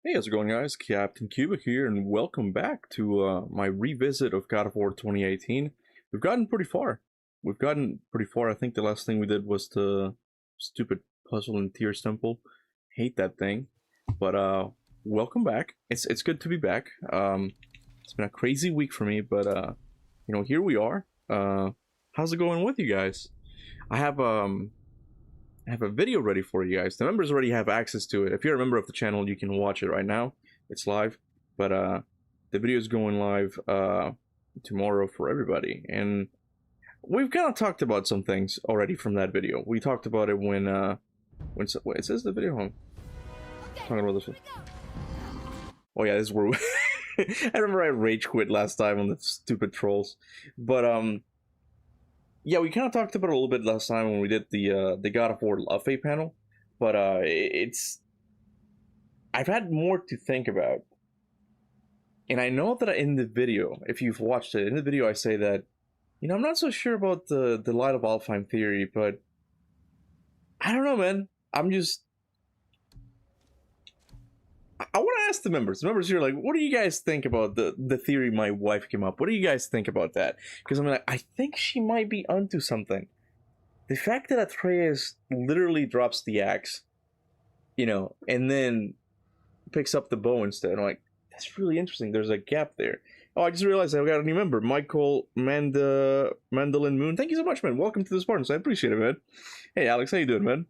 Hey, how's it going, guys? Captain Cuba here, and welcome back to my revisit of God of War 2018. We've gotten pretty far. I think the last thing we did was the stupid puzzle in Tyr's Temple. Hate that thing. But welcome back. It's good to be back. It's been a crazy week for me, but here we are. How's it going with you guys? I have a video ready for you guys. The members already have access to it. If you're a member of the channel, you can watch it right now. It's live, but the video is going live tomorrow for everybody. And we've kind of talked about some things already from that video. We talked about it when wait, it says the video home. Talking about this one. Oh yeah, this is where I remember I rage quit last time on the stupid trolls, but yeah, we kind of talked about it a little bit last time when we did the God of War Laufey panel, but I've had more to think about, and I know that in the video, if you've watched it, in the video I say that, I'm not so sure about the Light of Alfheim theory, but I don't know, man. I want to ask the members. The members here, like, what do you guys think about the theory my wife came up? What do you guys think about that? Because I think she might be onto something. The fact that Atreus literally drops the axe, and then picks up the bow instead. I'm like, that's really interesting. There's a gap there. Oh, I just realized I've got a new member, Michael Mandolin Moon. Thank you so much, man. Welcome to the Spartans. I appreciate it, man. Hey, Alex, how you doing, man?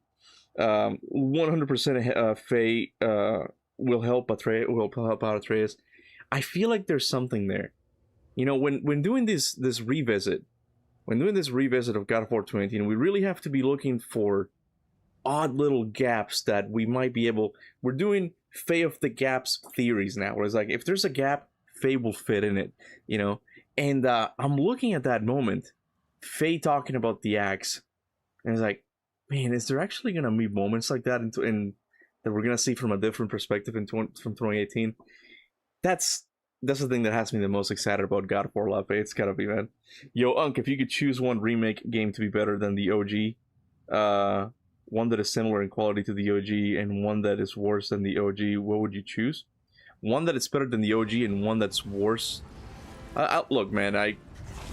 100% Faye will help out Atreus. I feel like there's something there. When doing this revisit, of God of War 2018, we really have to be looking for odd little gaps that we might be able. We're doing Faye of the gaps theories now, where it's like, if there's a gap, Faye will fit in it, And I'm looking at that moment, Faye talking about the axe, and it's like, man, is there actually gonna be moments like that in that we're gonna see from a different perspective from 2018? That's the thing that has me the most excited about God of War Laufey. It's gotta be, man. Yo, Unk, if you could choose one remake game to be better than the OG, one that is similar in quality to the OG and one that is worse than the OG, what would you choose? One that is better than the OG and one that's worse. Look, man,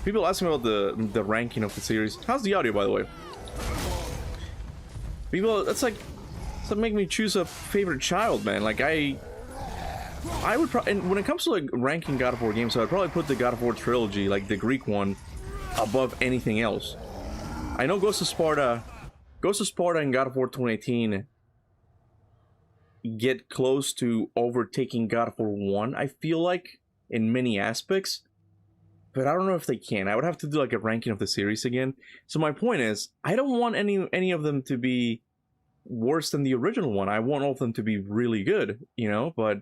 people ask me about the ranking of the series. How's the audio, by the way? People, that's like make me choose a favorite child, man. Like I would probably, and when it comes to like ranking God of War games, so I'd probably put the God of War trilogy, like the Greek one, above anything else. I know Ghost of Sparta and God of War 2018 get close to overtaking God of War 1, I feel like, in many aspects, but I don't know if they can. I would have to do like a ranking of the series again. So my point is, I don't want any of them to be worse than the original one. I want all of them to be really good, but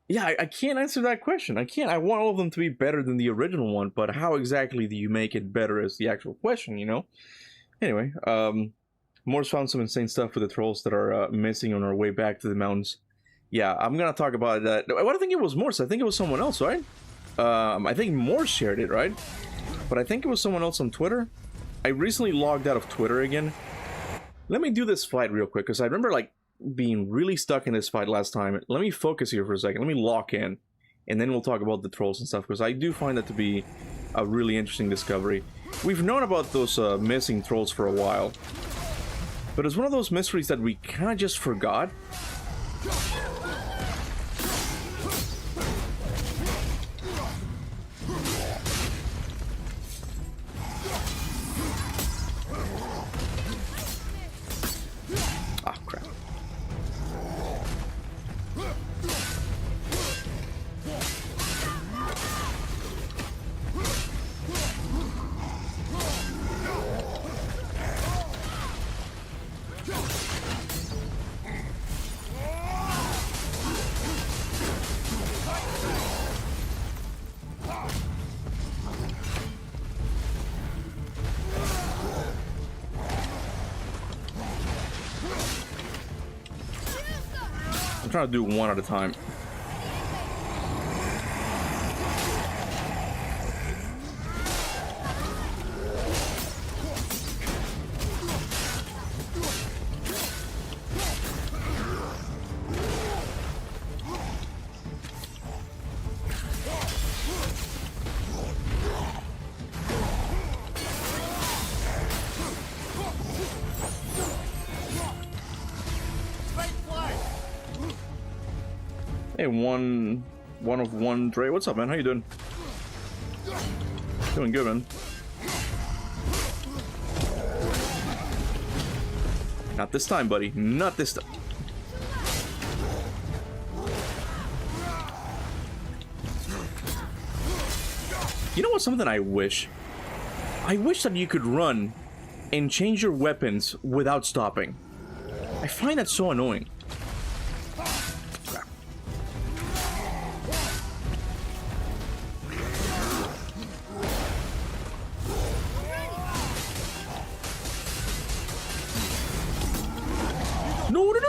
yeah, I can't answer that question. I want all of them to be better than the original one, but how exactly do you make it better is the actual question, Anyway, Morse found some insane stuff with the trolls that are missing on our way back to the mountains. Yeah, I'm gonna talk about that. I don't think it was Morse. I think it was someone else, right? I think Morse shared it, right? But I think it was someone else on Twitter. I recently logged out of Twitter again. Let me do this fight real quick, because I remember like being really stuck in this fight last time. Let me focus here for a second. Let me lock in, and then we'll talk about the trolls and stuff, because I do find that to be a really interesting discovery. We've known about those missing trolls for a while, but it's one of those mysteries that we kind of just forgot. I'm trying to do one at a time. Hey, one of one Dre. What's up, man? How you doing? Doing good, man. Not this time, buddy. Not this time. You know what's something I wish? I wish that you could run and change your weapons without stopping. I find that so annoying. No. So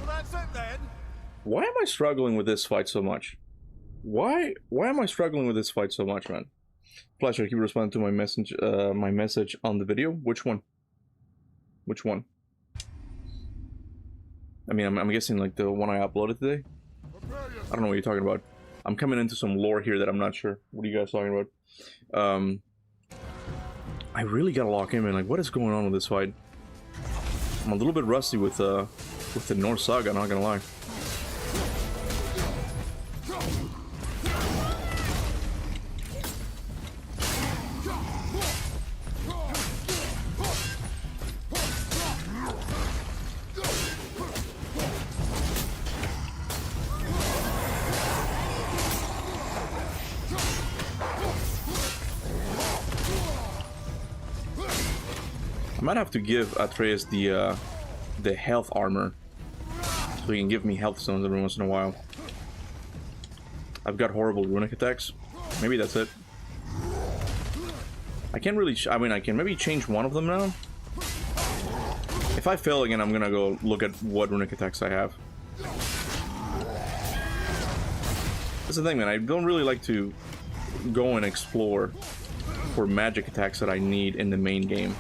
that's it then? Why am I struggling with this fight so much? Why am I struggling with this fight so much, man? Flash, I keep responding to my message on the video. Which one? Which one? I mean, I'm guessing like the one I uploaded today. I don't know what you're talking about. I'm coming into some lore here that I'm not sure. What are you guys talking about? I really gotta lock in, man. Like, what is going on with this fight? I'm a little bit rusty with the Norse Saga, not gonna lie. I might have to give Atreus the health armor, so he can give me health stones every once in a while. I've got horrible runic attacks. Maybe that's it. I can't really. I mean, I can maybe change one of them now. If I fail again, I'm gonna go look at what runic attacks I have. That's the thing, man. I don't really like to go and explore for magic attacks that I need in the main game.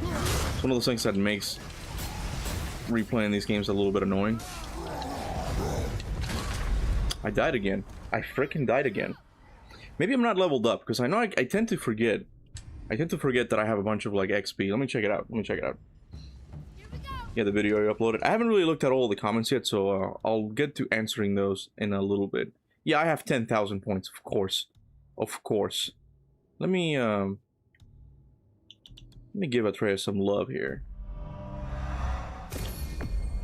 It's one of those things that makes replaying these games a little bit annoying. I died again. I freaking died again. Maybe I'm not leveled up, because I know I tend to forget. I tend to forget that I have a bunch of like XP. Let me check it out. Let me check it out. Yeah, the video I uploaded. I haven't really looked at all the comments yet, so I'll get to answering those in a little bit. Yeah, I have 10,000 points, of course. Of course. Let me give Atreus some love here.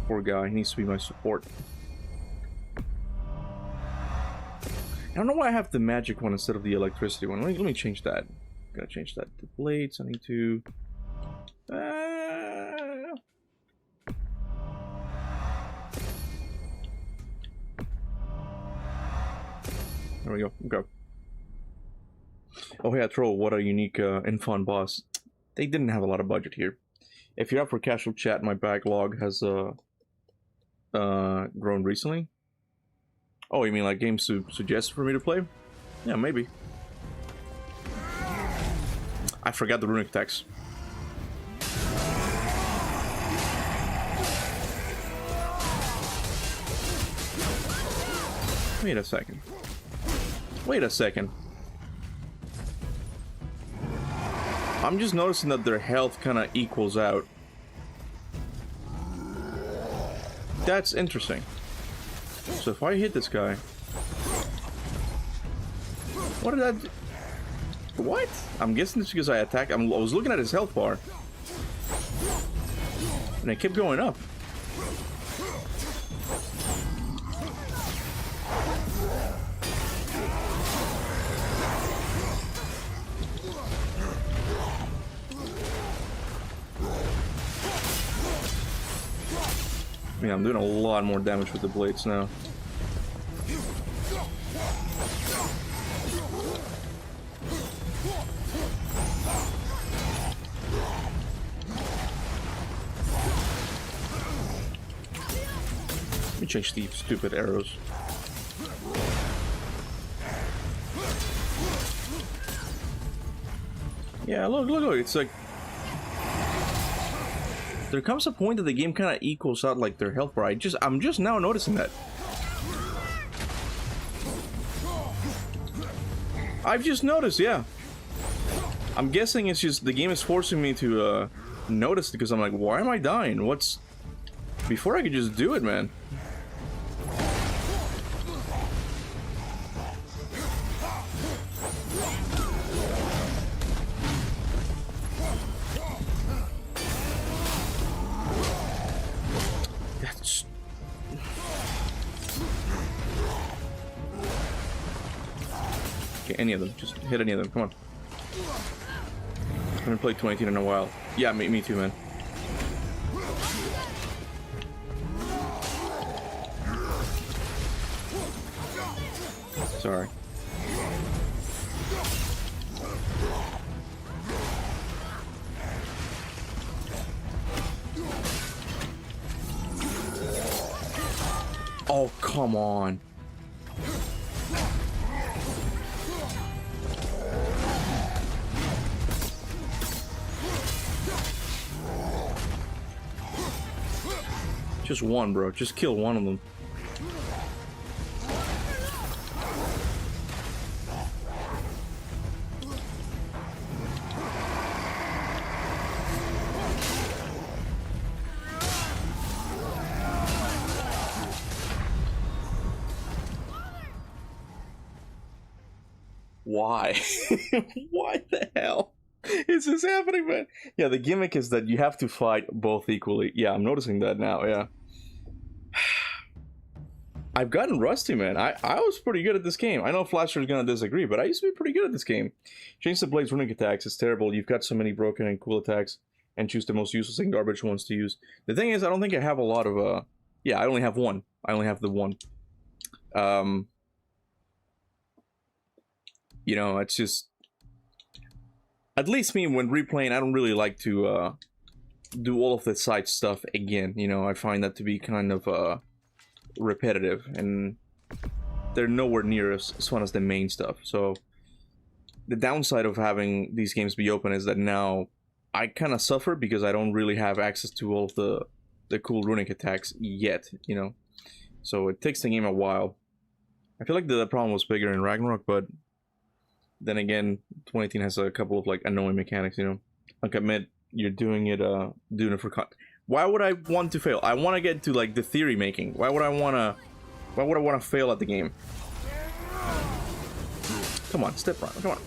Poor guy, he needs to be my support. I don't know why I have the magic one instead of the electricity one. Let me change that. Gotta change that to blades. I need to... There we go. Okay. Oh yeah, Troll, what a unique Infon boss. They didn't have a lot of budget here. If you're up for casual chat, my backlog has grown recently. Oh, you mean like games to suggest for me to play? Yeah, maybe. I forgot the runic attacks. Wait a second. Wait a second. I'm just noticing that their health kind of equals out. That's interesting. So if I hit this guy... What did that do? What? I'm guessing it's because I attacked... I was looking at his health bar. And it kept going up. Yeah, I'm doing a lot more damage with the blades now. Let me change these stupid arrows. Yeah, look, it's like... There comes a point that the game kind of equals out like their health bar. I'm just now noticing that. I've just noticed, yeah. I'm guessing it's just the game is forcing me to notice because I'm like, why am I dying? What's... Before I could just do it, man. Okay, any of them. Just hit any of them. Come on. I haven't played 2018 in a while. Yeah, me too, man. Sorry. Oh, come on. Just one, bro. Just kill one of them. Why? Why the hell is this happening, man? Yeah, the gimmick is that you have to fight both equally. Yeah, I'm noticing that now, yeah. I've gotten rusty, man. I was pretty good at this game. I know Flasher's gonna disagree, but I used to be pretty good at this game. Change the Blade's running attacks. It's terrible. You've got so many broken and cool attacks, and choose the most useless and garbage ones to use. The thing is, I don't think I have a lot of, yeah, I only have one. I only have the one. You know, it's just... At least me, when replaying, I don't really like to, do all of the side stuff again. You know, I find that to be kind of, repetitive, and they're nowhere near as fun as the main stuff. So the downside of having these games be open is that now I kind of suffer because I don't really have access to all of the cool runic attacks yet, you know. So it takes the game a while. I feel like the problem was bigger in Ragnarok, but then again, 2018 has a couple of like annoying mechanics, you know. Like I admit, you're doing it for why would I want to fail? I want to get to like the theory making. Why would I want to fail at the game? Come on, step right. Come on.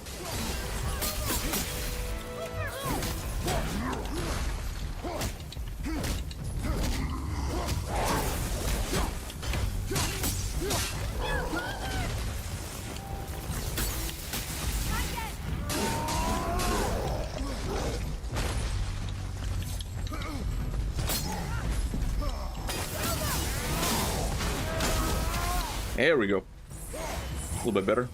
There we go. A little bit better.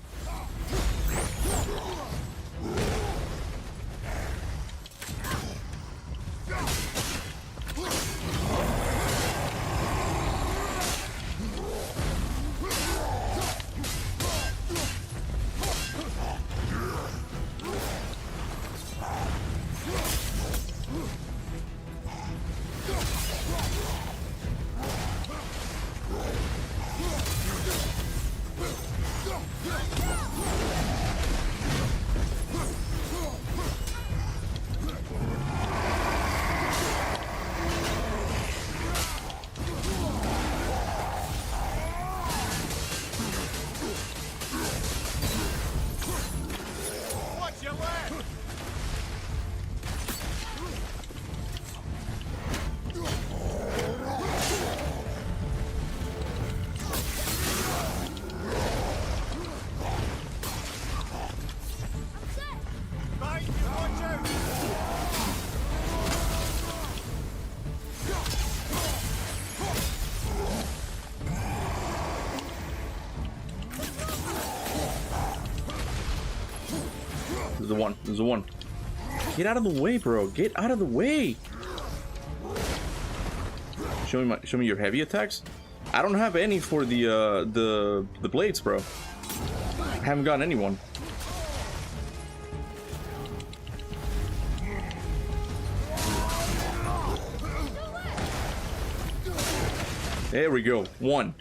There's the one. Get out of the way, bro. Get out of the way. Show me your heavy attacks. I don't have any for the blades, bro. I haven't gotten anyone. There we go. One.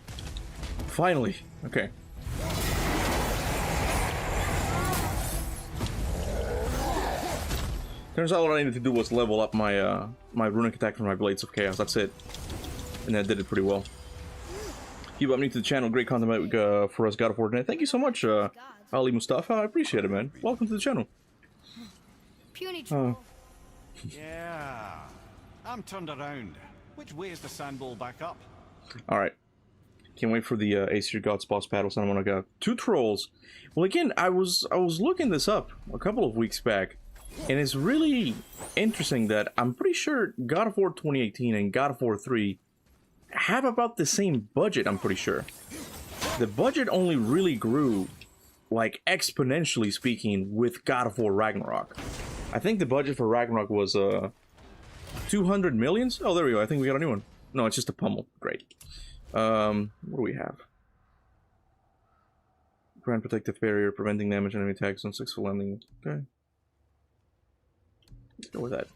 Finally. Okay. Turns out what I needed to do was level up my my runic attack for my Blades of Chaos. That's it. And I did it pretty well. Kuba, I'm new to the channel. Great content for us, God of War tonight. Thank you so much, Ali Mustafa. I appreciate it, man. Welcome to the channel. Puny troll. Yeah. I'm turned around. Which way is the sandball back up? Alright. Can't wait for the Aesir Gods boss battles. And I'm gonna get 2 trolls. Well, again, I was looking this up a couple of weeks back, and it's really interesting that I'm pretty sure God of War 2018 and God of War 3 have about the same budget. I'm pretty sure the budget only really grew, like exponentially speaking, with God of War Ragnarok. I think the budget for Ragnarok was 200 millions. Oh, there we go. I think we got a new one. No, it's just a pummel. Great. What do we have? Grand protective barrier, preventing damage and enemy attacks on 6 for landing. Okay. Let's go with that.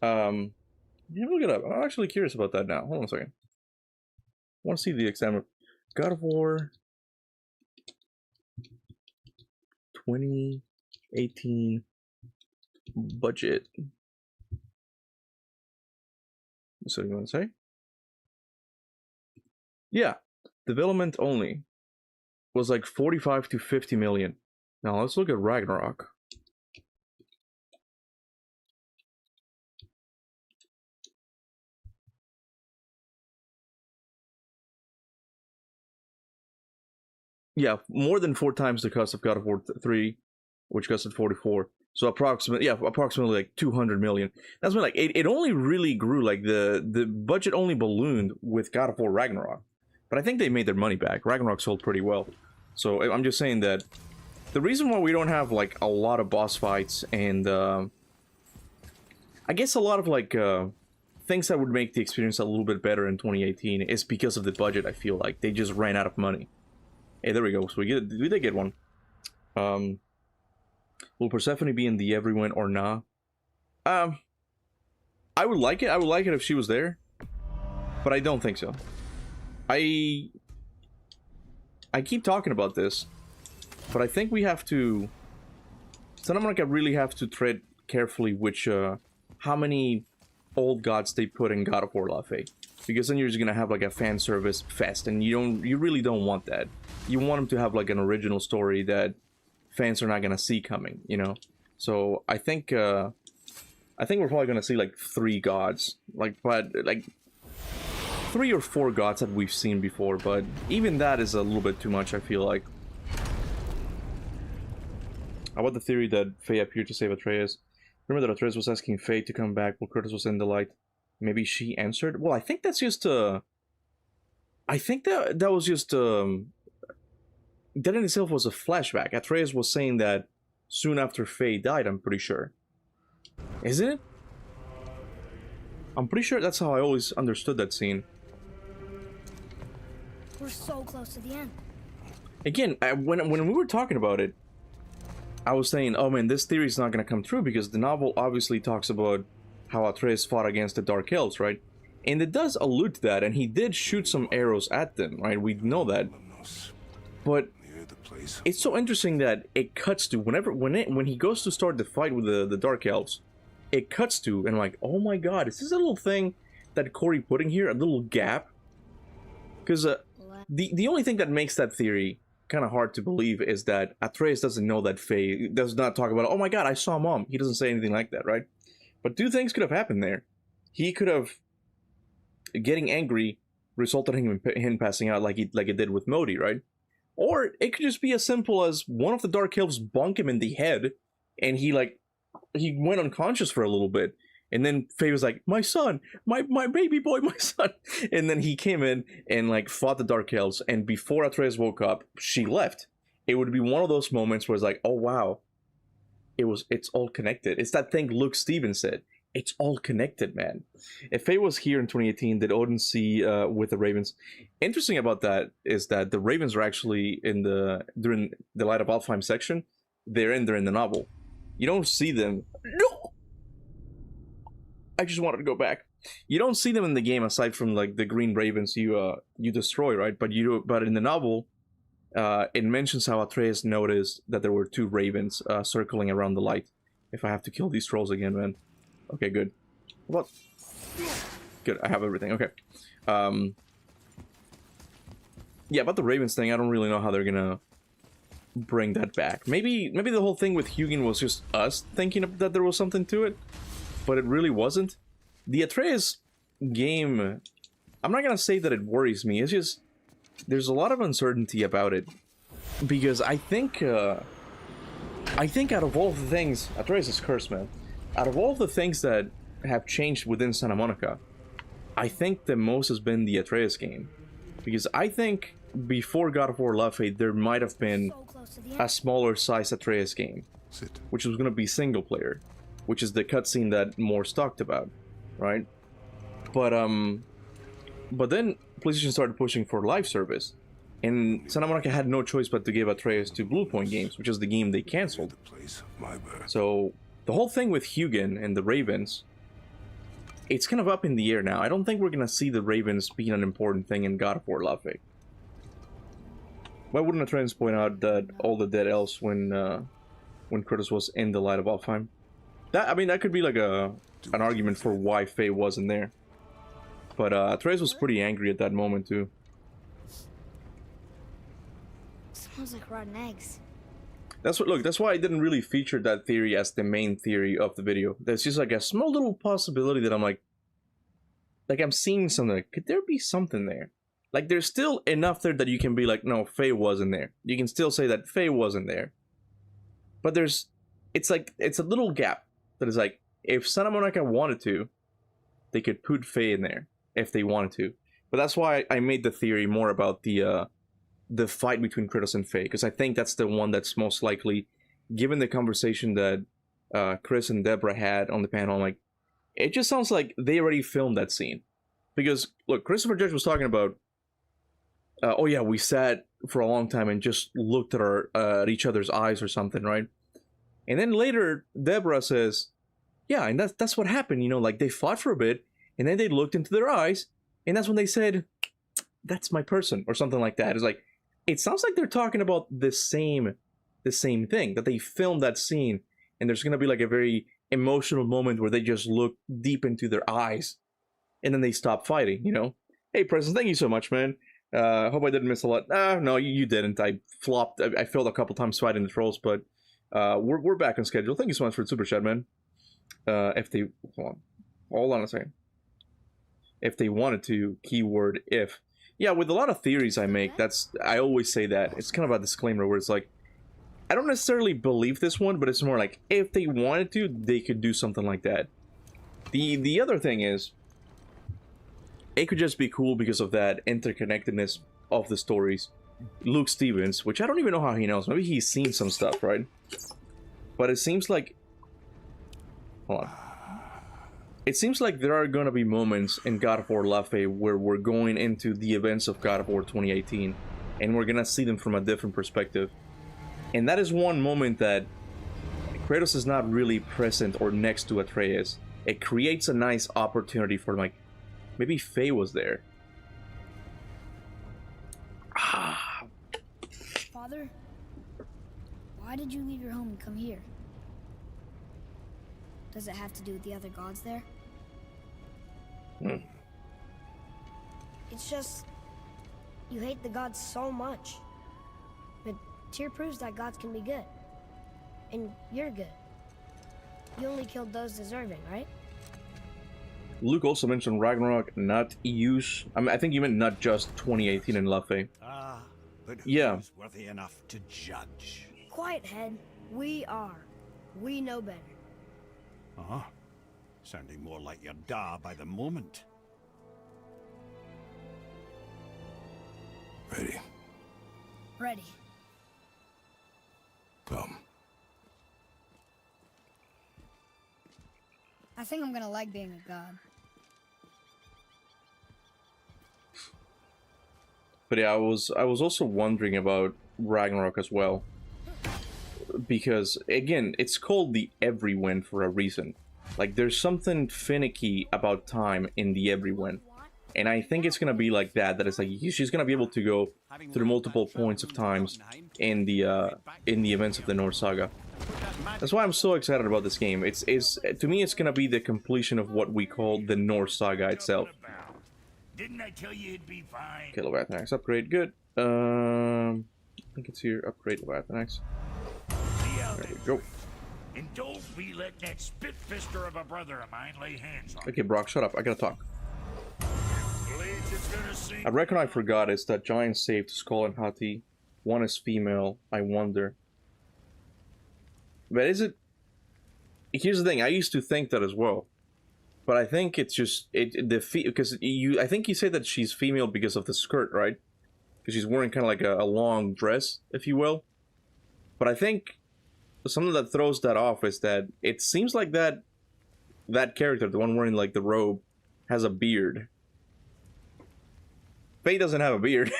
Yeah, look it up. I'm actually curious about that now. Hold on a second. I want to see the exam. God of War 2018 budget. So you want to say? Yeah, development only was like 45 to 50 million. Now let's look at Ragnarok. Yeah, more than 4 times the cost of God of War 3, which costed 44. So approximately like 200 million. That's when like it only really grew, like the budget only ballooned with God of War Ragnarok. But I think they made their money back. Ragnarok sold pretty well. So I'm just saying that the reason why we don't have like a lot of boss fights and I guess a lot of like things that would make the experience a little bit better in 2018 is because of the budget. I feel like they just ran out of money. Hey, there we go. So we did get one. Will Persephone be in the Everyone or nah? I would like it. I would like it if she was there, but I don't think so. I keep talking about this, but I think we have to. So I'm gonna really have to tread carefully which how many old gods they put in God of War Laufey, because then you're just gonna have like a fan service fest, and you really don't want that. You want them to have like an original story that fans are not gonna see coming, you know. So I think we're probably gonna see like 3 gods, like 3 or 4 gods that we've seen before, but even that is a little bit too much, I feel like. How about the theory that Faye appeared to save Atreus? Remember that Atreus was asking Faye to come back while Curtis was in the light. Maybe she answered? Well, I think that's just I think that was just that in itself was a flashback. Atreus was saying that soon after Faye died, I'm pretty sure. Isn't it? I'm pretty sure that's how I always understood that scene. We're so close to the end. Again, when we were talking about it, I was saying, oh man, this theory is not going to come true because the novel obviously talks about how Atreus fought against the Dark Elves, right? And it does allude to that, and he did shoot some arrows at them, right? We know that. But it's so interesting that it cuts to when he goes to start the fight with the Dark Elves, it cuts to, and I'm like, oh my god, is this a little thing that Corey put in here, a little gap? Because the only thing that makes that theory kind of hard to believe is that Atreus doesn't know that Faye does not talk about, oh my god, I saw Mom. He doesn't say anything like that, right? But 2 things could have happened there. He could have getting angry resulted in him passing out like it did with Modi, right? Or it could just be as simple as one of the Dark Elves bonked him in the head, and he went unconscious for a little bit, and then Faye was like, my son, my baby boy, my son, and then he came in and like fought the Dark Elves, and before Atreus woke up, she left. It would be one of those moments where it's like, oh wow, it's all connected. It's that thing Luke Stevens said. It's all connected, man. If Faye was here in 2018, did Odin see with the Ravens? Interesting about that is that the Ravens are actually during the Light of Alfheim section. They're in the novel. You don't see them. No! I just wanted to go back. You don't see them in the game aside from like the green ravens you destroy, right? But in the novel, it mentions how Atreus noticed that there were 2 ravens circling around the light. If I have to kill these trolls again, man. Okay, good. What? Good, I have everything. Okay. Yeah, about the ravens thing, I don't really know how they're gonna bring that back. Maybe the whole thing with Hugin was just us thinking that there was something to it, but it really wasn't. The Atreus game, I'm not gonna say that it worries me. It's just there's a lot of uncertainty about it, because I think out of all the things, Atreus is cursed, man. Out of all the things that have changed within Santa Monica, I think the most has been the Atreus game, because I think before God of War Laufey there might have been So close to the end. a smaller size Atreus game, which was going to be single player, which is the cutscene that Morse talked about, right? But then PlayStation started pushing for live service, and Santa Monica had no choice but to give Atreus to Bluepoint Games, which is the game they canceled. So the whole thing with Hugin and the Ravens, it's kind of up in the air now. I don't think we're gonna see the Ravens being an important thing in God of War Laufey. Why wouldn't Atreus point out that all the dead elves when Kratos was in the Light of Alfheim? I mean, that could be like an argument for why Faye wasn't there. But Atreus was pretty angry at that moment too. Smells like rotten eggs. That's why I didn't really feature that theory as the main theory of the video. There's just like a small little possibility that I'm like I'm seeing something. Could there be something there? Like, there's still enough there that you can be like, no, Faye wasn't there. You can still say that Faye wasn't there. But it's a little gap that is like, if Santa Monica wanted to, they could put Faye in there if they wanted to. But that's why I made the theory more about the fight between Kratos and Faye, because I think that's the one that's most likely, given the conversation that Chris and Deborah had on the panel. I'm like, it just sounds like they already filmed that scene. Because, look, Christopher Judge was talking about, oh yeah, we sat for a long time and just looked at each other's eyes or something, right? And then later, Deborah says, yeah, and that's what happened, you know, like they fought for a bit, and then they looked into their eyes, and that's when they said, that's my person, or something like that. It's like, it sounds like they're talking about the same thing, that they filmed that scene, and there's gonna be like a very emotional moment where they just look deep into their eyes, and then they stop fighting, you know? Hey, Preston, thank you so much, man. Hope I didn't miss a lot. No, you didn't. I flopped. I failed a couple times fighting the trolls, but we're back on schedule. Thank you so much for the super chat, man. If they hold on a second. If they wanted to, keyword if. Yeah, with a lot of theories I make, I always say that. It's kind of a disclaimer where it's like, I don't necessarily believe this one, but it's more like, if they wanted to, they could do something like that. The other thing is, it could just be cool because of that interconnectedness of the stories. Luke Stevens, which I don't even know how he knows. Maybe he's seen some stuff, right? But it seems like... Hold on. It seems like there are going to be moments in God of War Laufey where we're going into the events of God of War 2018, and we're going to see them from a different perspective. And that is one moment that Kratos is not really present or next to Atreus. It creates a nice opportunity for, like, maybe Faye was there. Father, why did you leave your home and come here? Does it have to do with the other gods there? It's just, you hate the gods so much. But Tyr proves that gods can be good. And you're good. You only killed those deserving, right? Luke also mentioned Ragnarok, not use. I mean, I think you meant not just 2018 in Laufey. But Yeah. who's worthy enough to judge? Quiet, head. We are. We know better. Uh-huh. Sounding more like your da by the moment. Ready? Ready. Come. I think I'm gonna like being a god. But yeah, I was also wondering about Ragnarok as well. Because, again, it's called the Everywin for a reason. Like, there's something finicky about time in the Everywin. And I think it's gonna be like that it's like, she's gonna be able to go through multiple points of times in the events of the Norse Saga. That's why I'm so excited about this game. It's to me, it's gonna be the completion of what we call the Norse Saga itself. Didn't I tell you it'd be fine? Okay, Leviathan Axe upgrade, good. I think it's here. Upgrade Leviathan Axe. There we go. And don't be letting that spitfister of a brother of mine lay hands on Okay, Brock, shut up. I gotta talk. Blades is gonna I reckon I forgot it's that giant saved Skull and Hati. One is female, I wonder. But is it... Here's the thing, I used to think that as well. But I think it's just... because I think you say that she's female because of the skirt, right? Because she's wearing kind of like a long dress, if you will. But I think something that throws that off is that it seems like that character, the one wearing like the robe, has a beard. Faye doesn't have a beard.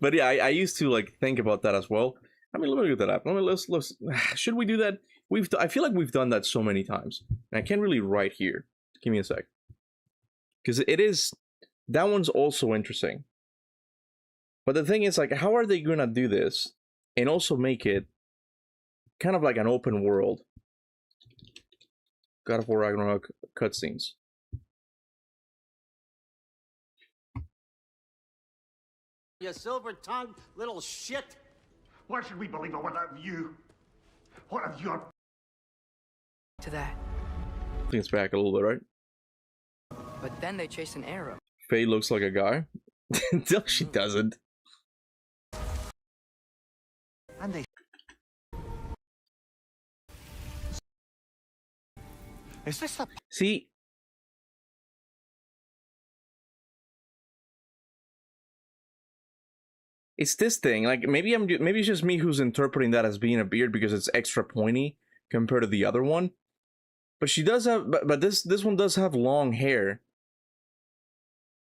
But yeah, I used to like think about that as well. I mean, let me look that up. Let's should we do that? I feel like we've done that so many times. And I can't really write here. Give me a sec. Because it is... That one's also interesting. But the thing is, like, how are they gonna do this and also make it kind of like an open world? God of War Ragnarok cutscenes. You silver-tongued little shit. Why should we believe a word of you? What of your... To that. I think it's back a little bit, right? But then they chase an arrow. Faye looks like a guy. Until she doesn't. And they... Is this a... See... It's this thing, like, maybe it's just me who's interpreting that as being a beard because it's extra pointy compared to the other one. But she does have, but this one does have long hair.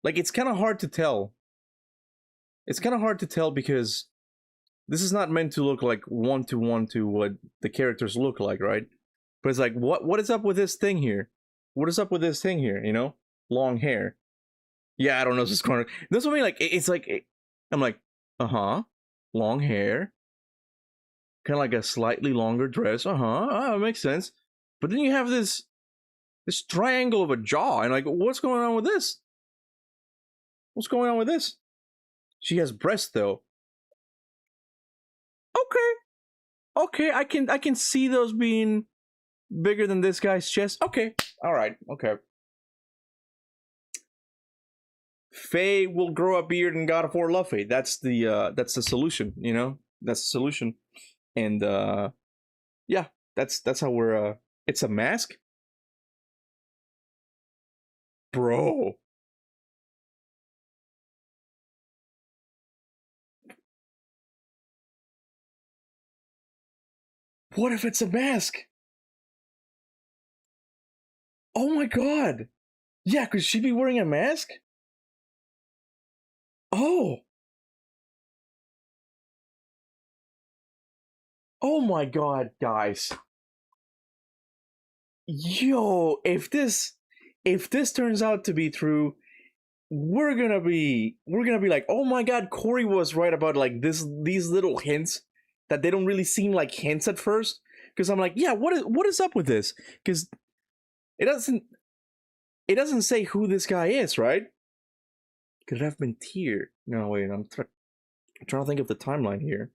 Like, it's kind of hard to tell. It's kind of hard to tell because this is not meant to look like one-to-one to what the characters look like, right? But it's like, what is up with this thing here? What is up with this thing here, you know? Long hair. Yeah, I don't know, this corner. That's what I mean, like, it's like, I'm like, long hair. Kind of like a slightly longer dress. It makes sense. But then you have this triangle of a jaw, and like, what's going on with this? What's going on with this? She has breasts though. Okay, I can see those being bigger than this guy's chest. Okay, all right, okay. Faye will grow a beard in God of War Laufey. That's the solution, you know? That's the solution. And yeah, that's how we're it's a mask? Bro. What if it's a mask? Oh my god. Yeah, could she be wearing a mask? Oh. Oh my god, guys. Yo, if this turns out to be true, we're gonna be like, oh my god, Corey was right about like these little hints that they don't really seem like hints at first. Because I'm like, yeah, what is up with this? Because it doesn't say who this guy is, right? Could it have been Tyr? No, wait, I'm trying to think of the timeline here.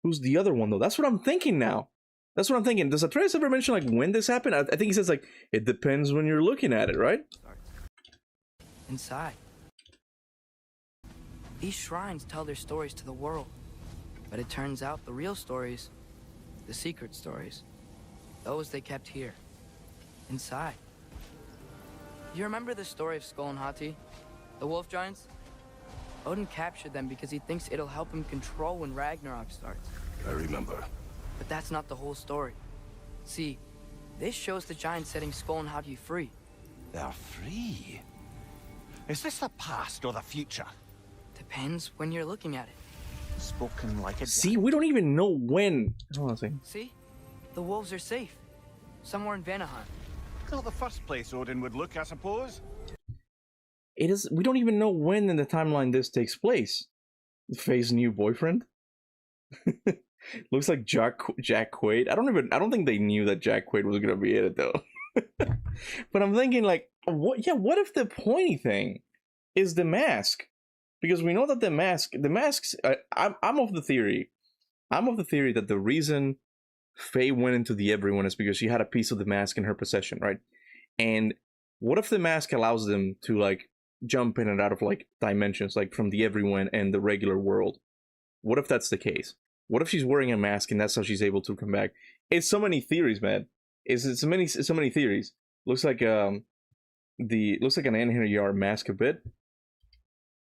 Who's the other one, though? That's what I'm thinking now. That's what I'm thinking. Does Atreus ever mention, like, when this happened? I think he says, like, it depends when you're looking at it, right? Inside. These shrines tell their stories to the world. But it turns out the real stories, the secret stories, those they kept here. Inside. You remember the story of Skull and Hati? The wolf giants? Odin captured them because he thinks it'll help him control when Ragnarok starts. I remember. But that's not the whole story. See, this shows the giants setting Skull and Hati free. They're free. Is this the past or the future? Depends when you're looking at it. Spoken like a... See, we don't even know when. Hold on a second. See? The wolves are safe. Somewhere in Vanaheim. Not the first place Odin would look, I suppose. It is. We don't even know when in the timeline this takes place. Faye's new boyfriend. Looks like Jack Quaid. I don't think they knew that Jack Quaid was gonna be in it though. But I'm thinking like, what? Yeah, what if the pointy thing is the mask? Because we know that the masks. I'm of the theory that the reason Faye went into the Everyone is because she had a piece of the mask in her possession, right? And what if the mask allows them to like jump in and out of like dimensions, like from the everyone and the regular world. What if that's the case? What if she's wearing a mask and that's how she's able to come back? It's so many theories, man. It's so many theories. Looks like looks like an Anhiriar mask a bit.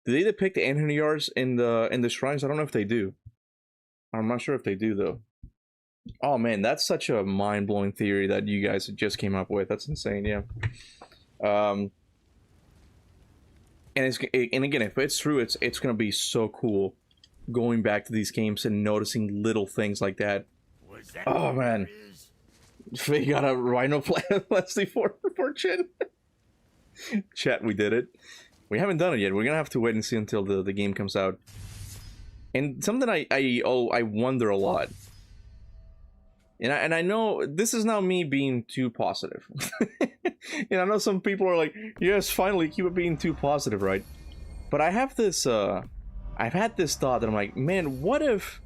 Do they depict the Anhiriars in the shrines? I don't know if they do. I'm not sure if they do though. Oh man, that's such a mind-blowing theory that you guys just came up with. That's insane, yeah. And again, if it's true, it's gonna be so cool going back to these games and noticing little things like that. Oh man, Faye got a rhino plastic for chin. Chat, we did it. We haven't done it yet. We're gonna have to wait and see until the game comes out. And something I wonder a lot. And I know this is now me being too positive. And I know some people are like, yes, finally, Kuba being too positive, right? But I have this, I've had this thought that I'm like, man, what if...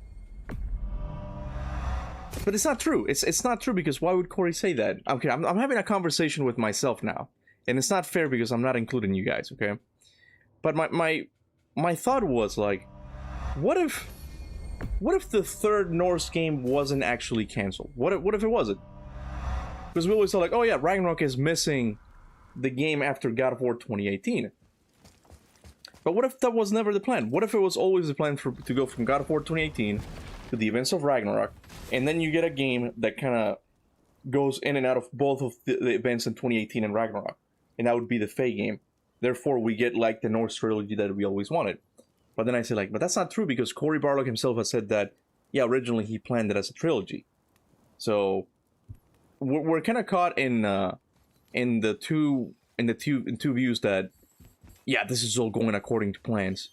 But it's not true. It's not true, because why would Corey say that? Okay, I'm having a conversation with myself now. And it's not fair because I'm not including you guys, okay? But my thought was like, what if the third Norse game wasn't actually cancelled? What if it wasn't? Because we always thought like, oh yeah, Ragnarok is missing the game after God of War 2018. But what if that was never the plan? What if it was always the plan to go from God of War 2018 to the events of Ragnarok, and then you get a game that kind of goes in and out of both of the events in 2018 and Ragnarok, and that would be the Fae game. Therefore, we get like the Norse trilogy that we always wanted. But then I say like, but that's not true, because Cory Barlog himself has said that, yeah, originally he planned it as a trilogy. So we're kind of caught in two views that, yeah, this is all going according to plans.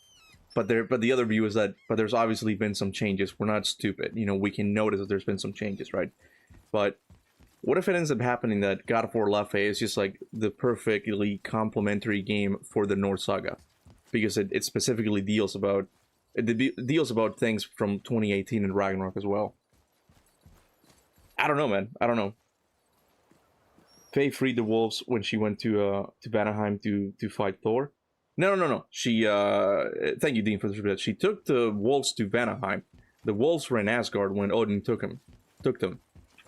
But the other view is that, but there's obviously been some changes. We're not stupid, you know. We can notice that there's been some changes, right? But what if it ends up happening that God of War Laufey is just like the perfectly complementary game for the Norse saga? Because it specifically deals about things from 2018 and Ragnarok as well. I don't know, man. I don't know. Faye freed the wolves when she went to Vanaheim to fight Thor. No. She thank you, Dean, for this. She took the wolves to Vanaheim. The wolves were in Asgard when Odin took them,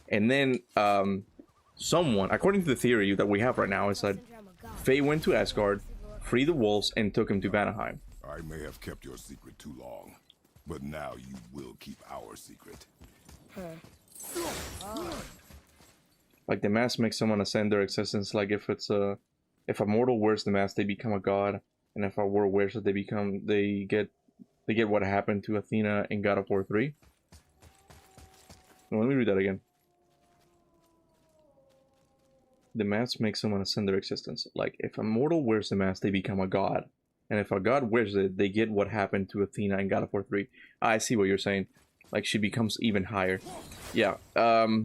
and then someone, according to the theory that we have right now, is that Faye went to Asgard, free the wolves, and took him to Vanaheim. I may have kept your secret too long, but now you will keep our secret. Like the mask makes someone ascend their existence. Like if a mortal wears the mask, they become a god, and if a warrior wears it, they get what happened to Athena in God of War 3. Well, let me read that again. The mask makes someone ascend their existence. Like, if a mortal wears the mask, they become a god. And if a god wears it, they get what happened to Athena in God of War 3. I see what you're saying. Like, she becomes even higher. Yeah. I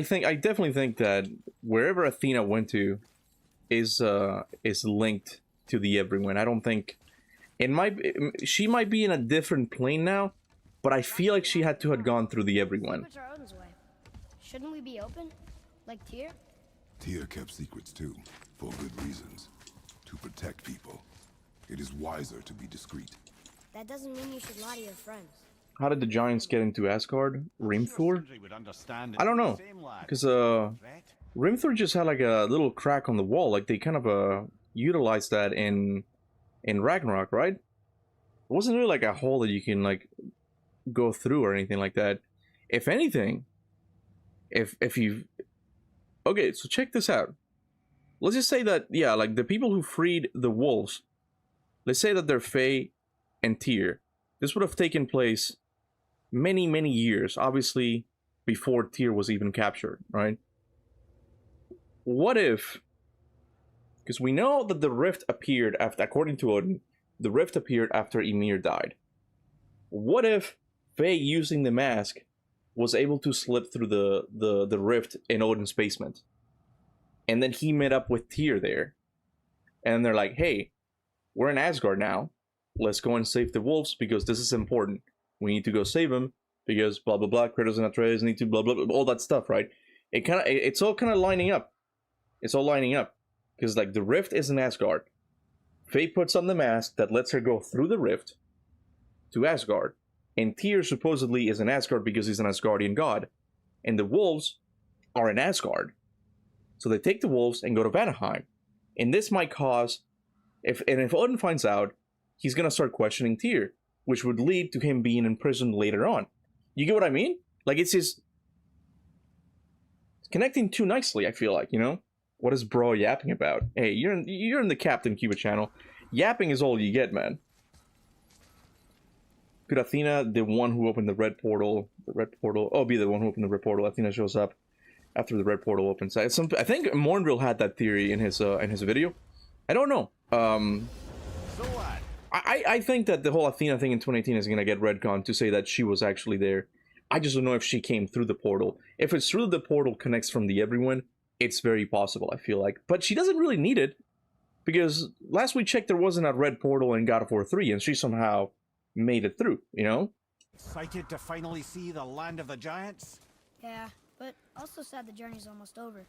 definitely think that wherever Athena went to is linked to the everyone. I don't think... she might be in a different plane now, but I feel like she had to have gone through the everyone. What's our Odin's way? Shouldn't we be open? Like Tyr? Tyr kept secrets too, for good reasons. To protect people. It is wiser to be discreet. That doesn't mean you should lie to your friends. How did the giants get into Asgard? Rimthor? I don't know, because Rimthor just had like a little crack on the wall. Like they kind of utilized that in Ragnarok, right? It wasn't really like a hole that you can like go through or anything like that. If anything, if you... Okay, so check this out. Let's just say that, yeah, like the people who freed the wolves, let's say that they're Faye and Tyr. This would have taken place many, many years, obviously before Tyr was even captured, right? What if... Because we know that the rift appeared after, according to Odin, the rift appeared after Ymir died. What if Faye, using the mask, was able to slip through the rift in Odin's basement? And then he met up with Tyr there. And they're like, hey, we're in Asgard now. Let's go and save the wolves because this is important. We need to go save them because blah, blah, blah. Kratos and Atreus need to blah, blah, blah, all that stuff, right? It's all kind of lining up. It's all lining up. Because, like, the rift is in Asgard. Faye puts on the mask that lets her go through the rift to Asgard. And Tyr supposedly is in Asgard because he's an Asgardian god. And the wolves are in Asgard. So they take the wolves and go to Vanaheim. And this might cause... If Odin finds out, he's going to start questioning Tyr, which would lead to him being imprisoned later on. You get what I mean? Like, it's just... It's connecting too nicely, I feel like, you know? What is bro yapping about? Hey, you're in the Kaptain Kuba channel. Yapping is all you get, man. Could Athena, the one who opened the red portal... be the one who opened the red portal. Athena shows up after the red portal opens. I think Mornville had that theory in his video. I don't know. So what? I think that the whole Athena thing in 2018 is gonna get retconned to say that she was actually there. I just don't know if she came through the portal. If it's through the portal connects from the everyone, it's very possible, I feel like. But she doesn't really need it. Because last we checked, there wasn't a red portal in God of War 3, and she somehow made it through, you know? Excited to finally see the land of the giants? Yeah, but also sad the journey's almost over.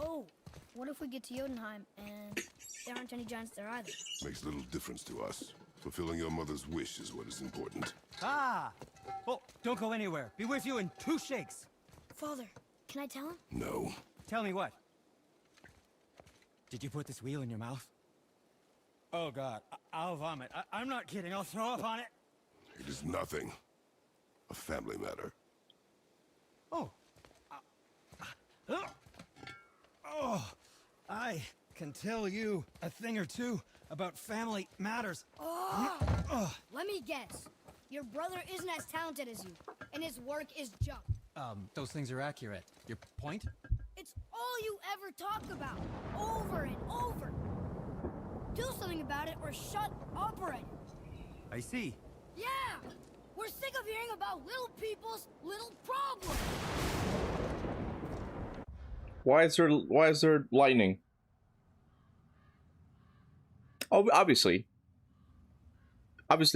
Oh, what if we get to Jotunheim and there aren't any giants there either? Makes little difference to us. Fulfilling your mother's wish is what is important. Ah! Oh, don't go anywhere. Be with you in 2 shakes. Father, can I tell him? No. Tell me what? Did you put this wheel in your mouth? Oh, God. I'll vomit. I'm not kidding. I'll throw up on it. It is nothing. A family matter. Oh. Oh. I can tell you a thing or two about family matters. Oh, let me guess. Your brother isn't as talented as you, and his work is junk. Those things are accurate. Your point? It's all you ever talk about, over and over. Do something about it or shut up already. I see. Yeah! We're sick of hearing about little people's little problems. Why is there lightning? Oh, obviously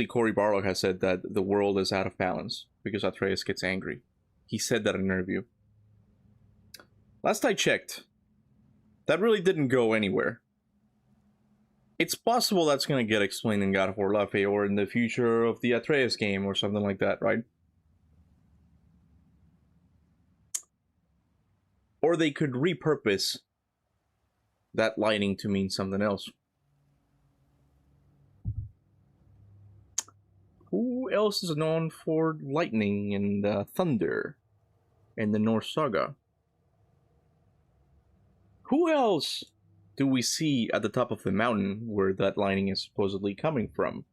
Cory Barlog has said that the world is out of balance because Atreus gets angry. He said that in an interview. Last I checked, that really didn't go anywhere. It's possible that's going to get explained in God of War Laufey or in the future of the Atreus game or something like that, right? Or they could repurpose that lightning to mean something else. Who else is known for lightning and thunder in the Norse saga? Who else do we see at the top of the mountain where that lightning is supposedly coming from?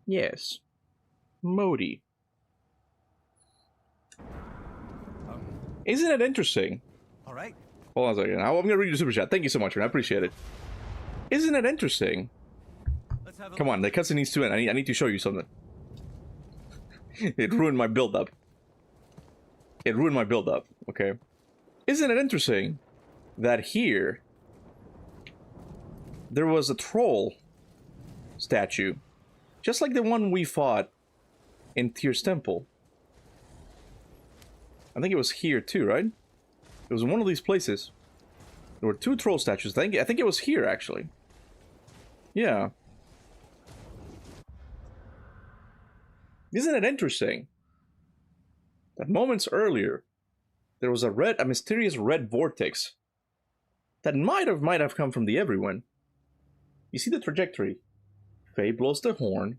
Yes, Modi. Isn't it interesting? All right. Hold on a second. I'm gonna read your super chat. Thank you so much, man. I appreciate it. Isn't it interesting? Let's have a Come on, the cutscene needs to end. I need to show you something. It ruined my build-up. Okay. Isn't it interesting that here there was a troll statue, just like the one we fought in Tyr's temple? I think it was here too, right? It was in one of these places. There were 2 troll statues. I think it was here, actually. Yeah. Isn't it interesting that moments earlier there was a mysterious red vortex that might have come from the everyone. You see the trajectory. Faye blows the horn,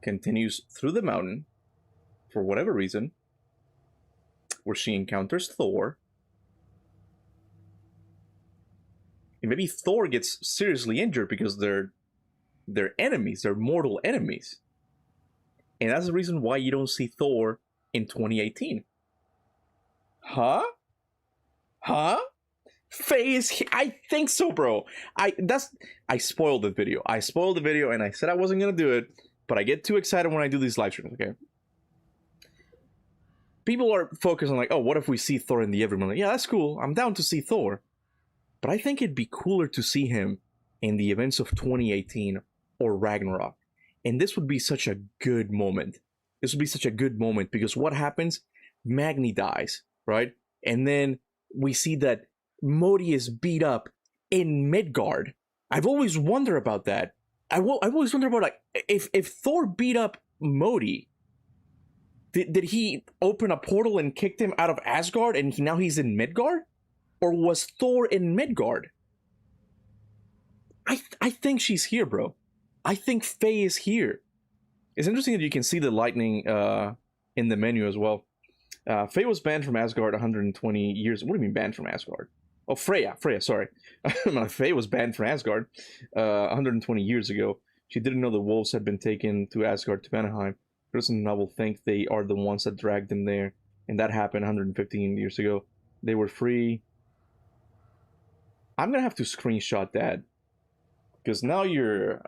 continues through the mountain for whatever reason, where she encounters Thor. And maybe Thor gets seriously injured because they're enemies, they're mortal enemies. And that's the reason why you don't see Thor in 2018. Huh? Faye is here. I think so, bro. I spoiled the video. And I said I wasn't gonna do it, but I get too excited when I do these live streams, okay? People are focused on like, oh, what if we see Thor in the Everyman? Like, yeah, that's cool. I'm down to see Thor. But I think it'd be cooler to see him in the events of 2018 or Ragnarok. And this would be such a good moment. Because what happens? Magni dies, right? And then we see that Modi is beat up in Midgard. I've always wondered about that. I've always wondered about, like, if Thor beat up Modi, did he open a portal and kicked him out of Asgard and now he's in Midgard? Or was Thor in Midgard? I think she's here, bro. I think Faye is here. It's interesting that you can see the lightning in the menu as well. Faye was banned from Asgard 120 years. What do you mean banned from Asgard? Oh, Freya, sorry. Faye was banned from Asgard 120 years ago. She didn't know the wolves had been taken to Asgard to Vanaheim. Person in the novel think they are the ones that dragged them there. And that happened 115 years ago. They were free. I'm gonna have to screenshot that. Because now you're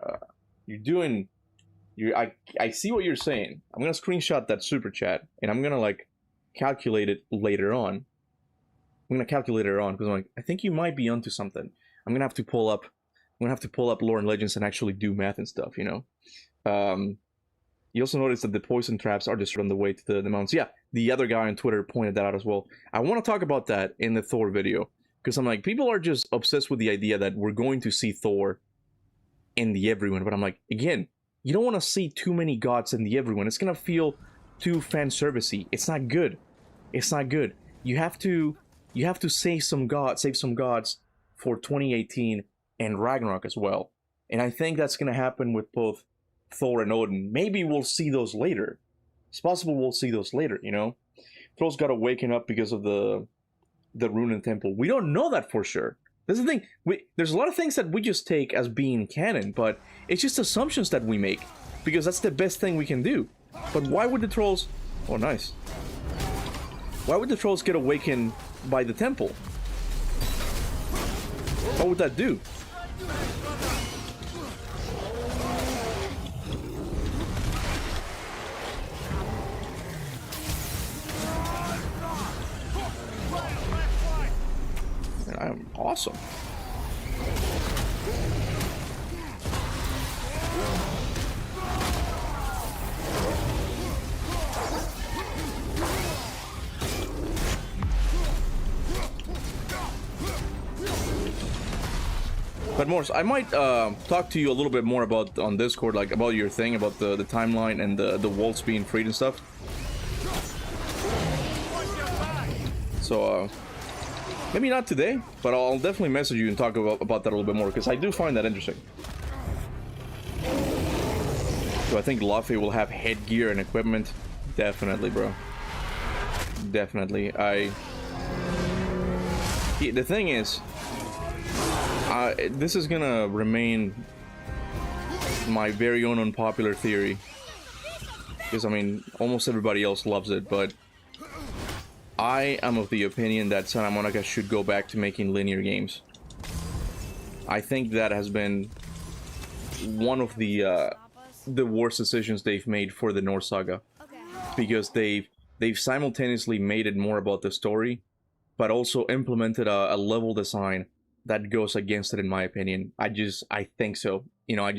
doing... I see what you're saying. I'm gonna screenshot that super chat. And I'm gonna, like, calculate it later on. I'm gonna calculate it later on because I'm like, I think you might be onto something. I'm gonna have to pull up Lore and Legends and actually do math and stuff, you know. You also notice that the poison traps are just on the way to the mountains. Yeah, the other guy on Twitter pointed that out as well. I want to talk about that in the Thor video because I'm like, people are just obsessed with the idea that we're going to see Thor in the Everyone, but I'm like, again, you don't want to see too many gods in the Everyone. It's gonna feel too fan servicey. It's not good. It's not good. You have to save some gods for 2018 and Ragnarok as well. And I think that's gonna happen with both Thor and Odin. Maybe we'll see those later. It's possible we'll see those later, you know? Thor's gotta waken up because of the Runen Temple. We don't know that for sure. That's the thing. There's a lot of things that we just take as being canon, but it's just assumptions that we make. Because that's the best thing we can do. But why would the trolls... Oh, nice. Why would the trolls get awakened by the temple? What would that do? I'm awesome. But Morris, I might talk to you a little bit more about on Discord, like about your thing, about the timeline and the wolves being freed and stuff. So maybe not today, but I'll definitely message you and talk about that a little bit more, because I do find that interesting. Do I think Laufey will have headgear and equipment? Definitely, bro. Definitely. The thing is, this is gonna remain my very own unpopular theory, because I mean, almost everybody else loves it, but I am of the opinion that Santa Monica should go back to making linear games. I think that has been one of the worst decisions they've made for the Norse Saga, because they've simultaneously made it more about the story, but also implemented a level design that goes against it, in my opinion. I think so. You know, I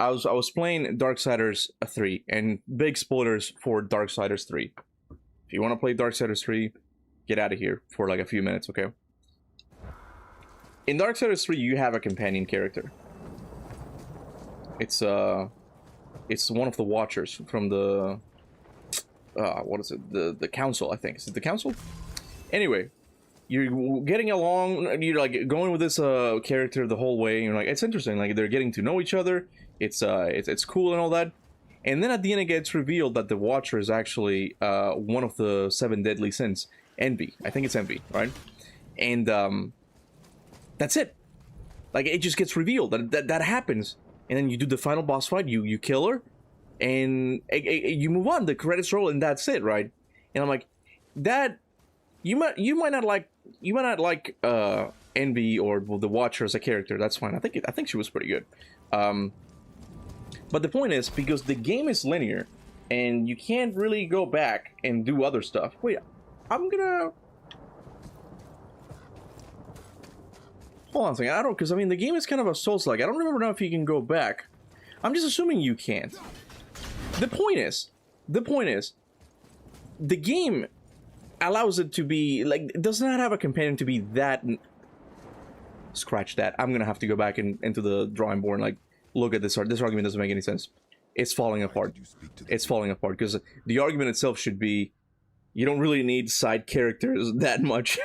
was playing Darksiders 3, and big spoilers for Darksiders 3. If you want to play Darksiders 3, get out of here for like a few minutes, okay? In Darksiders 3, you have a companion character. It's one of the Watchers from the what is it? The Council, I think. Is it the Council? Anyway, you're getting along. You're like going with this character the whole way. You're like, it's interesting. Like they're getting to know each other. It's cool and all that. And then at the end, it gets revealed that the Watcher is actually one of the 7 deadly sins. Envy. I think it's envy, right? And that's it. Like, it just gets revealed. That happens. And then you do the final boss fight. You kill her. And you move on. The credits roll, and that's it, right? And I'm like, that... You might not like Envy or the Watcher as a character. That's fine. I think she was pretty good. But the point is, because the game is linear, and you can't really go back and do other stuff. Wait, I'm gonna... Hold on a second, because I mean, the game is kind of a Souls-like. I don't remember now if you can go back. I'm just assuming you can't. The point is, the game allows it to be like, it does not have a companion to be that. Scratch that. I'm gonna have to go back into the drawing board and like look at this. This argument doesn't make any sense. It's falling apart. It's falling apart because the argument itself should be, you don't really need side characters that much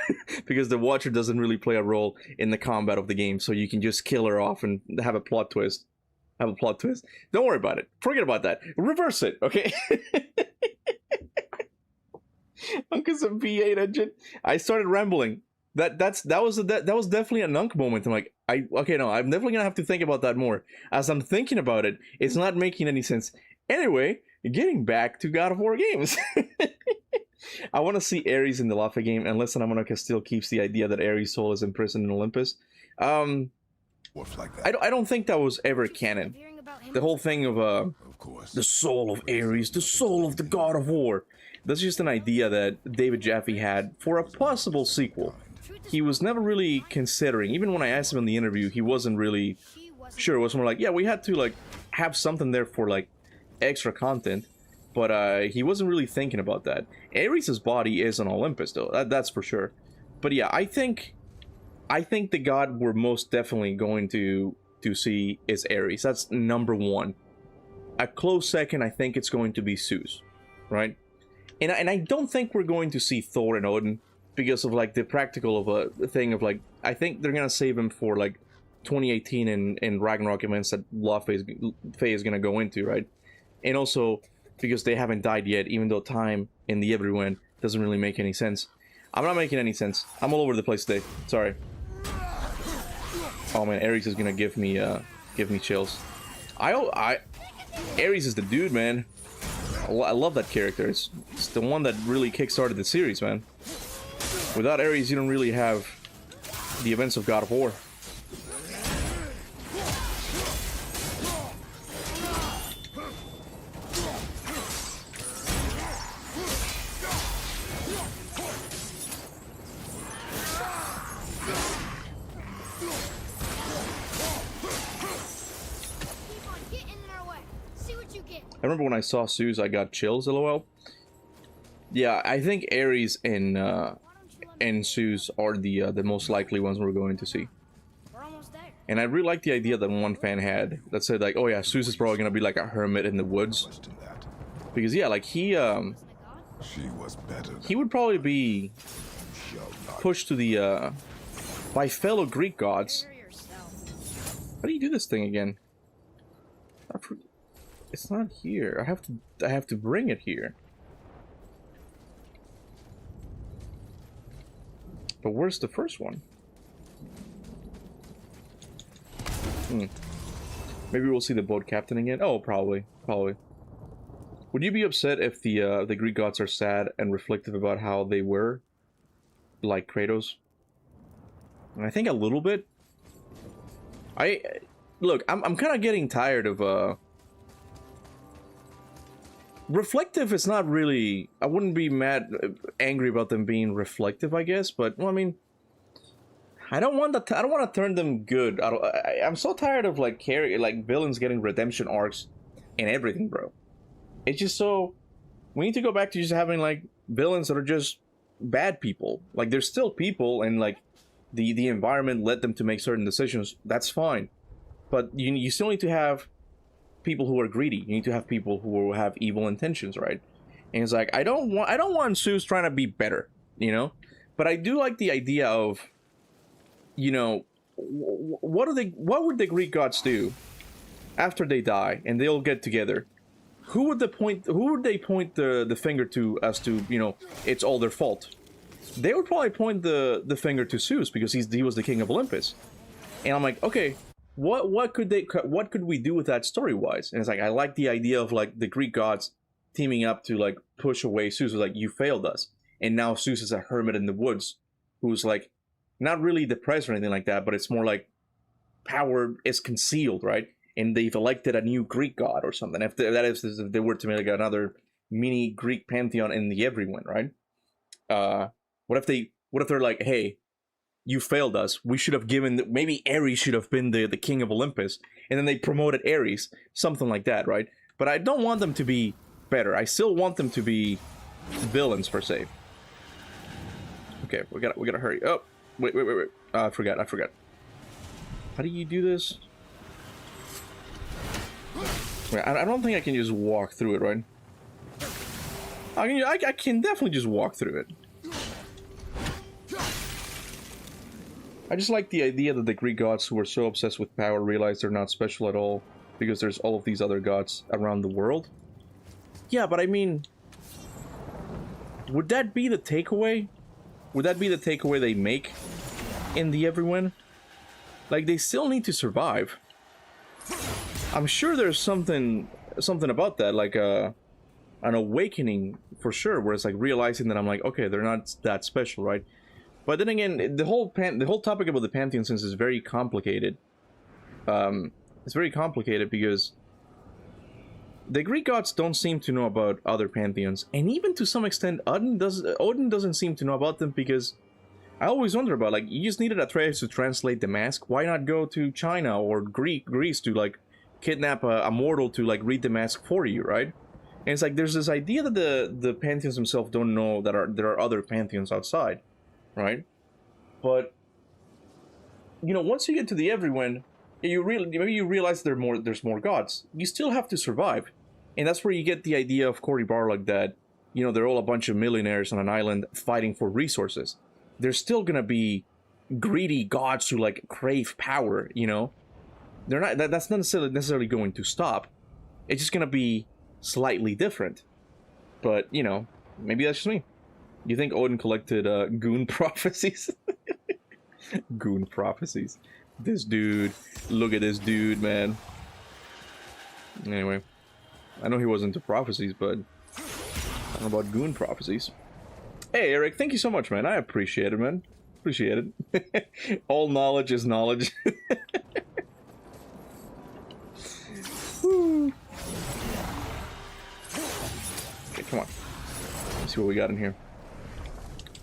because the Watcher doesn't really play a role in the combat of the game, so you can just kill her off and have a plot twist. Don't worry about it. Forget about that. Reverse it, okay? Uncle's a V8 engine. I started rambling. That was definitely a Nunk moment. I'm like, okay, no, I'm definitely gonna have to think about that more. As I'm thinking about it, it's not making any sense. Anyway, getting back to God of War games. I want to see Ares in the Laufey game, unless Anamonaka still keeps the idea that Ares' soul is imprisoned in Olympus. I don't think that was ever canon. The whole thing of the soul of Ares, the soul of the God of War. That's just an idea that David Jaffe had for a possible sequel. He was never really considering, even when I asked him in the interview, he wasn't really sure. It was more like, yeah, we had to like have something there for like extra content, but he wasn't really thinking about that. Ares' body is on Olympus though, that's for sure. But yeah, I think the god we're most definitely going to see is Ares. That's number one. A close second, I think it's going to be Zeus, right? And I don't think we're going to see Thor and Odin because of like the practical of a thing of like, I think they're gonna save him for like 2018 and Ragnarok events that Laufey is gonna go into, right? And also because they haven't died yet, even though time in the Everyone doesn't really make any sense. I'm not making any sense. I'm all over the place today. Sorry. Oh man, Ares is gonna give me chills. Ares is the dude, man. I love that character. It's the one that really kickstarted the series, man. Without Ares, you don't really have the events of God of War. I remember when I saw Zeus, I got chills, lol. Yeah, I think Ares and Zeus are the most likely ones we're going to see. And I really like the idea that one fan had that said like, oh yeah, Zeus is probably gonna be like a hermit in the woods. Because yeah, like he would probably be pushed to the by fellow Greek gods. How do you do this thing again? It's not here. I have to bring it here. But where's the first one? Maybe we'll see the boat captain again. Oh, probably. Would you be upset if the Greek gods are sad and reflective about how they were, like Kratos? I think a little bit. Look, I'm kind of getting tired of reflective is not really... I wouldn't be angry about them being reflective, I guess, but, well, I mean... I don't want to turn them good. I'm so tired of, like, villains getting redemption arcs and everything, bro. It's just so... We need to go back to just having, like, villains that are just bad people. Like, they're still people, and, like, the environment led them to make certain decisions. That's fine. But you still need to have people who are greedy. You need to have people who have evil intentions, right? And it's like, I don't want Zeus trying to be better, you know? But I do like the idea of, you know, what would the Greek gods do after they die and they all get together? Who would they point the finger to as to, you know, it's all their fault? They would probably point the finger to Zeus because he was the king of Olympus. And I'm like, okay, what could we do with that story-wise? And it's like, I like the idea of like the Greek gods teaming up to like push away Zeus. Like, you failed us, and now Zeus is a hermit in the woods who's like not really depressed or anything like that, but it's more like power is concealed, right? And they've elected a new Greek god or something. If they were to make like another mini Greek pantheon in the Everyone, right? What if they're like, hey, you failed us. We should have maybe Ares should have been the king of Olympus, and then they promoted Ares, something like that, right? But I don't want them to be better. I still want them to be villains per se. Okay, we gotta hurry. Oh, wait. I forgot. How do you do this? Wait, I don't think I can just walk through it, right? I can definitely just walk through it. I just like the idea that the Greek gods who were so obsessed with power realize they're not special at all because there's all of these other gods around the world. Yeah, but I mean, would that be the takeaway? Would that be the takeaway they make in the Everyone? Like, they still need to survive. I'm sure there's something about that, like an awakening for sure, where it's like realizing that I'm like, okay, they're not that special, right? But then again, the whole topic about the Pantheon sense is very complicated. It's very complicated because the Greek gods don't seem to know about other pantheons, and even to some extent, Odin doesn't seem to know about them, because I always wonder about, like, you just needed Atreus to translate the mask. Why not go to China or Greece to, like, kidnap a mortal to, like, read the mask for you, right? And it's like there's this idea that the pantheons themselves don't know that there are other pantheons outside, right? But you know, once you get to the Everyone, maybe you realize there's more gods. You still have to survive, and that's where you get the idea of Cory Barlog that, you know, they're all a bunch of millionaires on an island fighting for resources. There's still gonna be greedy gods who, like, crave power, you know? They're not. That's not necessarily going to stop. It's just gonna be slightly different. But, you know, maybe that's just me. You think Odin collected goon prophecies? Goon prophecies. This dude. Look at this dude, man. Anyway, I know he wasn't into prophecies, but I don't know about goon prophecies. Hey, Eric, thank you so much, man. I appreciate it, man. Appreciate it. All knowledge is knowledge. Woo. Okay, come on. Let's see what we got in here.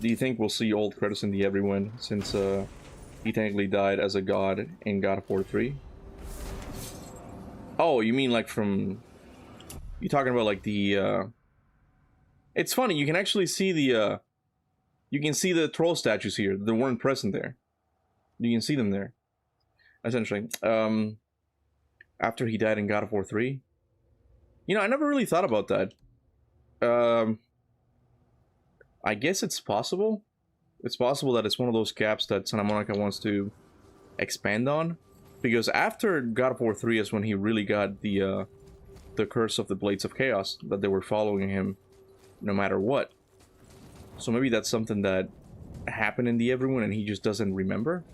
Do you think we'll see old Kratos in the Everyone, since he technically died as a god in God of War 3? Oh, you mean like from... You're talking about like the... It's funny, you can actually see the... You can see the troll statues here that weren't present there. You can see them there. That's interesting. After he died in God of War 3? You know, I never really thought about that. I guess it's possible. It's possible that it's one of those gaps that Santa Monica wants to expand on. Because after God of War 3 is when he really got the curse of the Blades of Chaos, that they were following him no matter what. So maybe that's something that happened in the Everyone and he just doesn't remember.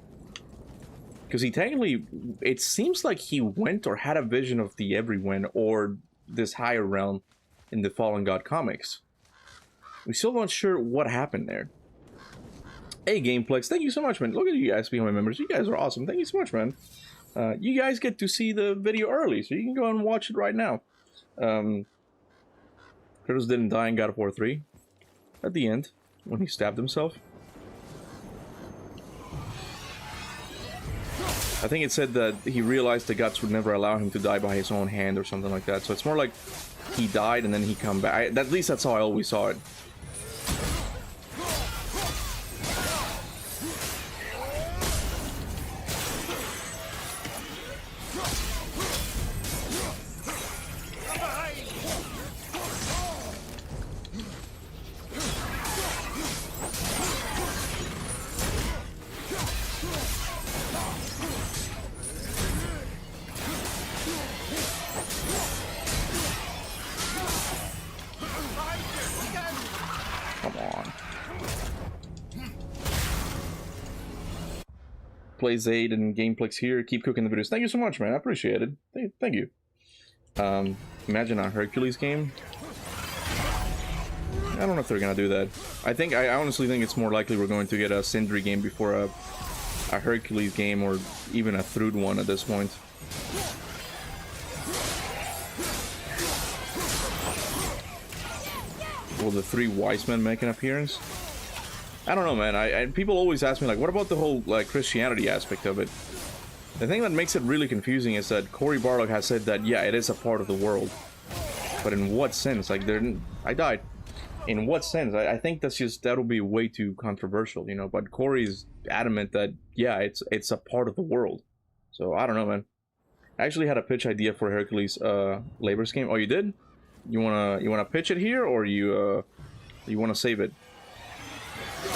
Because he technically, it seems like he went or had a vision of the Everyone or this higher realm in the Fallen God comics. We're still not sure what happened there. Hey, Gameplex, thank you so much, man. Look at you guys being my members. You guys are awesome. Thank you so much, man. You guys get to see the video early, so you can go and watch it right now. Kratos didn't die in God of War 3. At the end, when he stabbed himself. I think it said that he realized the gods would never allow him to die by his own hand or something like that. So it's more like he died and then he come back. At least that's how I always saw it. Zaid and Gameplex here. Keep cooking the videos. Thank you so much, man. I appreciate it. Thank you. Imagine a Hercules game. I don't know if they're gonna do that. I honestly think it's more likely we're going to get a Sindri game before a Hercules game, or even a Thrud one at this point. Will the three wise men make an appearance? I don't know, man. People always ask me, like, what about the whole, like, Christianity aspect of it? The thing that makes it really confusing is that Cory Barlog has said that, yeah, it is a part of the world. But in what sense? Like, I died. In what sense? I think that'll be way too controversial, you know. But Corey's adamant that yeah, it's a part of the world. So I don't know, man. I actually had a pitch idea for Hercules Labor's game. Oh, you did? You wanna pitch it here, or you wanna save it?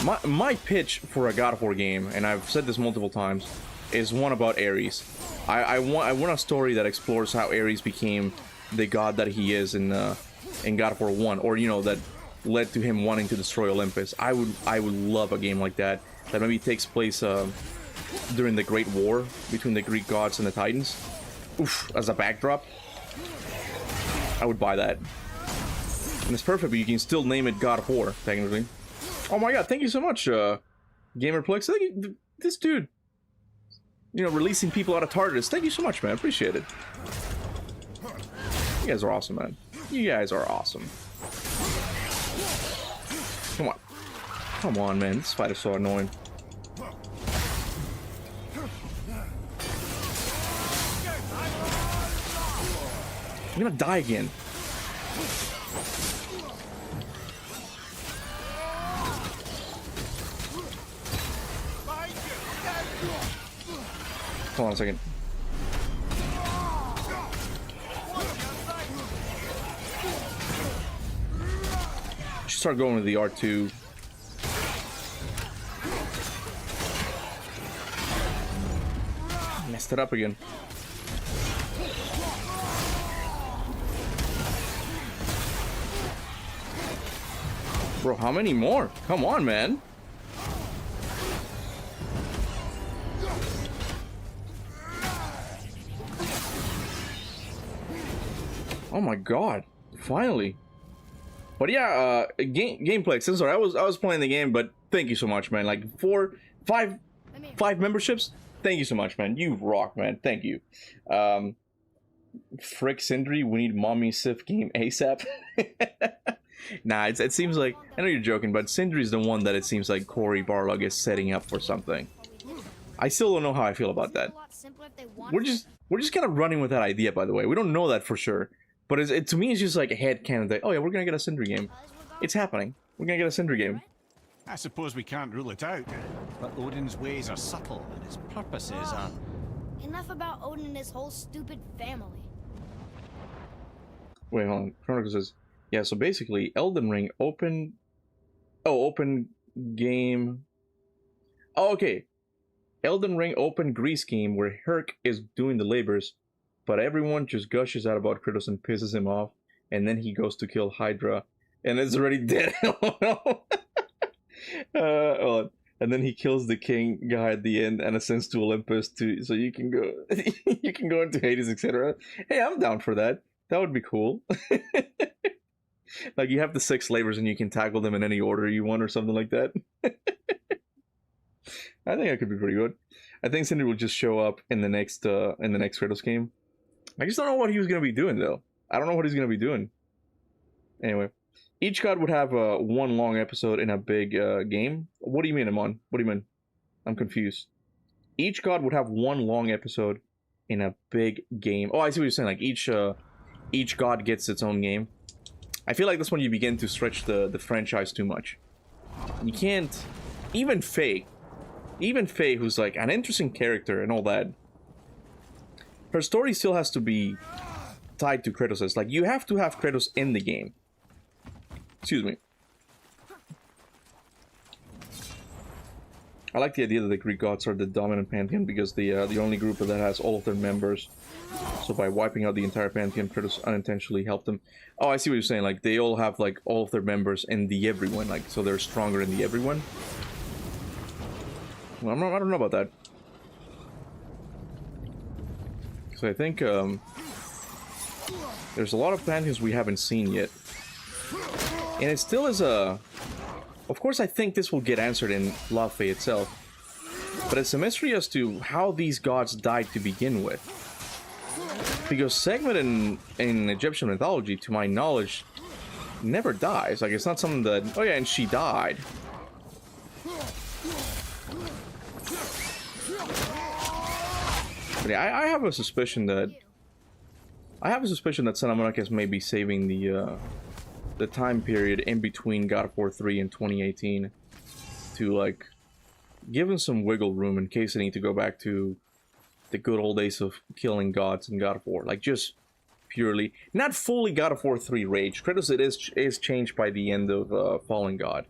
My pitch for a God of War game, and I've said this multiple times, is one about Ares. I want a story that explores how Ares became the god that he is in God of War 1, or you know, that led to him wanting to destroy Olympus. I would love a game like that maybe takes place during the Great War between the Greek gods and the Titans. Oof, as a backdrop. I would buy that. And it's perfect, but you can still name it God of War, technically. Oh my god, thank you so much, Gamerplex. Thank you, this dude. You know, releasing people out of TARDIS. Thank you so much, man. Appreciate it. You guys are awesome, man. You guys are awesome. Come on. Come on, man. This fight is so annoying. I'm gonna die again. Hold on a second. Should start going with the R2. Messed it up again. Bro, how many more? Come on, man. Oh my god. Finally. But yeah, gameplay. Sorry, I was playing the game, but thank you so much, man. Like five memberships. Thank you so much, man. You rock, man. Thank you. Frick Sindri, we need Mommy Sif game ASAP. Nah, it seems like, I know you're joking, but Sindri's the one that it seems like Cory Barlog is setting up for something. I still don't know how I feel about that. We're just kind of running with that idea, by the way. We don't know that for sure, but to me it's just like a headcanon that, oh yeah, we're gonna get a Sindri game. It's happening. We're gonna get a Sindri game. I suppose we can't rule it out, but Odin's ways are subtle and his purposes are... Enough about Odin and his whole stupid family. Wait, hold on. Chronicle says, yeah, so basically, Elden Ring open game. Oh, okay. Elden Ring open Greece game where Herc is doing the labors, but everyone just gushes out about Kratos and pisses him off, and then he goes to kill Hydra, and it's already dead. Oh no. And then he kills the king guy at the end and ascends to Olympus so you can go you can go into Hades, etc. Hey, I'm down for that. That would be cool. Like, you have the 6 labors and you can tackle them in any order you want or something like that. I think that could be pretty good. I think Sindri will just show up in the next Kratos game. I just don't know what he was going to be doing, though. I don't know what he's going to be doing. Anyway, each god would have one long episode in a big game. What do you mean, Amon? What do you mean? I'm confused. Each god would have one long episode in a big game. Oh, I see what you're saying. Like, each god gets its own game. I feel like that's when you begin to stretch the franchise too much. You can't... Even Faye, who's like an interesting character and all that, her story still has to be tied to Kratos'. Like, you have to have Kratos in the game. Excuse me. I like the idea that the Greek gods are the dominant pantheon because the only group that has all of their members. So by wiping out the entire pantheon, Kratos unintentionally helped them. Oh, I see what you're saying. Like, they all have like all of their members in the everyone. Like, so they're stronger in the everyone. Well, I don't know about that. So I think there's a lot of pantheons we haven't seen yet, and it still is a. Of course, I think this will get answered in Laufey itself, but it's a mystery as to how these gods died to begin with. Because Sekhmet in Egyptian mythology, to my knowledge, never dies. Like, it's not something that, oh yeah, and she died. But yeah, I have a suspicion that Santa Monica may be saving the the time period in between God of War 3 and 2018 to like give him some wiggle room in case they need to go back to the good old days of killing gods in God of War. Like just purely, not fully God of War 3 rage. Kratos is changed by the end of Fallen God,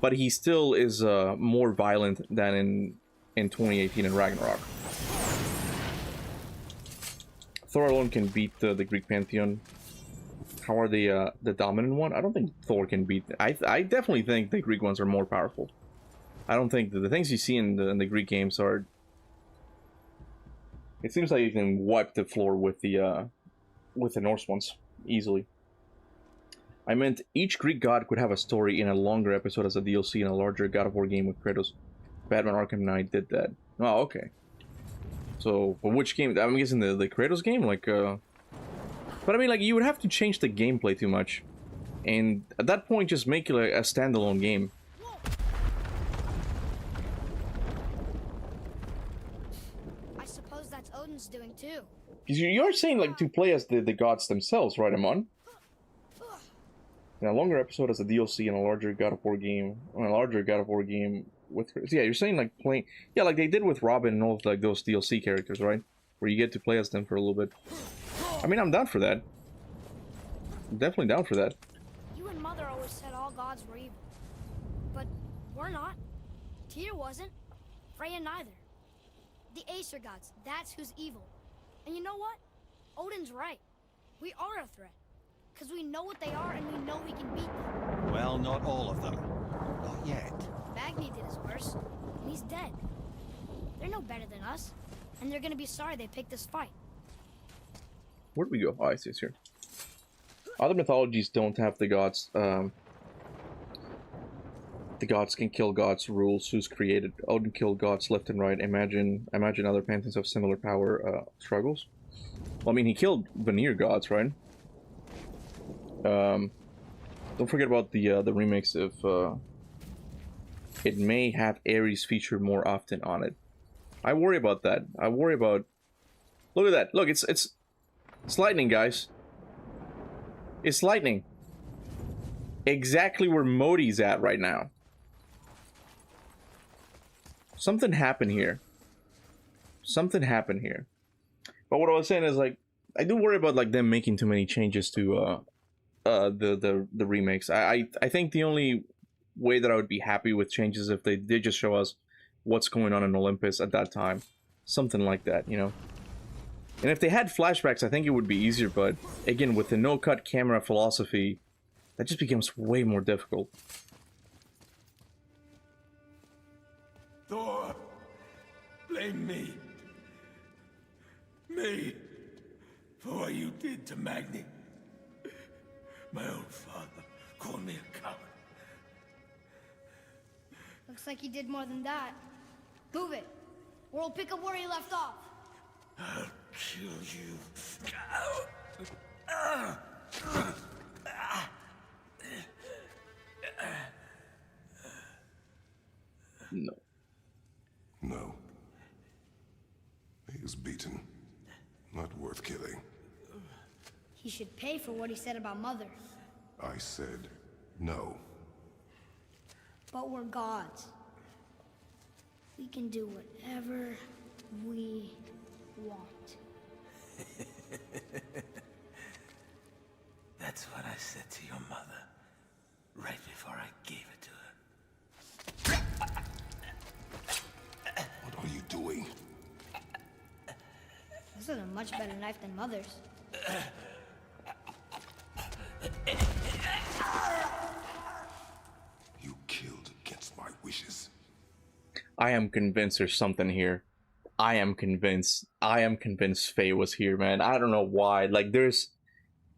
but he still is more violent than in 2018 in Ragnarok. Thor alone can beat the Greek pantheon. How are the dominant one? I don't think Thor can beat. I definitely think the Greek ones are more powerful. I don't think the things you see in the Greek games are. It seems like you can wipe the floor with the Norse ones easily. I meant each Greek god could have a story in a longer episode as a DLC in a larger God of War game with Kratos. Batman Arkham Knight did that. Oh, okay. So, for which game? I'm guessing the Kratos game, like. But I mean, like, you would have to change the gameplay too much, and at that point, just make it like a standalone game. I suppose that's Odin's doing too. Because you're saying like to play as the gods themselves, right, Amon? In a longer episode as a DLC in a larger God of War game, with yeah, you're saying like playing, yeah, like they did with Robin and all of like those DLC characters, right? Where you get to play as them for a little bit. I mean, I'm down for that. I'm definitely down for that. You and Mother always said all gods were evil. But we're not. Tyr wasn't. Freya neither. The Aesir gods, that's who's evil. And you know what? Odin's right. We are a threat. Because we know what they are and we know we can beat them. Well, not all of them. Not yet. Magni did his worst, and he's dead. They're no better than us, and they're gonna be sorry they picked this fight. Where do we go? Oh, I see it's here. Other mythologies don't have the gods. The gods can kill gods rules. Who's created? Odin killed gods left and right. Imagine other pantheons have similar power struggles. Well, I mean, he killed Vanir gods, right? Don't forget about the remakes of. It may have Ares featured more often on it. I worry about that. I worry about. Look at that. Look, it's lightning, guys. It's lightning. Exactly where Modi's at right now. Something happened here. Something happened here. But what I was saying is, like, I do worry about like them making too many changes to the remakes. I think the only way that I would be happy with changes if they did just show us what's going on in Olympus at that time. Something like that, you know. And if they had flashbacks, I think it would be easier, but again, with the no-cut camera philosophy, that just becomes way more difficult. Thor, blame me. Me. For what you did to Magni. My own father called me a coward. Looks like he did more than that. Move it, or we'll pick up where he left off. I'll kill you. No. No. He is beaten. Not worth killing. He should pay for what he said about Mother. I said no. But we're gods. We can do whatever we want. That's what I said to your mother, right before I gave it to her. What are you doing? This is a much better knife than Mother's. You killed against my wishes. I am convinced there's something here. I am convinced Faye was here, man. I don't know why. Like there's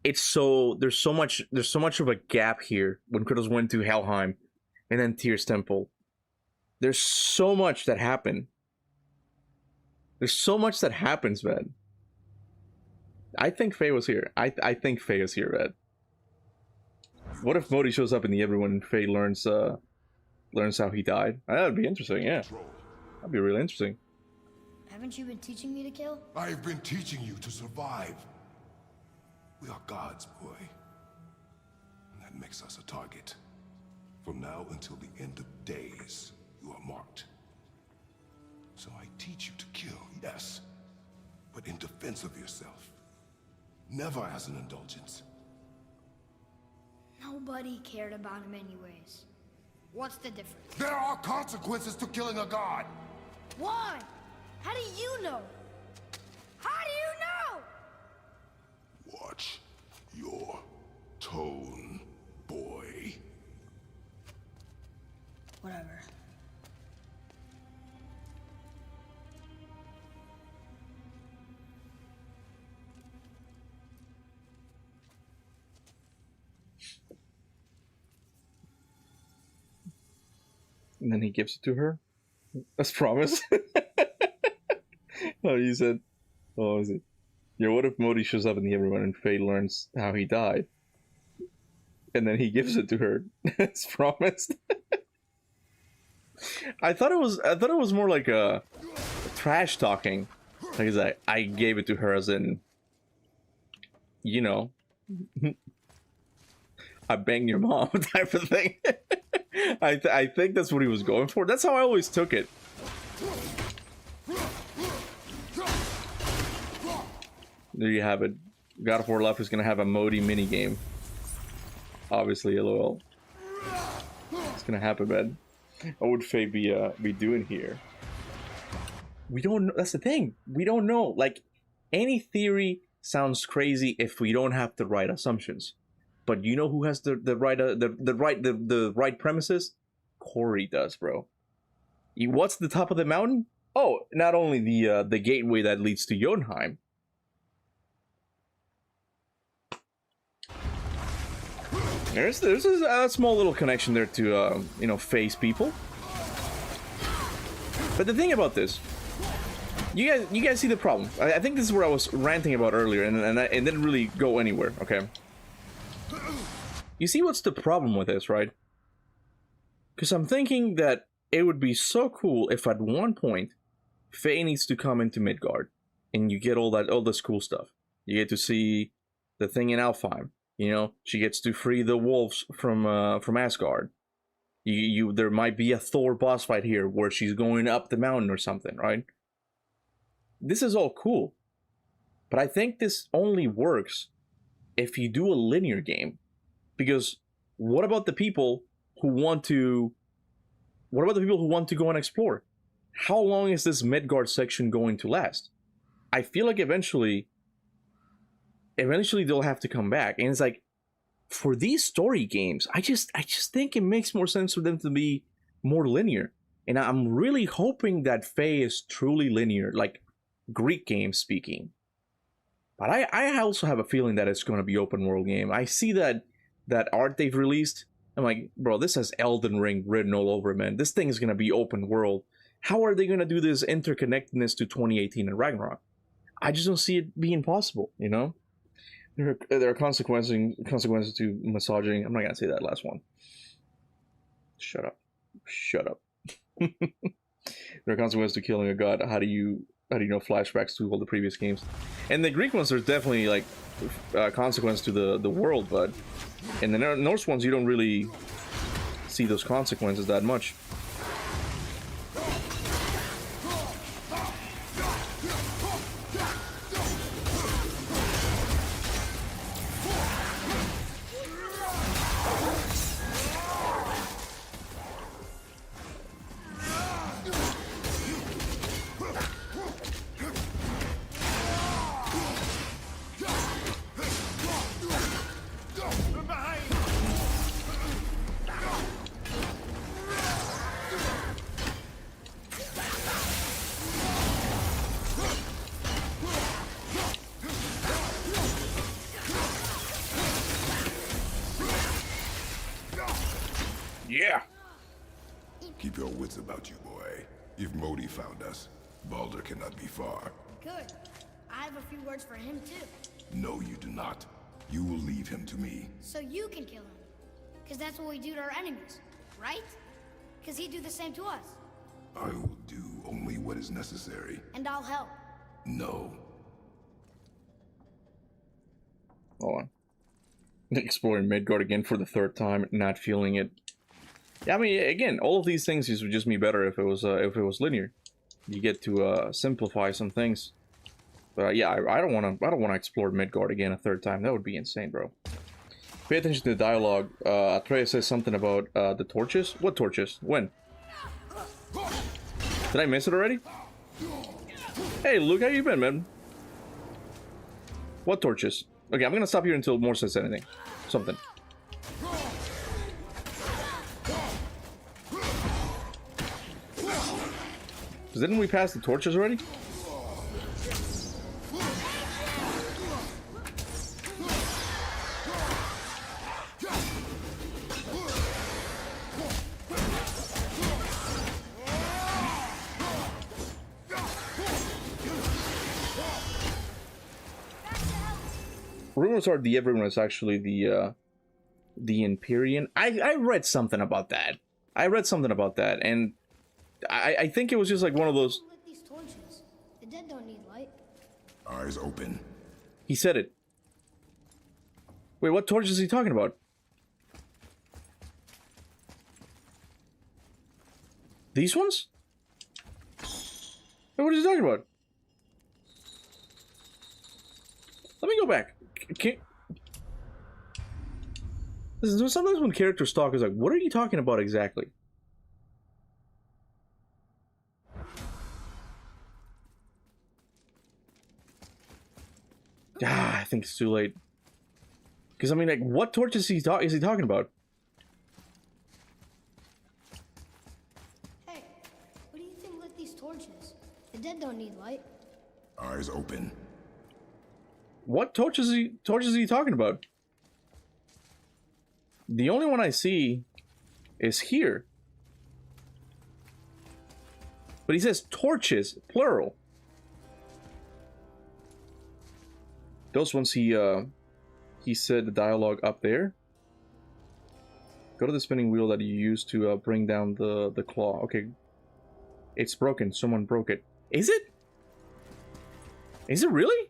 so much of a gap here when Kratos went to Helheim and then Tyr's temple. There's so much that happened. There's so much that happens, man. I think Faye was here. I think Faye is here, man. What if Modi shows up in the everyone and Faye learns how he died? That would be interesting, yeah. That'd be really interesting. Haven't you been teaching me to kill? I've been teaching you to survive. We are gods, boy. And that makes us a target. From now until the end of days, you are marked. So I teach you to kill, yes, but in defense of yourself. Never as an indulgence. Nobody cared about him anyways. What's the difference? There are consequences to killing a god! Why? How do you know? How do you know? Watch your tone, boy. Whatever. And then he gives it to her. As promised. Oh, you said, what was it? Yeah, what if Modi shows up in the Everyone and Faye learns how he died? And then he gives it to her. As promised. I thought it was more like a trash talking. Like I gave it to her as in, you know, I banged your mom type of thing. I think that's what he was going for. That's how I always took it. There you have it. God of War Left is gonna have a Modi minigame. Obviously, LOL. It's gonna happen, man. What would Faye be doing here? We don't know. That's the thing. We don't know. Like, any theory sounds crazy if we don't have the right assumptions. But you know who has the right premises? Corey does, bro. What's the top of the mountain? Oh, not only the gateway that leads to Jotunheim. There's a small little connection there to you know, Faye's people. But the thing about this, you guys see the problem. I think this is where I was ranting about earlier, and it didn't really go anywhere. Okay. You see what's the problem with this, right? Because I'm thinking that it would be so cool if at one point Faye needs to come into Midgard, and you get all this cool stuff. You get to see the thing in Alfheim. You know, she gets to free the wolves from Asgard. There might be a Thor boss fight here where she's going up the mountain or something, right? This is all cool, but I think this only works if you do a linear game. Because what about the people who want to? What about the people who want to go and explore? How long is this Midgard section going to last? I feel like eventually they'll have to come back, and it's like, for these story games, I just think it makes more sense for them to be more linear. And I'm really hoping that Faye is truly linear, like Greek games speaking. But I also have a feeling that it's going to be open world game. I see that art they've released. I'm like, bro, this has Elden Ring written all over it, man. This thing is going to be open world. How are they going to do this interconnectedness to 2018 and Ragnarok? I just don't see it being possible, you know? There are consequences to misogyny. I'm not going to say that last one. Shut up. There are consequences to killing a god. How do you know flashbacks to all the previous games? And the Greek ones, there's definitely like consequence to the world, but in the Norse ones, you don't really see those consequences that much. Yeah. Keep your wits about you, boy. If Modi found us, Baldur cannot be far. Good. I have a few words for him, too. No, you do not. You will leave him to me. So you can kill him. Because that's what we do to our enemies, right? Because he'd do the same to us. I will do only what is necessary. And I'll help. No. Hold on. Exploring Midgard again for the third time, not feeling it. Yeah, I mean, again, all of these things would just be better if it was linear. You get to simplify some things. But yeah, I don't want to explore Midgard again a third time. That would be insane, bro. Pay attention to the dialogue. Atreus says something about the torches. What torches? When? Did I miss it already? Hey, Luke, how you been, man? What torches? Okay, I'm gonna stop here until Moore says anything. Something. Didn't we pass the torches already? Rumors are the everyone is actually the Empyrean. I read something about that. And I think it was just like one of those. Lit these torches. The dead don't need light. Eyes open. He said it. Wait, what torches is he talking about? These ones? Wait, what is he talking about? Let me go back. Listen, sometimes when characters talk, it's like, what are you talking about exactly? Ah, I think it's too late. Because I mean, like, what torches is he talking about? Hey, what do you think lit these torches? The dead don't need light. Eyes open. What torches is he talking about? The only one I see is here. But he says torches, plural. Those ones he said the dialogue up there. Go to the spinning wheel that you used to bring down the claw. Okay. It's broken. Someone broke it. Is it? Is it really?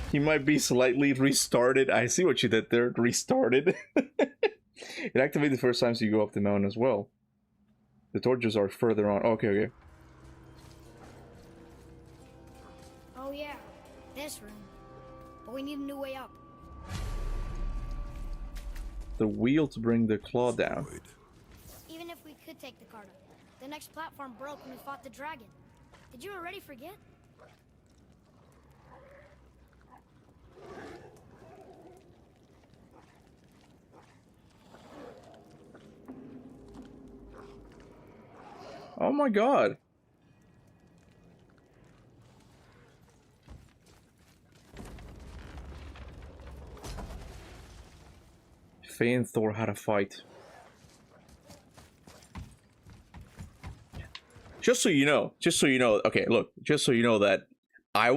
He might be slightly restarted. I see what you did there. Restarted. It activated the first time so you go up the mountain as well. The torches are further on. Okay, okay. Oh yeah, this room. But we need a new way up. The wheel to bring the claw down. Even if we could take the cart up, the next platform broke when we fought the dragon. Did you already forget? Oh my god. Faye and Thor had a fight. Just so you know, okay, look, just so you know that I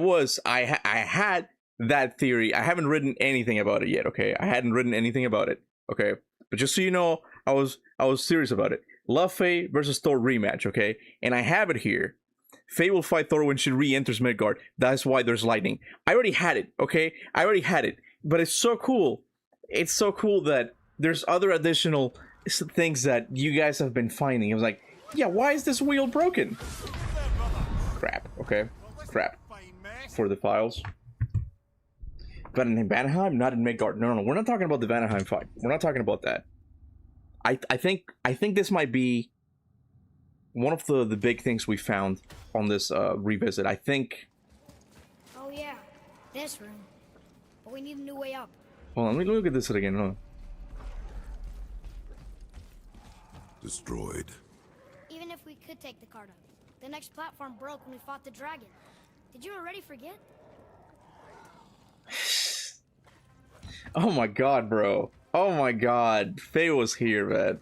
had that theory. I haven't written anything about it yet, okay? I hadn't written anything about it, okay? But just so you know, I was serious about it. Laufey versus Thor rematch, okay? And I have it here. Faye will fight Thor when she re-enters Midgard. That's why there's lightning. I already had it, okay? I already had it. But it's so cool. It's so cool that there's other additional things that you guys have been finding. I was like, yeah, why is this wheel broken? Crap, okay? Crap. For the files. But in Vanaheim, not in Midgard. No, we're not talking about the Vanaheim fight. We're not talking about that. I think this might be one of the big things we found on this revisit. I think. Oh yeah, this room. But we need a new way up. Hold on, let me look at this again. Huh? Destroyed. Even if we could take the cart up, the next platform broke when we fought the dragon. Did you already forget? Oh my god, bro. Oh my god. Faye was here, man.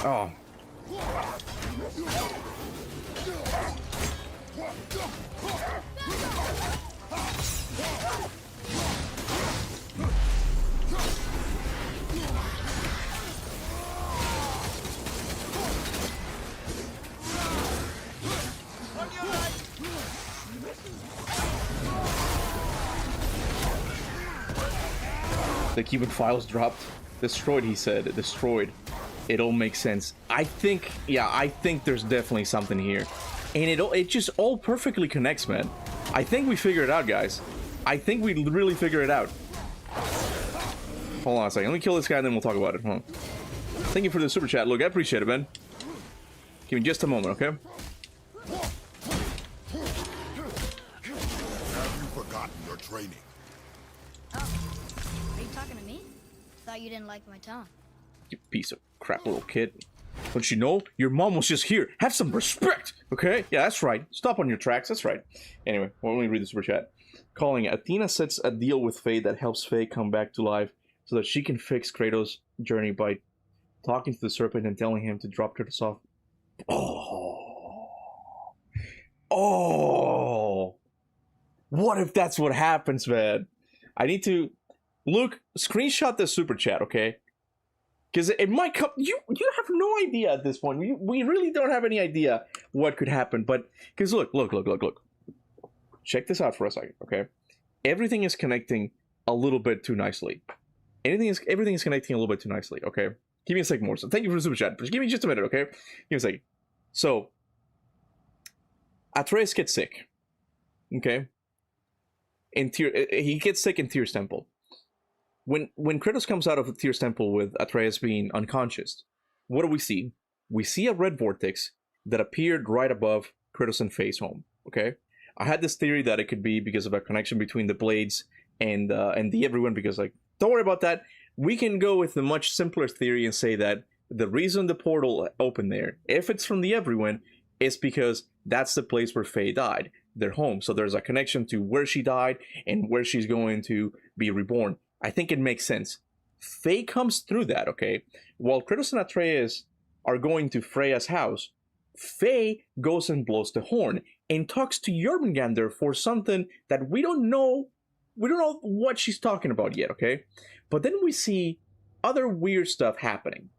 Oh. The Cuban files dropped. Destroyed, he said. Destroyed. It all makes sense. I think, yeah, I think there's definitely something here. And it just all perfectly connects, man. I think we figured it out, guys. I think we really figured it out. Hold on a second. Let me kill this guy and then we'll talk about it. Hold on. Thank you for the super chat. Look, I appreciate it, man. Give me just a moment, okay? Have you forgotten your training? Oh, are you talking to me? Thought you didn't like my tone. You piece of crap little kid. Don't you know? Your mom was just here. Have some respect, okay? Yeah, that's right. Stop on your tracks. That's right. Anyway, well, let me read the super chat. Calling, Athena sets a deal with Faye that helps Faye come back to life so that she can fix Kratos' journey by talking to the serpent and telling him to drop Kratos off. Oh. Oh. What if that's what happens, man? I need to... Luke, screenshot the super chat, okay? Because it might come... You have no idea at this point. We really don't have any idea what could happen. But... Because look. Check this out for a second, okay? Everything is connecting a little bit too nicely. Everything is connecting a little bit too nicely, okay? Give me a second more. So thank you for the super chat. Just give me just a minute, okay? Give me a second. So... Atreus gets sick. Okay? He gets sick in Tyr's temple. When Kratos comes out of Tyr's temple with Atreus being unconscious, what do we see? We see a red vortex that appeared right above Kratos and Faye's home. Okay, I had this theory that it could be because of a connection between the blades and the everyone. Because like, don't worry about that. We can go with the much simpler theory and say that the reason the portal opened there, if it's from the everyone, is because that's the place where Faye died, their home. So there's a connection to where she died and where she's going to be reborn. I think it makes sense. Faye comes through that, okay? While Kratos and Atreus are going to Freya's house, Faye goes and blows the horn and talks to Jormungandr for something that we don't know what she's talking about yet, okay? But then we see other weird stuff happening.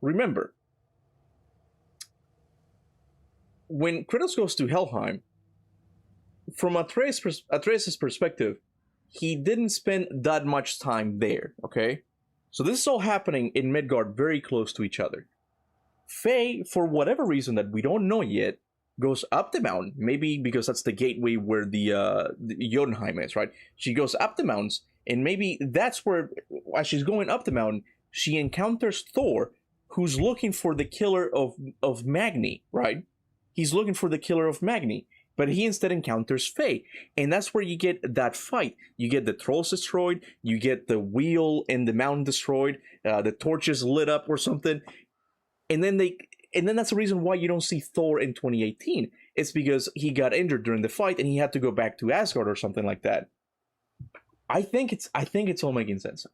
Remember, when Kratos goes to Helheim, from Atreus' perspective, he didn't spend that much time there, okay? So this is all happening in Midgard very close to each other. Faye, for whatever reason that we don't know yet, goes up the mountain, maybe because that's the gateway where the Jotunheim is, right? She goes up the mountains, and maybe that's where, as she's going up the mountain, she encounters Thor, who's looking for the killer of Magni, right? He's looking for the killer of Magni. But he instead encounters Faye. And that's where you get that fight. You get the trolls destroyed. You get the wheel and the mountain destroyed. The torches lit up or something. And then that's the reason why you don't see Thor in 2018. It's because he got injured during the fight and he had to go back to Asgard or something like that. I think it's all making sense.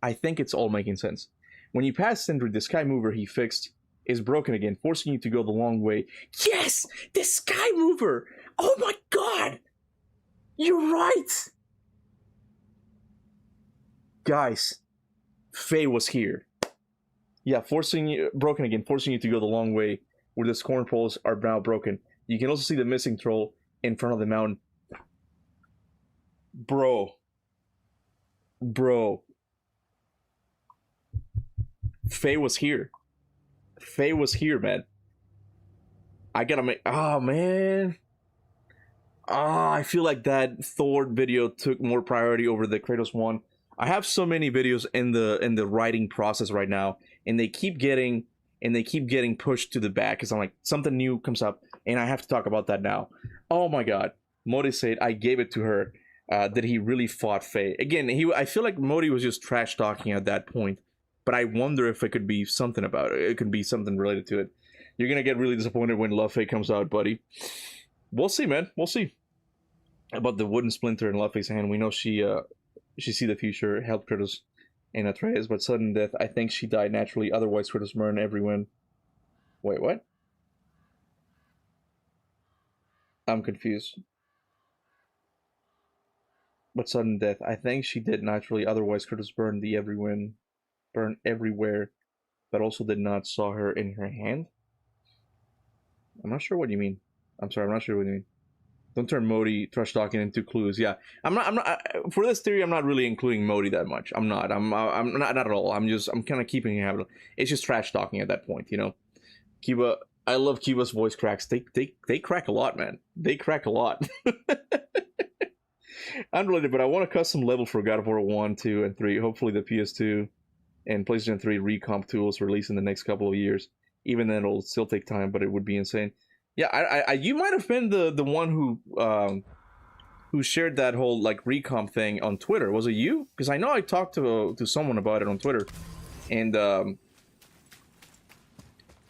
When you pass Sindri, the Sky Mover he fixed is broken again, forcing you to go the long way. Yes! The Sky Mover! Oh my god! You're right! Guys, Faye was here. Yeah, broken again, forcing you to go the long way, where the scorn poles are now broken. You can also see the missing troll in front of the mountain. Bro. Faye was here. Man. I gotta make... Oh, man. I feel like that Thor video took more priority over the Kratos one. I have so many videos in the writing process right now, and they keep getting pushed to the back because I'm like, something new comes up, and I have to talk about that now. Oh my god. Modi said I gave it to her that he really fought Faye. Again, I feel like Modi was just trash talking at that point, but I wonder if it could be something about it. It could be something related to it. You're gonna get really disappointed when Laufey comes out, buddy. We'll see, man. We'll see. About the wooden splinter in Laufey's hand, we know she see the future, helped Kratos and Atreus, but sudden death, I think she died naturally, otherwise Kratos burned everyone. Wait, what? I'm confused. But sudden death, I think she did naturally, otherwise Kratos burned everywhere, but also did not saw her in her hand? I'm not sure what you mean. I'm sorry, I'm not sure what you mean. Don't turn Modi trash talking into clues. Yeah, I'm not. For this theory, I'm not really including Modi that much. I'm not. I'm not at all. I'm kind of keeping it habit. It's just trash talking at that point, you know. Kuba, I love Kuba's voice cracks. They crack a lot, man. They crack a lot. Unrelated, but I want a custom level for God of War 1, 2, and 3. Hopefully the PS2 and PlayStation 3 recomp tools release in the next couple of years. Even then, it'll still take time, but it would be insane. Yeah, you might have been the one who shared that whole like recomp thing on Twitter. Was it you? Because I know I talked to someone about it on Twitter, and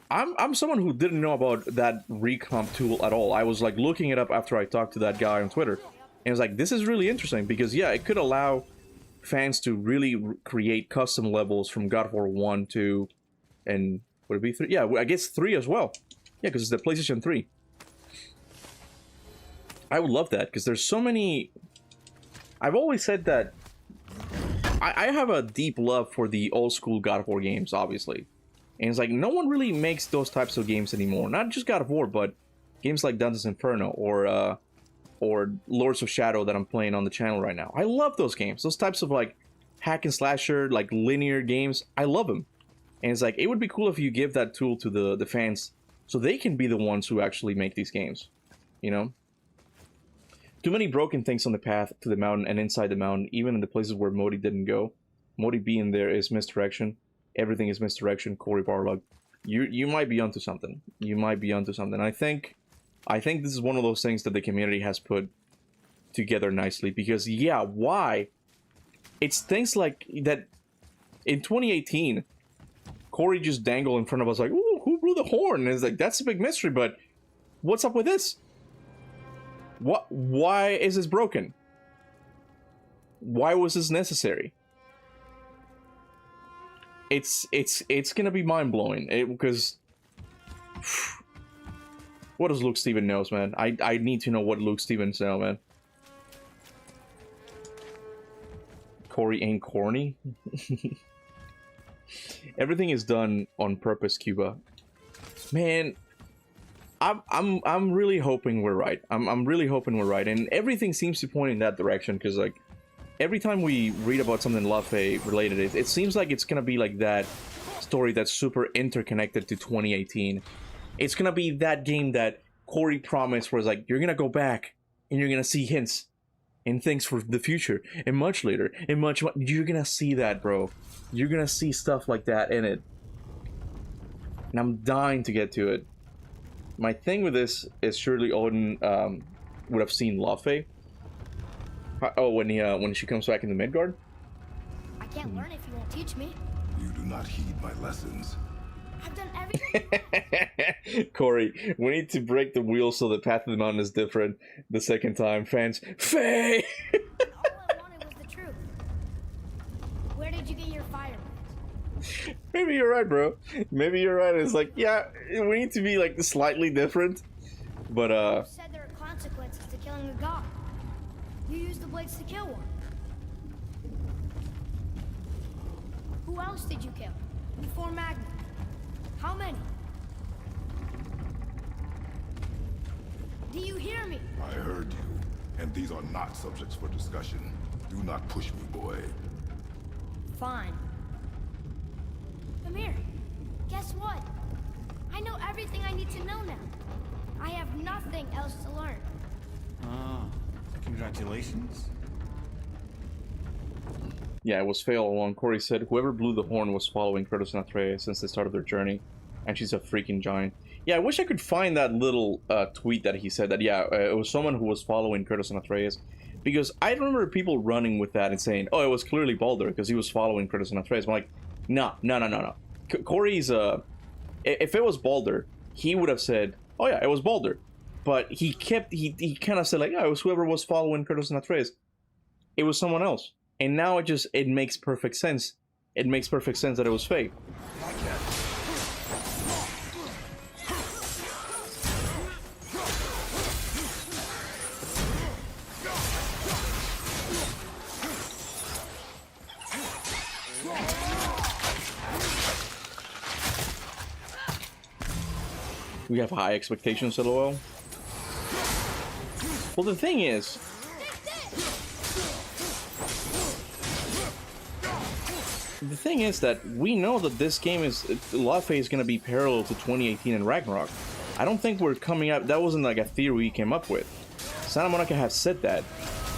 I'm someone who didn't know about that recomp tool at all. I was like looking it up after I talked to that guy on Twitter, and I was like, this is really interesting because yeah, it could allow fans to really create custom levels from God of War 1, 2, and would it be 3? Yeah, I guess 3 as well. Yeah, because it's the PlayStation 3. I would love that, because there's so many... I've always said that... I have a deep love for the old-school God of War games, obviously. And it's like, no one really makes those types of games anymore. Not just God of War, but games like Dante's Inferno, or Lords of Shadow that I'm playing on the channel right now. I love those games. Those types of, like, hack-and-slasher, like, linear games. I love them. And it's like, it would be cool if you give that tool to the fans... so they can be the ones who actually make these games, you know? Too many broken things on the path to the mountain and inside the mountain, even in the places where Modi didn't go. Modi being there is misdirection. Everything is misdirection, Cory Barlog. You might be onto something. You might be onto something. I think this is one of those things that the community has put together nicely. Because, yeah, why? It's things like that in 2018... Cory just dangled in front of us like, ooh, who blew the horn? And it's like, that's a big mystery, but what's up with this? Why is this broken? Why was this necessary? It's gonna be mind-blowing, because what does Luke Stevens knows, man? I need to know what Luke Stevens knows, man. Cory ain't corny. Everything is done on purpose, Kuba. Man, I'm really hoping we're right. I'm really hoping we're right, and everything seems to point in that direction. Because like every time we read about something Laufey related, it seems like it's gonna be like that story that's super interconnected to 2018. It's gonna be that game that Cory promised, where it's like you're gonna go back and you're gonna see hints and things for the future and much later and much. You're gonna see that, bro. You're gonna see stuff like that in it. And I'm dying to get to it. My thing with this is surely Odin would have seen Laufey. Oh, when she comes back in the Midgard? I can't learn if you won't teach me. You do not heed my lessons. I've done everything. Cory, we need to break the wheel so the path of the mountain is different the second time. Fans, Faye! All I wanted was the truth. Where did you get your fire? Maybe you're right, bro. Maybe you're right. It's like, yeah, we need to be like slightly different. But You said there are consequences to killing a god. You used the blades to kill one. Who else did you kill? Before Magna? How many? Do you hear me? I heard you, and these are not subjects for discussion. Do not push me, boy. Fine. Amir, guess what? I know everything I need to know now. I have nothing else to learn. Ah, congratulations. yeah, it was Faye all along. Cory said whoever blew the horn was following Kratos and Atreus since the start of their journey, and she's a freaking giant. Yeah, I wish I could find that little tweet that he said that, yeah, it was someone who was following Kratos and Atreus. Because I remember people running with that and saying, oh, it was clearly Baldur because he was following Kratos and Atreus. I'm like, no. Cory's, if it was Baldur, he would have said, oh yeah, it was Baldur. But he kind of said like, yeah, it was whoever was following Kratos and Atreus. It was someone else. And now it makes perfect sense. It makes perfect sense that it was Faye. We have high expectations, LOL. Well, the thing is, that we know that this game is Laufey is going to be parallel to 2018 and Ragnarok. I don't think we're coming up. That wasn't like a theory we came up with. Santa Monica have said that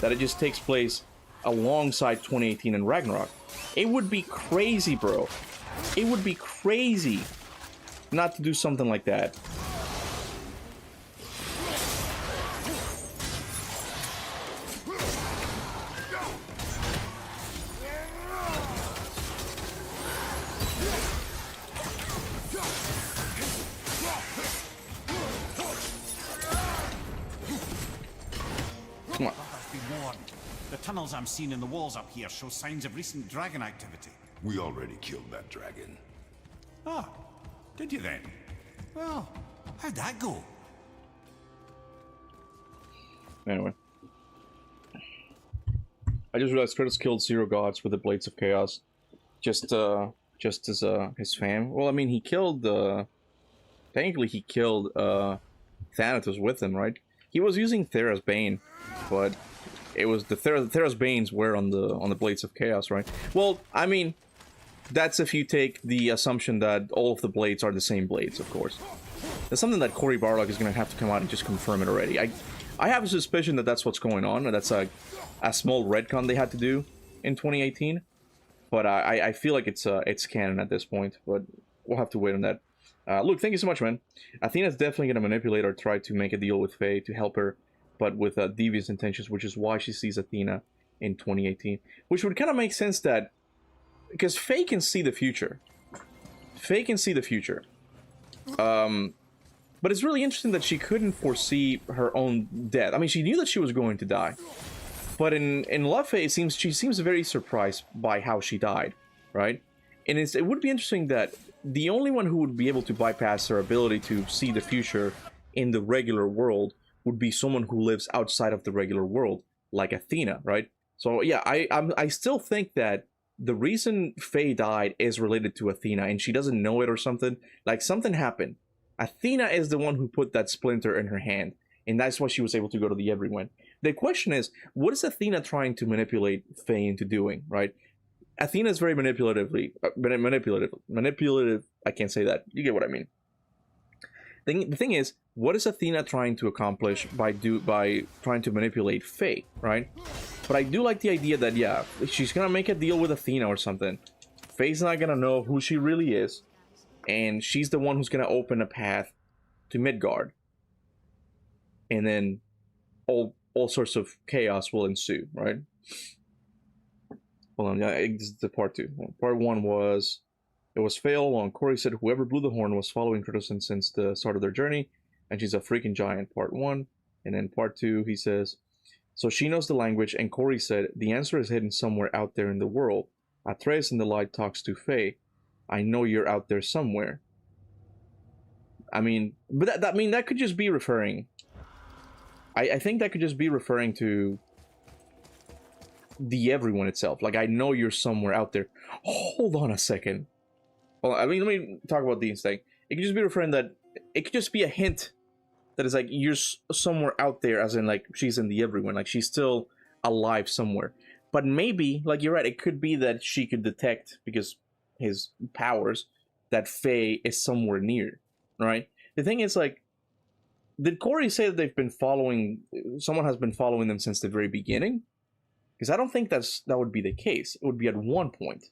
it just takes place alongside 2018 and Ragnarok. It would be crazy, bro. It would be crazy not to do something like that. Come on. I've been warned. The tunnels I'm seeing in the walls up here show signs of recent dragon activity. We already killed that dragon. Ah, did you then? Well, how'd that go? Anyway. I just realized Kratos killed 0 gods with the Blades of Chaos. Just as his fam. Well, I mean, he killed, technically he killed, Thanatos with him, right? He was using Thera's Bane, but it was the Thera's Banes were on the Blades of Chaos, right? Well, I mean, that's if you take the assumption that all of the blades are the same blades, of course. That's something that Cory Barlog is going to have to come out and just confirm it already. I have a suspicion that that's what's going on, and that's a small retcon they had to do in 2018. But I feel like it's canon at this point, but we'll have to wait on that. Luke, thank you so much, man. Athena's definitely going to manipulate or try to make a deal with Faye to help her, but with devious intentions, which is why she sees Athena in 2018. Which would kind of make sense that... because Faye can see the future. Faye can see the future. But it's really interesting that she couldn't foresee her own death. I mean, she knew that she was going to die. But in Laufey, she seems very surprised by how she died, right? And it would be interesting that the only one who would be able to bypass her ability to see the future in the regular world would be someone who lives outside of the regular world, like Athena, right? So yeah, I still think that the reason Faye died is related to Athena, and she doesn't know it or something. Like, something happened. Athena is the one who put that splinter in her hand, and that's why she was able to go to the Everyone. The question is, what is Athena trying to manipulate Faye into doing, right? Athena is very manipulative. I can't say that. You get what I mean. The thing is, what is Athena trying to accomplish by trying to manipulate Faye, right? But I do like the idea that, yeah, she's gonna make a deal with Athena or something. Faye's not gonna know who she really is, and she's the one who's gonna open a path to Midgard. And then all sorts of chaos will ensue, right? Hold on, yeah, this is the part 2. Part 1 was... it was Faye all along. Cory said whoever blew the horn was following Kratos since the start of their journey, and she's a freaking giant, part 1. And then part 2, he says, so she knows the language, and Cory said, the answer is hidden somewhere out there in the world. Atreus in the light talks to Faye. I know you're out there somewhere. I mean, but that could just be referring... I think that could just be referring to the Everyone itself. Like, I know you're somewhere out there. Hold on a second. Well, I mean, let me talk about these things. It could just be referring that... it could just be a hint that is like, you're somewhere out there, as in, like, she's in the Everyone. Like, she's still alive somewhere. But maybe, like, you're right, it could be that she could detect, because his powers, that Faye is somewhere near, right? The thing is, like, did Cory say that they've been following... someone has been following them since the very beginning? Because I don't think that would be the case. It would be at one point.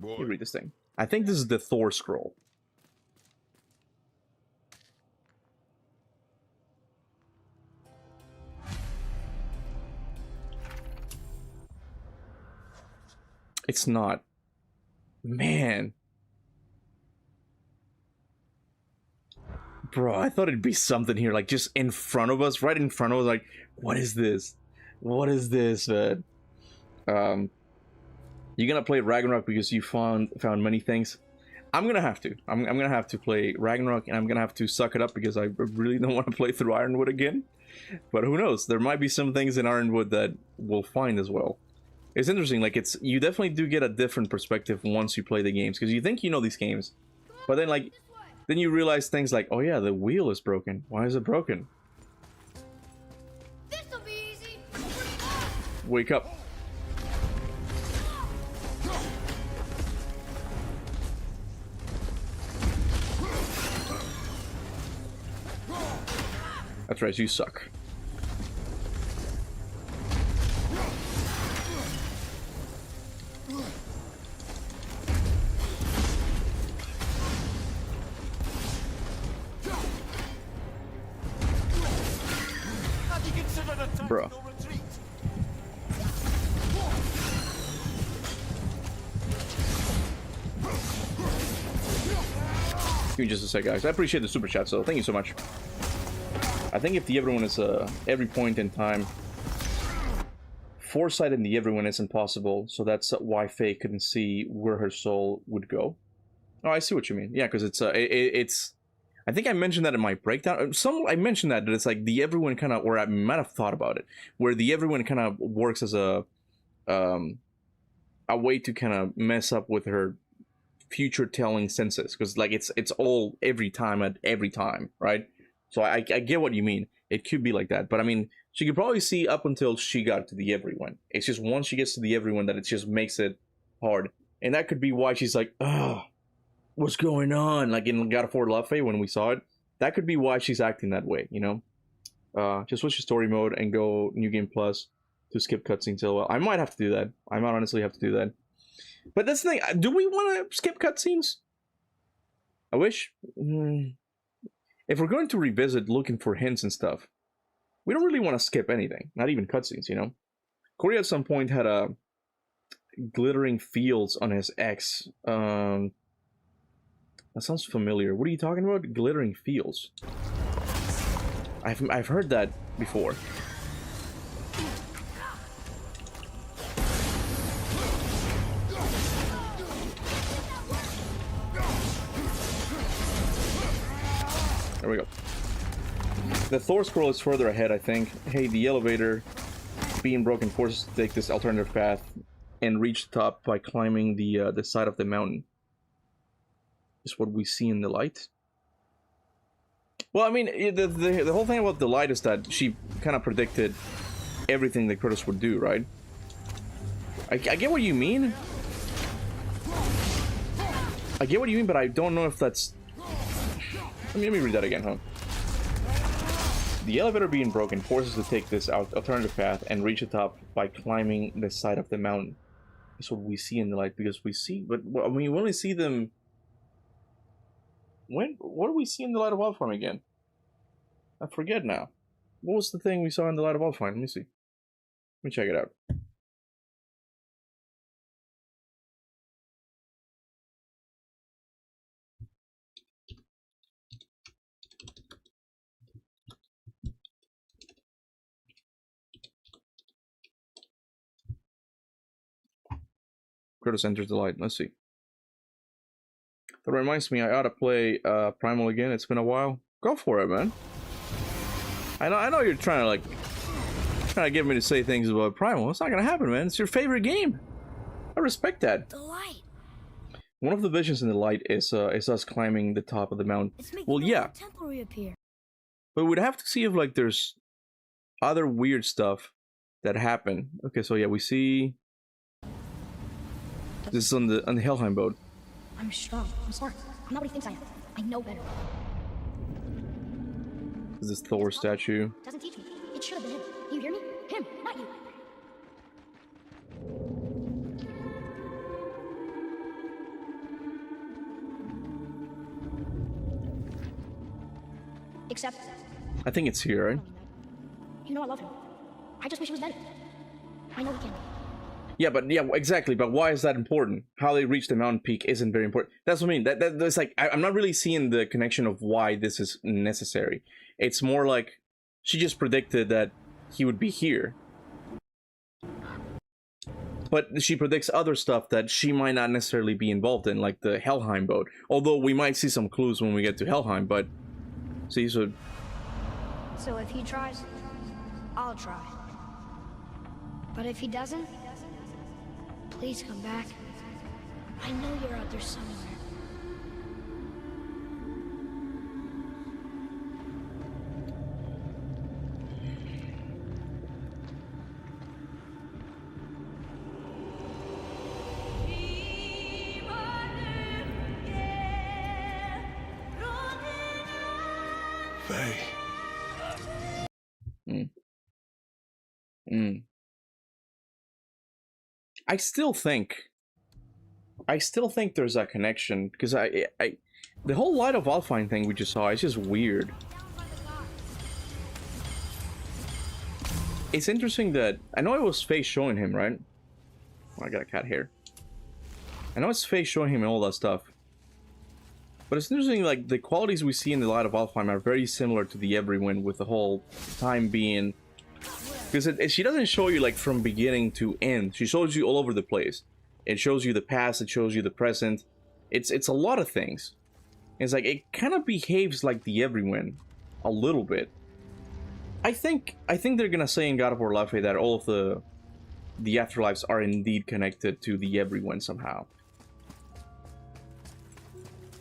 Let me read this thing. I think this is the Thor scroll. It's not. Man. Bro, I thought it'd be something here, like, just in front of us, right in front of us, like, what is this? What is this, man? You're gonna play Ragnarok because you found many things? I'm gonna have to. I'm gonna have to play Ragnarok, and I'm gonna have to suck it up because I really don't want to play through Ironwood again. But who knows? There might be some things in Ironwood that we'll find as well. It's interesting, like, you definitely do get a different perspective once you play the games, because you think you know these games, but then, like, then you realize things like, oh yeah, the wheel is broken. Why is it broken? This'll Wake up. That's right, you suck. Bro. Give me just a sec, guys. I appreciate the super chat, so thank you so much. I think if the everyone is every point in time, foresight in the everyone isn't possible, so that's why Faye couldn't see where her soul would go. Oh, I see what you mean. Yeah, because it's. I think I mentioned that in my breakdown. I mentioned that it's like the everyone kind of, or I might have thought about it, where the everyone kind of works as a way to kind of mess up with her future telling senses, because like it's all every time at every time, right? So I get what you mean. It could be like that, but I mean, she could probably see up until she got to the everyone. It's just once she gets to the everyone that it just makes it hard, and that could be why she's like, ugh. What's going on? Like in God of War Laufey when we saw it, that could be why she's acting that way, you know? Just switch to story mode and go New Game Plus to skip cutscenes. So I might have to do that. I might honestly have to do that. But that's the thing. Do we want to skip cutscenes? I wish. If we're going to revisit looking for hints and stuff, we don't really want to skip anything. Not even cutscenes, you know? Corey at some point had a glittering fields on his X. That sounds familiar. What are you talking about? Glittering fields. I've heard that before. There we go. The Thor scroll is further ahead, I think. Hey, the elevator being broken forces to take this alternative path and reach the top by climbing the side of the mountain. Is what we see in the light. Well, I mean, the whole thing about the light is that she kind of predicted everything that Kratos would do, right? I get what you mean. I get what you mean, but I don't know if that's... Let me read that again, huh? The elevator being broken forces to take this alternative path and reach the top by climbing the side of the mountain. That's what we see in the light, because we see... But, I mean, we only see them... What do we see in the Light of Alfheim again? I forget now. What was the thing we saw in the Light of Alfheim? Let me see. Let me check it out. Kratos enters the light. Let's see. That reminds me, I ought to play Primal again. It's been a while. Go for it, man. I know you're trying to get me to say things about Primal. It's not gonna happen, man. It's your favorite game. I respect that. The light. One of the visions in the light is us climbing the top of the mountain. Well, yeah. Temple reappear. But we'd have to see if like there's other weird stuff that happen. Okay, so yeah, we see this is on the Helheim boat. I'm strong. I'm smart. I'm not what he thinks I am. I know better. This is Thor statue. Doesn't teach me. It should have been him. You hear me? Him, not you. Except... I think it's here, right? You know I love him. I just wish he was better. I know he can be. Yeah, but yeah, exactly. But why is that important? How they reach the mountain peak isn't very important. That's what I mean. That's like I'm not really seeing the connection of why this is necessary. It's more like she just predicted that he would be here, but she predicts other stuff that she might not necessarily be involved in, like the Helheim boat. Although we might see some clues when we get to Helheim. But see, so if he tries, I'll try. But if he doesn't, please come back. I know you're out there somewhere. Mm. Mm. I still think there's a connection, because the whole Light of Alfheim thing we just saw is just weird. It's interesting that I know it was Faye showing him, right? Oh, I got a cat here. I know it's Faye showing him and all that stuff, but it's interesting, like, the qualities we see in the Light of Alfheim are very similar to the Everywind, with the whole time being, because she doesn't show you like from beginning to end. She shows you all over the place. It shows you the past, it shows you the present. It's a lot of things. It's like, it kind of behaves like the Everywind a little bit. I think they're gonna say in God of War Laufey that all of the afterlives are indeed connected to the Everywind somehow.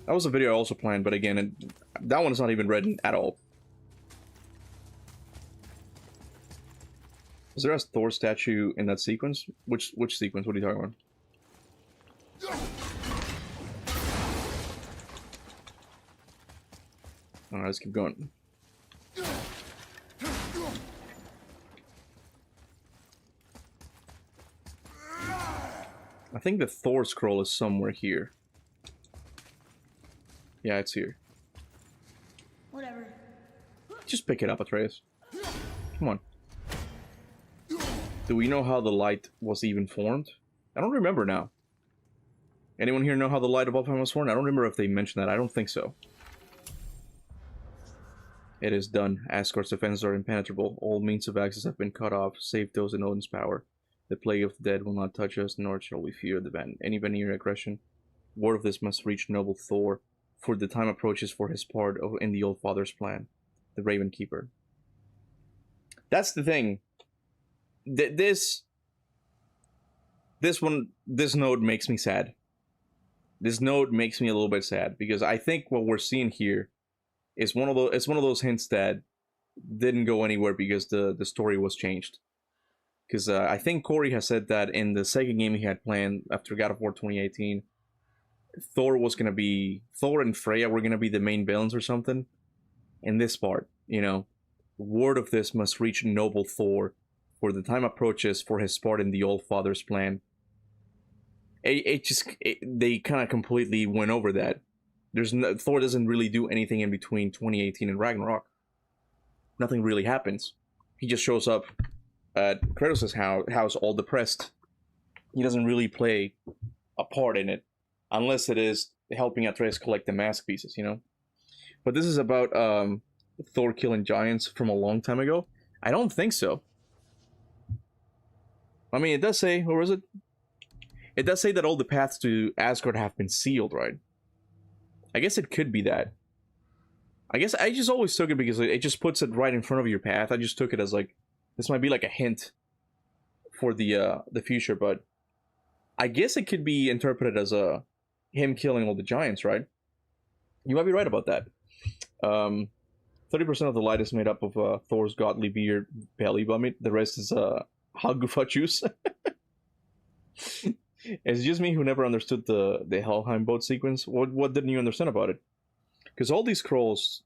That was a video I also planned, but again, that one is not even written at all. Is there a Thor statue in that sequence? Which sequence? What are you talking about? Alright, let's keep going. I think the Thor scroll is somewhere here. Yeah, it's here. Whatever. Just pick it up, Atreus. Come on. Do we know how the light was even formed? I don't remember now. Anyone here know how the Light of Alfheim was formed? I don't remember if they mentioned that. I don't think so. It is done. Asgard's defenses are impenetrable. All means of access have been cut off, save those in Odin's power. The plague of the dead will not touch us, nor shall we fear any Vanir aggression. Word of this must reach noble Thor, for the time approaches for his part in the Old Father's plan, the Raven Keeper. That's the thing. This node makes me sad. This node makes me a little bit sad, because I think what we're seeing here is one of those hints that didn't go anywhere because the story was changed. Because I think Corey has said that in the second game he had planned after God of War 2018, Thor and Freya were gonna be the main villains or something. In this part, you know, word of this must reach noble Thor, for the time approaches for his part in the Old Father's plan. They kind of completely went over that. Thor doesn't really do anything in between 2018 and Ragnarok. Nothing really happens. He just shows up at Kratos' house all depressed. He doesn't really play a part in it, unless it is helping Atreus collect the mask pieces, you know? But this is about Thor killing giants from a long time ago? I don't think so. I mean, it does say, or is it? It does say that all the paths to Asgard have been sealed, right? I guess it could be that. I guess I just always took it because it just puts it right in front of your path. I just took it as like, this might be like a hint for the future, but I guess it could be interpreted as him killing all the giants, right? You might be right about that. 30% of the light is made up of Thor's godly beard belly vomit. The rest is Hagufa juice. It's just me who never understood the Helheim boat sequence. What didn't you understand about it? Because all these scrolls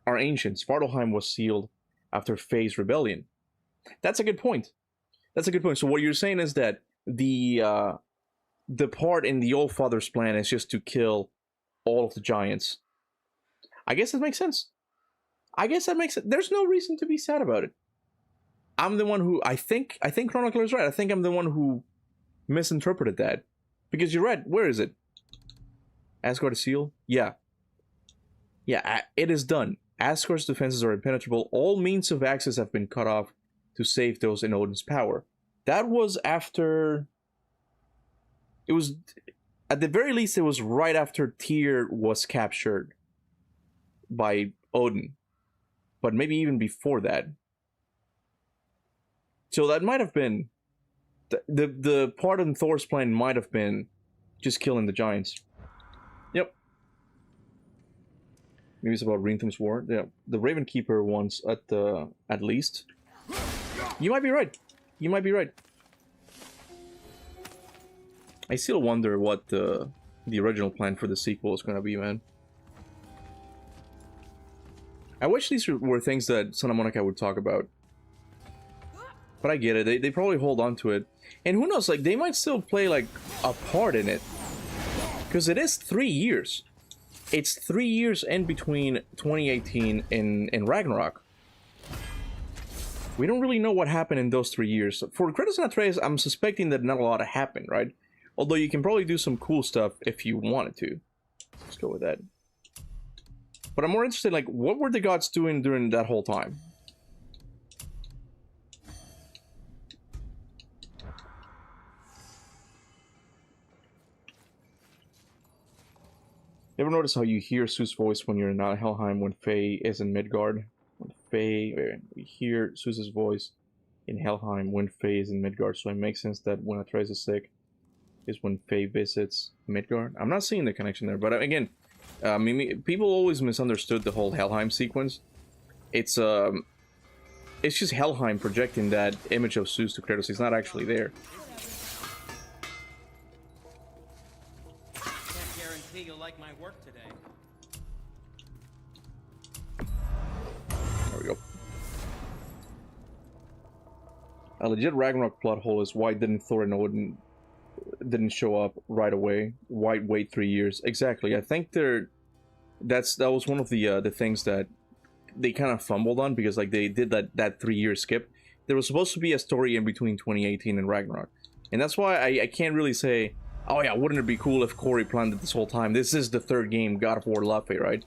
are ancient. Svartalfheim was sealed after Faye's rebellion. That's a good point. That's a good point. So what you're saying is that the part in the Old Father's plan is just to kill all of the giants. I guess that makes sense. I guess that makes sense. There's no reason to be sad about it. I'm the one who I think Chronicler is right. I think I'm the one who misinterpreted that, because you're right. Where is it? Asgard is sealed? Yeah, it is done. Asgard's defenses are impenetrable. All means of access have been cut off to save those in Odin's power. That was after... It was... At the very least, it was right after Tyr was captured by Odin. But maybe even before that. So that might have been... The part in Thor's plan might have been just killing the giants. Yep. Maybe it's about Rinthem's war. Yeah, the Raven Keeper wants at least. You might be right. You might be right. I still wonder what the original plan for the sequel is going to be, man. I wish these were things that Santa Monica would talk about. But I get it. They probably hold on to it. And who knows, like, they might still play, like, a part in it. Because it is 3 years. It's 3 years in between 2018 and Ragnarok. We don't really know what happened in those 3 years. For Kratos and Atreus, I'm suspecting that not a lot happened, right? Although you can probably do some cool stuff if you wanted to. Let's go with that. But I'm more interested, like, what were the gods doing during that whole time? You ever notice how you hear Zeus' voice when you're in Helheim when Faye is in Midgard? When we hear Zeus' voice in Helheim when Faye is in Midgard, so it makes sense that when Atreus is sick is when Faye visits Midgard. I'm not seeing the connection there, but again, people always misunderstood the whole Helheim sequence. It's just Helheim projecting that image of Zeus to Kratos. He's not actually there. Can't guarantee you'll like my work today. There we go. A legit Ragnarok plot hole is why didn't Thor and Odin didn't show up right away? Why wait 3 years? Exactly. I think that was one of the things that they kind of fumbled on, because like they did that 3 year skip. There was supposed to be a story in between 2018 and Ragnarok, and that's why I can't really say, oh yeah, wouldn't it be cool if Corey planned it this whole time? This is the third game, God of War Laufey, right?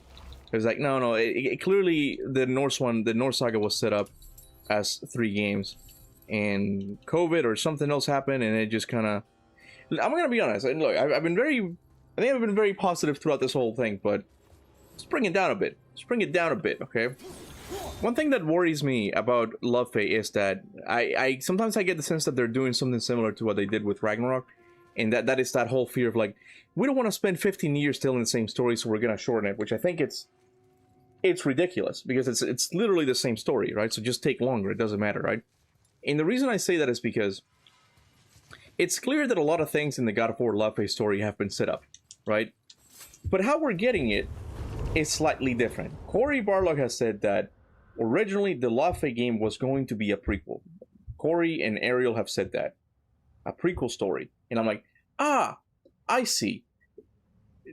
It's like no, it clearly the Norse Saga was set up as 3 games, and COVID or something else happened, and it just kind of. I'm gonna be honest. And look, I think I've been very positive throughout this whole thing, but let's bring it down a bit. Let's bring it down a bit, okay? One thing that worries me about Laufey is that I sometimes I get the sense that they're doing something similar to what they did with Ragnarok, and that is that whole fear of like, we don't want to spend 15 years telling the same story, so we're gonna shorten it, which I think it's ridiculous, because it's literally the same story, right? So just take longer, it doesn't matter, right? And the reason I say that is because it's clear that a lot of things in the God of War Laufey story have been set up, right? But how we're getting it is slightly different. Cory Barlog has said that originally the Laufey game was going to be a prequel. Cory and Ariel have said that. A prequel story. And I'm like, I see.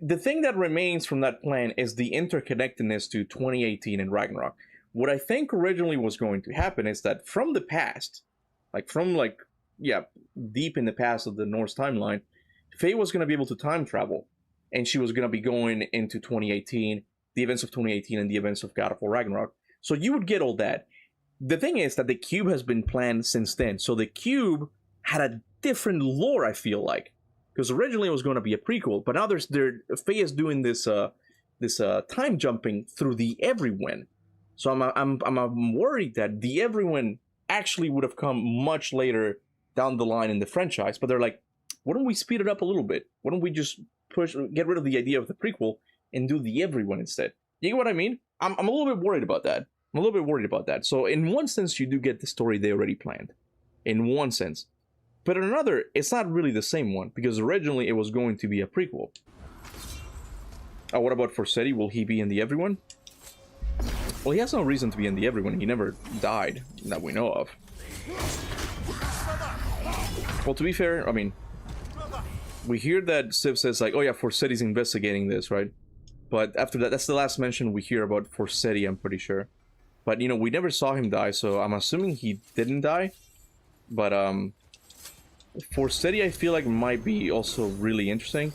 The thing that remains from that plan is the interconnectedness to 2018 and Ragnarok. What I think originally was going to happen is that from the past, deep in the past of the Norse timeline, Faye was going to be able to time travel, and she was going to be going into 2018, the events of 2018 and the events of God of War Ragnarok. So you would get all that. The thing is that the cube has been planned since then, so the cube had a different lore, I feel like, because originally it was going to be a prequel, but now Faye is doing this time jumping through the Everyone. So I'm worried that the Everyone actually would have come much later down the line in the franchise, but they're like, why don't we speed it up a little bit? Why don't we just get rid of the idea of the prequel and do the Everyone instead? You get what I mean? I'm a little bit worried about that. So in one sense, you do get the story they already planned. In one sense. But in another, it's not really the same one, because originally it was going to be a prequel. Oh, what about Forseti? Will he be in the Everyone? Well, he has no reason to be in the Everyone. He never died, that we know of. Well, to be fair, I mean, we hear that Civ says like, oh yeah, Forseti's investigating this, right? But after that, that's the last mention we hear about Forseti, I'm pretty sure. But, you know, we never saw him die, so I'm assuming he didn't die. But, Forseti, I feel like, might be also really interesting.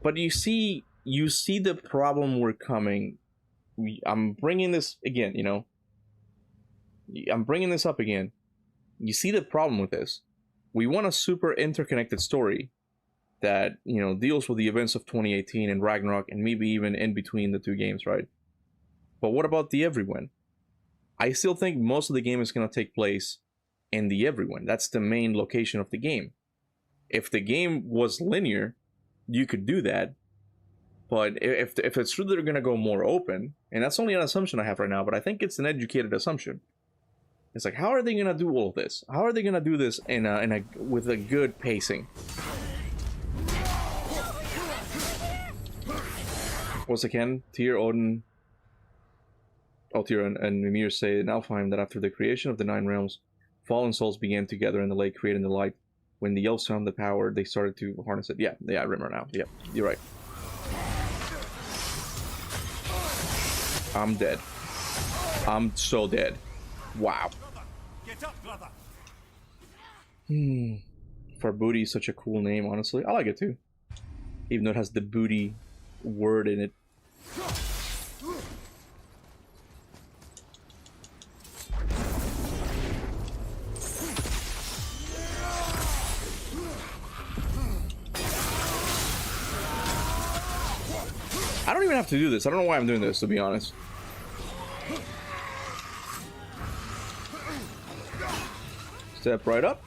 But you see the problem we're coming. I'm bringing this again, you know. I'm bringing this up again. You see the problem with this. We want a super interconnected story that, you know, deals with the events of 2018 and Ragnarok, and maybe even in between the 2 games, right? But what about the Everyone? I still think most of the game is going to take place in the Everyone. That's the main location of the game. If the game was linear, you could do that. But if it's true that they're going to go more open, and that's only an assumption I have right now, but I think it's an educated assumption. It's like, how are they going to do all of this? How are they going to do this with a good pacing? Once again, Tyr, Odin, Tyr and Mimir say in Alfheim that after the creation of the 9 realms, fallen souls began together in the lake, creating the light. When the elves found the power, they started to harness it. Yeah, I remember now. Yep, you're right. I'm dead. I'm so dead. Wow. Get up, brother. Farbooty is such a cool name, honestly. I like it too. Even though it has the booty word in it. I don't even have to do this. I don't know why I'm doing this, to be honest. Step right up.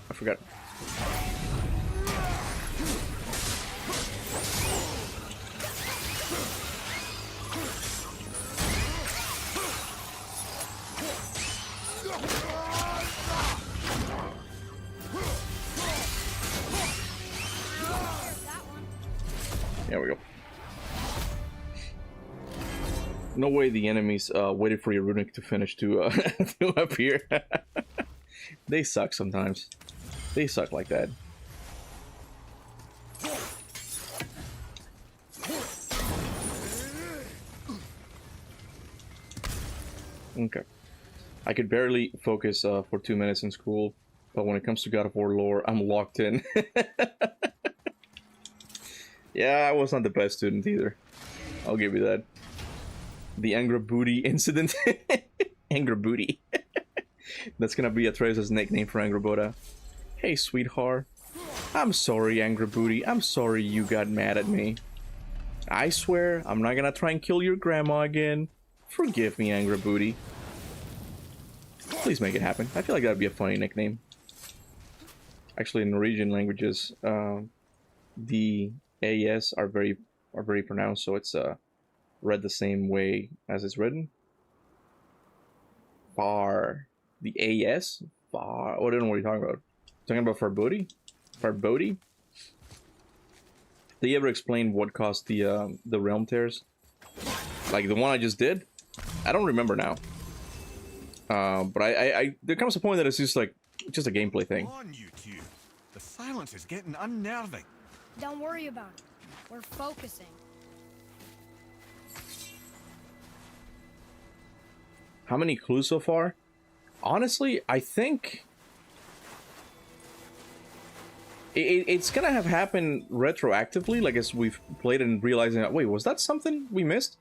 I forgot. There we go. No way the enemies waited for your runic to finish to to appear. They suck sometimes. They suck like that. Okay. I could barely focus for 2 minutes in school, but when it comes to God of War lore, I'm locked in. Yeah, I was not the best student either. I'll give you that. The Angra Booty incident. Angra Booty. That's gonna be Atreus' nickname for Angrabota. Hey, sweetheart. I'm sorry, Angra Booty. I'm sorry you got mad at me. I swear, I'm not gonna try and kill your grandma again. Forgive me, Angra Booty. Please make it happen. I feel like that'd be a funny nickname. Actually, in Norwegian languages, the AS are very pronounced, so it's read the same way as it's written. Far. The AS? Far. Oh, I don't know what you're talking about. Talking about Farbooty? Farbooty? Did you ever explain what caused the realm tears? Like the one I just did? I don't remember now. But I there comes a point that it's just like just a gameplay thing. Come on, you two. The silence is getting unnerving. Don't worry about it. We're focusing. How many clues so far? Honestly, I think it's gonna have happened retroactively, like as we've played and realizing that, wait, was that something we missed?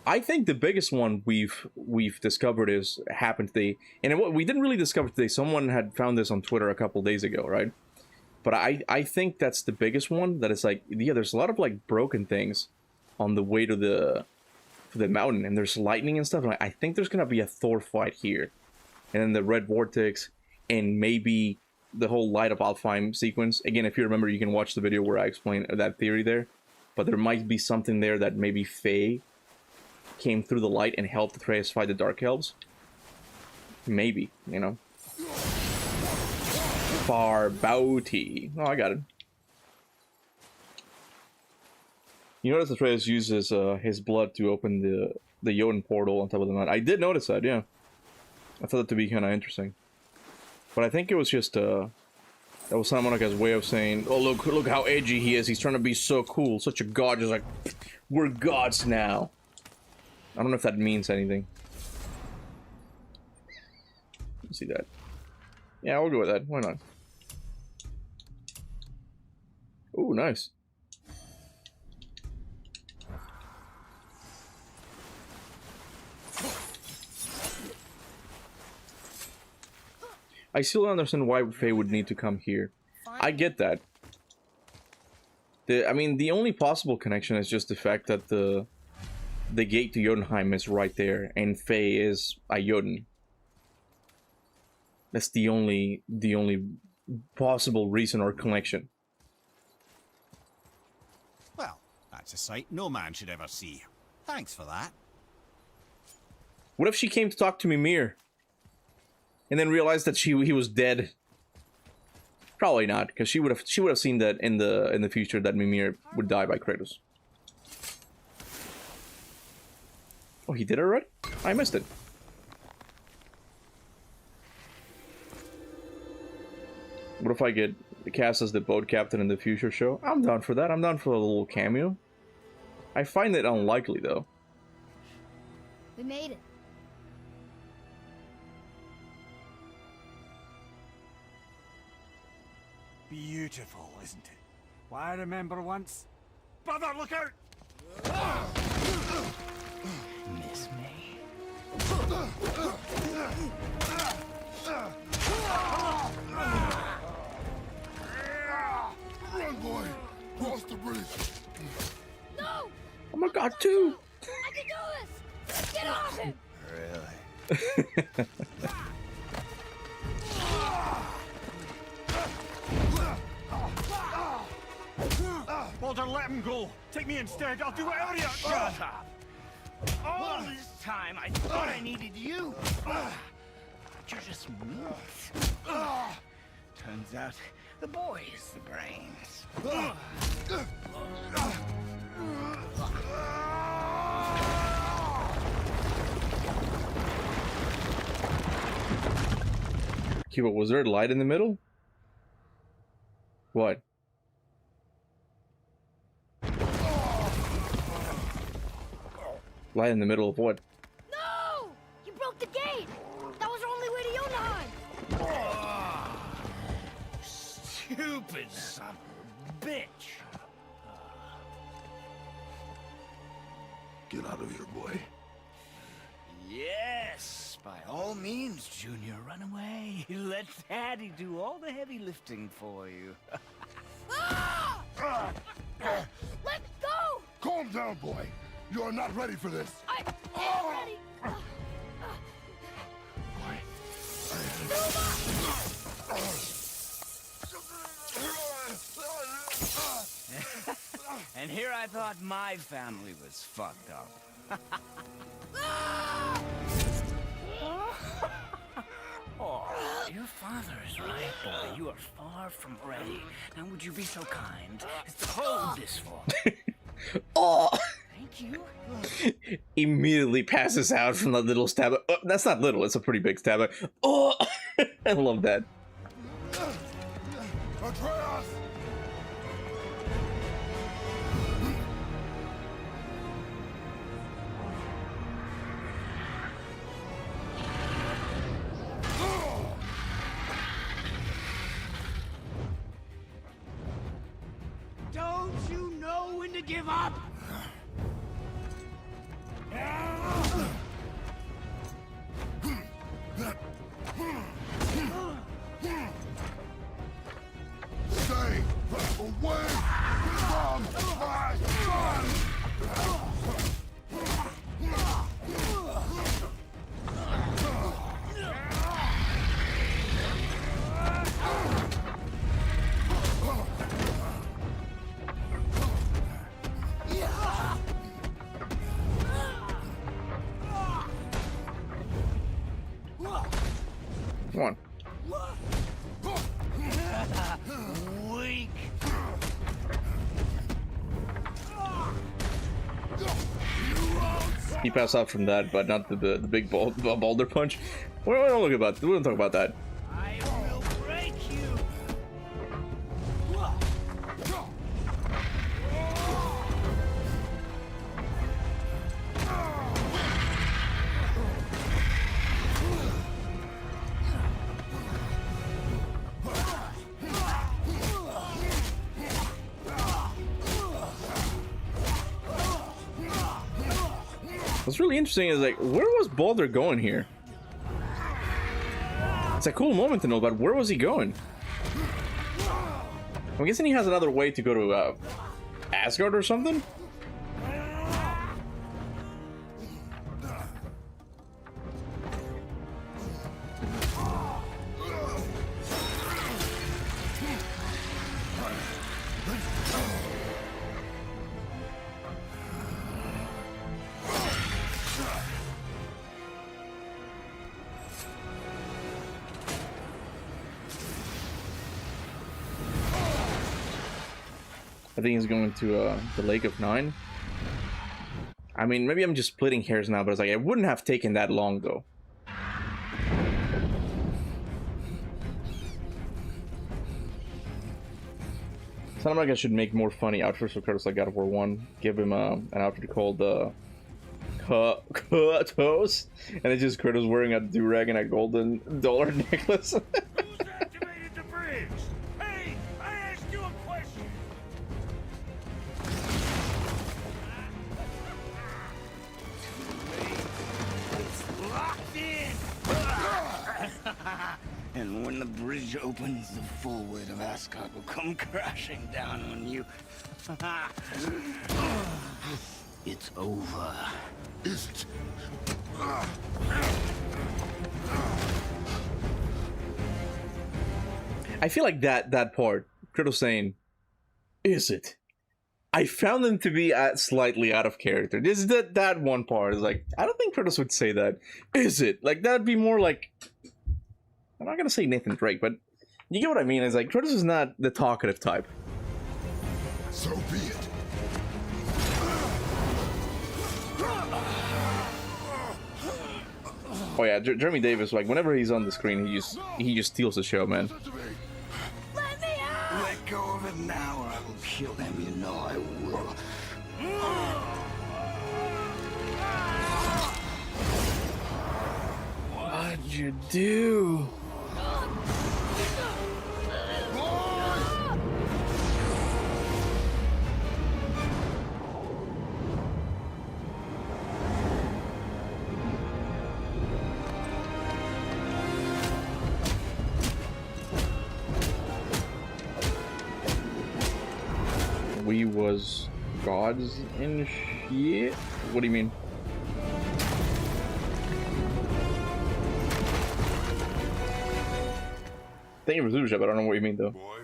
I think the biggest one we've discovered is happened today, and we didn't really discover today. Someone had found this on Twitter a couple days ago, right? But I think that's the biggest one. That it's like, yeah, there's a lot of like broken things on the way to the mountain, and there's lightning and stuff. And I think there's gonna be a Thor fight here, and then the red vortex, and maybe the whole light of Alfheim sequence. Again, if you remember, you can watch the video where I explain that theory there. But there might be something there that maybe Faye came through the light and helped Atreus fight the Dark Elves. Maybe, you know. Farbooty. Oh, I got it. You notice Atreus uses his blood to open the Jotun portal on top of the mountain. I did notice that, yeah. I thought that to be kind of interesting. But I think it was just, that was Santa way of saying, oh, look how edgy he is. He's trying to be so cool, such a god. Just like, we're gods now. I don't know if that means anything. Let's see that. Yeah, we'll go with that. Why not? Ooh, nice. I still don't understand why Faye would need to come here. I get that. I mean, the only possible connection is just the fact that the gate to Jotunheim is right there, and Faye is a Jotun. That's the only possible reason or connection. Well, that's a sight no man should ever see. Thanks for that. What if she came to talk to Mimir, and then realized that he was dead? Probably not, because she would have seen that in the future that Mimir would die by Kratos. Oh, he did it already? I missed it. What if I get cast as the boat captain in the future show? I'm down for that. I'm down for a little cameo. I find it unlikely, though. We made it. Beautiful, isn't it? Why, I remember once... Brother, look out! Miss me? Run, boy! Cross the bridge! No! Oh my god, two! I can do this! Get off him! Really? Balder, let him go. Take me instead. I'll do whatever you... Shut up! All this time, I thought I needed you. But you're just meat. Turns out, the boy is the brains. Kuba, was there a light in the middle? What? Light in the middle of what? No! You broke the gate! That was our only way to Jotunheim! Stupid son of a bitch. Get out of here, boy. Yes, by all means, Junior, run away. Let Daddy do all the heavy lifting for you. Ah! Let go! Calm down, boy. You are not ready for this. I am ready! And here I thought my family was fucked up. Oh, your father is right, boy. You are far from ready. Now would you be so kind as to hold this for me? Oh! Thank you. Immediately passes out from that little stab. Oh, that's not little, it's a pretty big stab. Oh! I love that. Atreus! Don't you know when to give up? Stay away from my son! Come on. Weak. He passed out from that, but not the big boulder punch. We don't look about. We don't talk about that. I will break you. What's really interesting is, like, where was Baldur going here? It's a cool moment to know, but where was he going? I'm guessing he has another way to go to Asgard or something? I think he's going to the Lake of Nine. I mean, maybe I'm just splitting hairs now, but it's like, it wouldn't have taken that long, though. Sounds like I should make more funny outfits for Kratos like God of War 1. Give him an outfit called Kratos, and it's just Kratos wearing a do-rag and a golden dollar necklace. Who's activated the bridge? Hey, I asked you a question. It's locked in. And when the bridge opens, the full weight of Asgard will come crashing down on you. It's over. Is it? I feel like that part, Kratos saying, "Is it?" I found them to be slightly out of character. That one part is like, I don't think Kratos would say that. Is it? Like, that'd be more like, I'm not gonna say Nathan Drake, but you get what I mean. It's like, Kratos is not the talkative type. So be it. Oh yeah, Jeremy Davis, like, whenever he's on the screen, he just steals the show, man. Let me out! Let go of it now, or I will kill him. You know I will. What'd you do? We was gods and shit? What do you mean? Thank you for Zushab, I don't know what you mean though. Boy,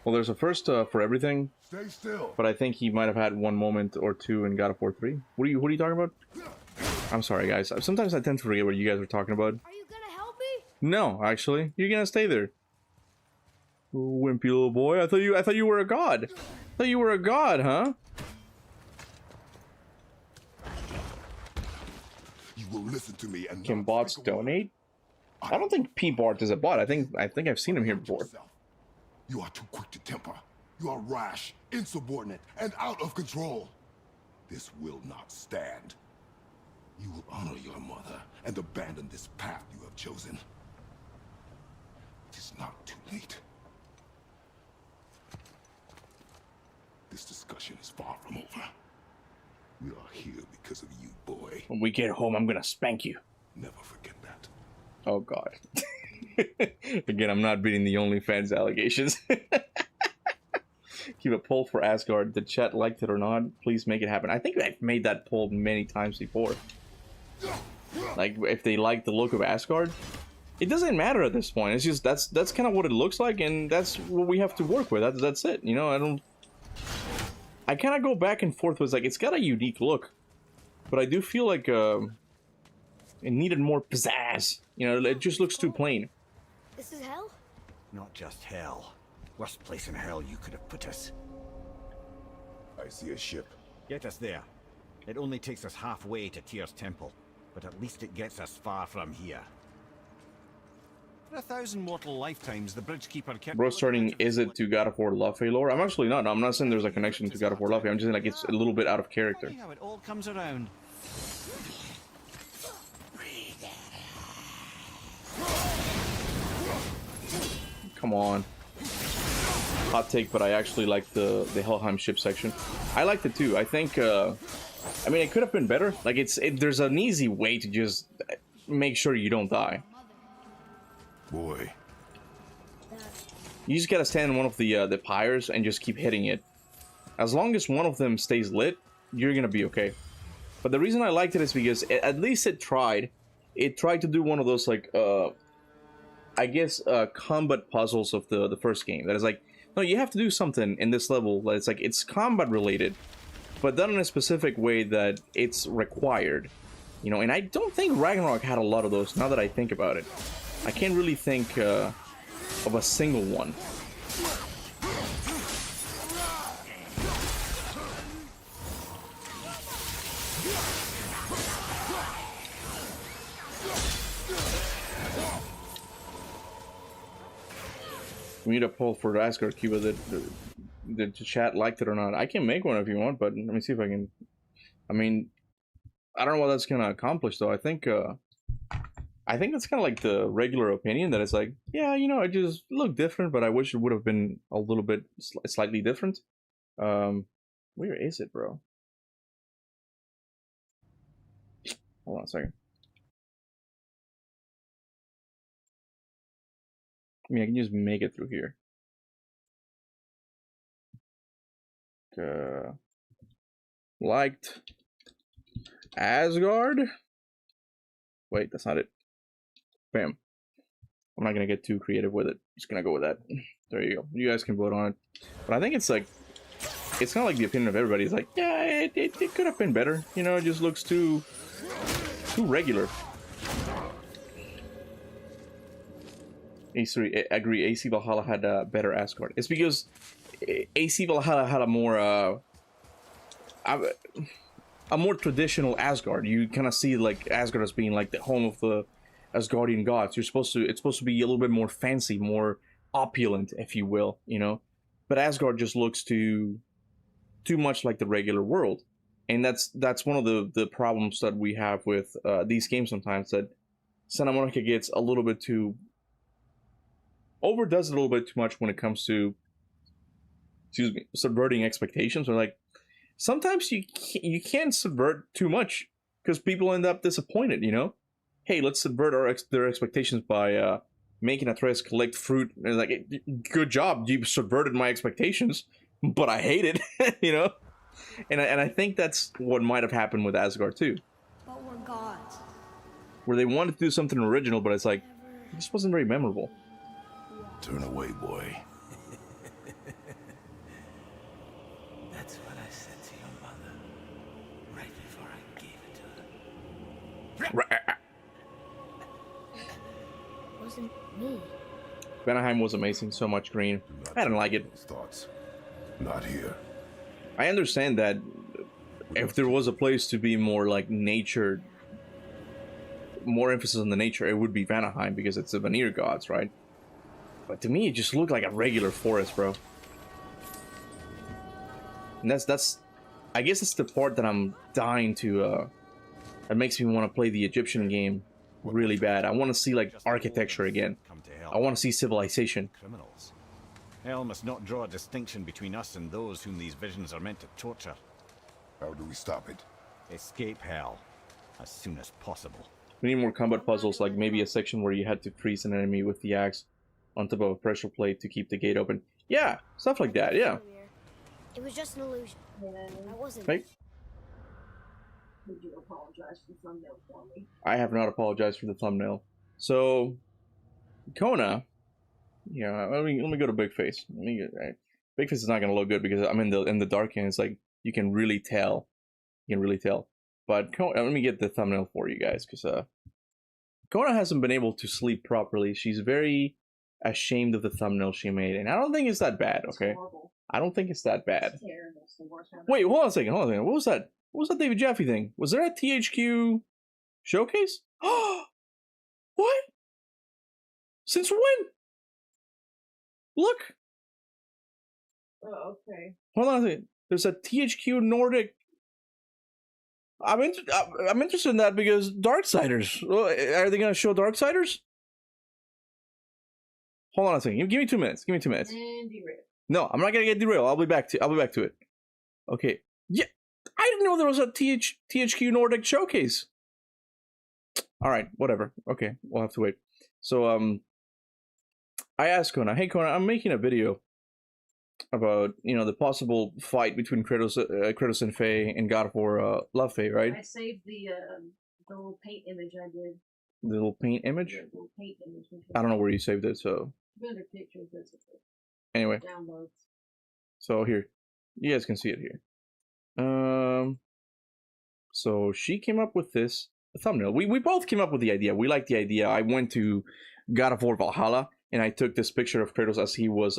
Well, there's a first for everything, stay still. but I think he might have had one moment or two in God of War 3. What are you talking about? I'm sorry guys, sometimes I tend to forget what you guys were talking about. Are you gonna help me? No, actually, you're gonna stay there. Wimpy little boy. I thought you were a god. I thought you were a god, huh? You will listen to me and Can not bots think a word. donate? I don't think P-Bart is a bot. I think I've seen him here before. You are too quick to temper. You are rash, insubordinate, and out of control. This will not stand. You will honor your mother and abandon this path you have chosen. It is not too late. This discussion is far from over. We are here because of you, boy. When we get home, I'm gonna spank you. Never forget that. Oh god. Again, I'm not beating the OnlyFans allegations. Keep a poll for Asgard. The chat liked it or not? Please make it happen. I think I've made that poll many times before. Like, if they like the look of Asgard, it doesn't matter at this point. It's just that's kind of what it looks like, and that's what we have to work with. That's it. You know, I kind of go back and forth with, like, it's got a unique look, but I do feel like it needed more pizzazz. You know, it just looks too plain. This is hell? Not just hell. Worst place in hell you could have put us. I see a ship. Get us there. It only takes us halfway to Tyr's temple, but at least it gets us far from here. For 1,000 mortal lifetimes, the Bridgekeeper kept... Bro, starting is it to God of War Laufey lore? I'm actually not. I'm not saying there's a connection to God of War Laufey. I'm just saying, like, it's a little bit out of character. Funny how it all comes around. Come on. Hot take, but I actually like the Helheim ship section. I liked it too. I think, I mean, it could have been better. Like, there's an easy way to just make sure you don't die. Boy. You just gotta stand in one of the pyres and just keep hitting it. As long as one of them stays lit, you're gonna be okay. But the reason I liked it is because at least it tried. It tried to do one of those, like, I guess, combat puzzles of the first game. That is like, no, you have to do something in this level that it's like, it's combat related, but done in a specific way that it's required. You know, and I don't think Ragnarok had a lot of those, now that I think about it. I can't really think of a single one. We need a poll for Asgard Cuba that the chat liked it or not. I can make one if you want, but let me see if I can. I mean, I don't know what that's gonna accomplish though. I think that's kind of like the regular opinion that it's like, yeah, you know, it just looked different, but I wish it would have been a little bit slightly different. Where is it, bro? Hold on a second. I mean, I can just make it through here. Liked Asgard. Wait, that's not it. Bam. I'm not gonna get too creative with it. Just gonna go with that. There you go. You guys can vote on it. But I think it's like, it's kind of like the opinion of everybody. It's like, yeah, it could have been better. You know, it just looks too regular. A3, I agree. AC Valhalla had a better Asgard. It's because AC Valhalla had a more traditional Asgard. You kind of see like Asgard as being like the home of the Asgardian gods. It's supposed to be a little bit more fancy, more opulent, if you will, you know. But Asgard just looks too much like the regular world, and that's one of the problems that we have with these games sometimes. That Santa Monica gets a little bit too overdoes it a little bit too much when it comes to, excuse me, subverting expectations. Or like sometimes you can't subvert too much because people end up disappointed. You know, hey, let's subvert their expectations by making Atreus collect fruit. And like, good job, you subverted my expectations, but I hate it. You know, and I think that's what might have happened with Asgard too. But we're gods. Where they wanted to do something original, but it's like it just wasn't very memorable. Turn away, boy. That's what I said to your mother right before I gave it to her. Wasn't me. Vanaheim was amazing. So much green. I didn't like it. Thoughts. Not here. I understand that if there was a place to be more like nature, more emphasis on the nature, it would be Vanaheim because it's the Vanir gods, right? But to me, it just looked like a regular forest, bro. And that's, I guess it's the part that I'm dying to, that makes me want to play the Egyptian game really bad. I want to see like architecture again. I want to see civilization. Criminals. Hell must not draw a distinction between us and those whom these visions are meant to torture. How do we stop it? Escape hell as soon as possible. We need more combat puzzles, like maybe a section where you had to freeze an enemy with the axe on top of a pressure plate to keep the gate open. Yeah, stuff like that, yeah. It was just an illusion. I wasn't. Right? Would you apologize for the thumbnail for me? I have not apologized for the thumbnail. So, Kona, yeah, let me go to Big Face. Big Face is not gonna look good because I'm in the dark and it's like you can really tell. You can really tell. But Kona, let me get the thumbnail for you guys because Kona hasn't been able to sleep properly. She's very ashamed of the thumbnail she made, and I don't think it's that bad. Okay, I don't think it's that bad. It's terrible. It's the worst ever. Wait, hold on a second. What was that? What was that David Jaffe thing? Was there a THQ showcase? What? Since when? Look. Oh, okay. Hold on a second. There's a THQ Nordic. I'm interested in that because Darksiders. Are they gonna show Darksiders? Hold on a second. Give me 2 minutes. Give me 2 minutes. And derail. No, I'm not gonna get derailed. I'll be back to it. Okay. Yeah, I didn't know there was a THQ Nordic showcase. All right, whatever. Okay, we'll have to wait. So I asked Kona, "Hey Kona, I'm making a video about the possible fight between Kratos and Faye and God of War Laufey, right?" I saved the little paint image I did. The little paint image. The little paint image. I don't know where you saved it, so. Better pictures. That's okay. Anyway. Downloads. So here, you guys can see it here. So she came up with this thumbnail. We both came up with the idea. We liked the idea. I went to God of War Valhalla and I took this picture of Kratos as he was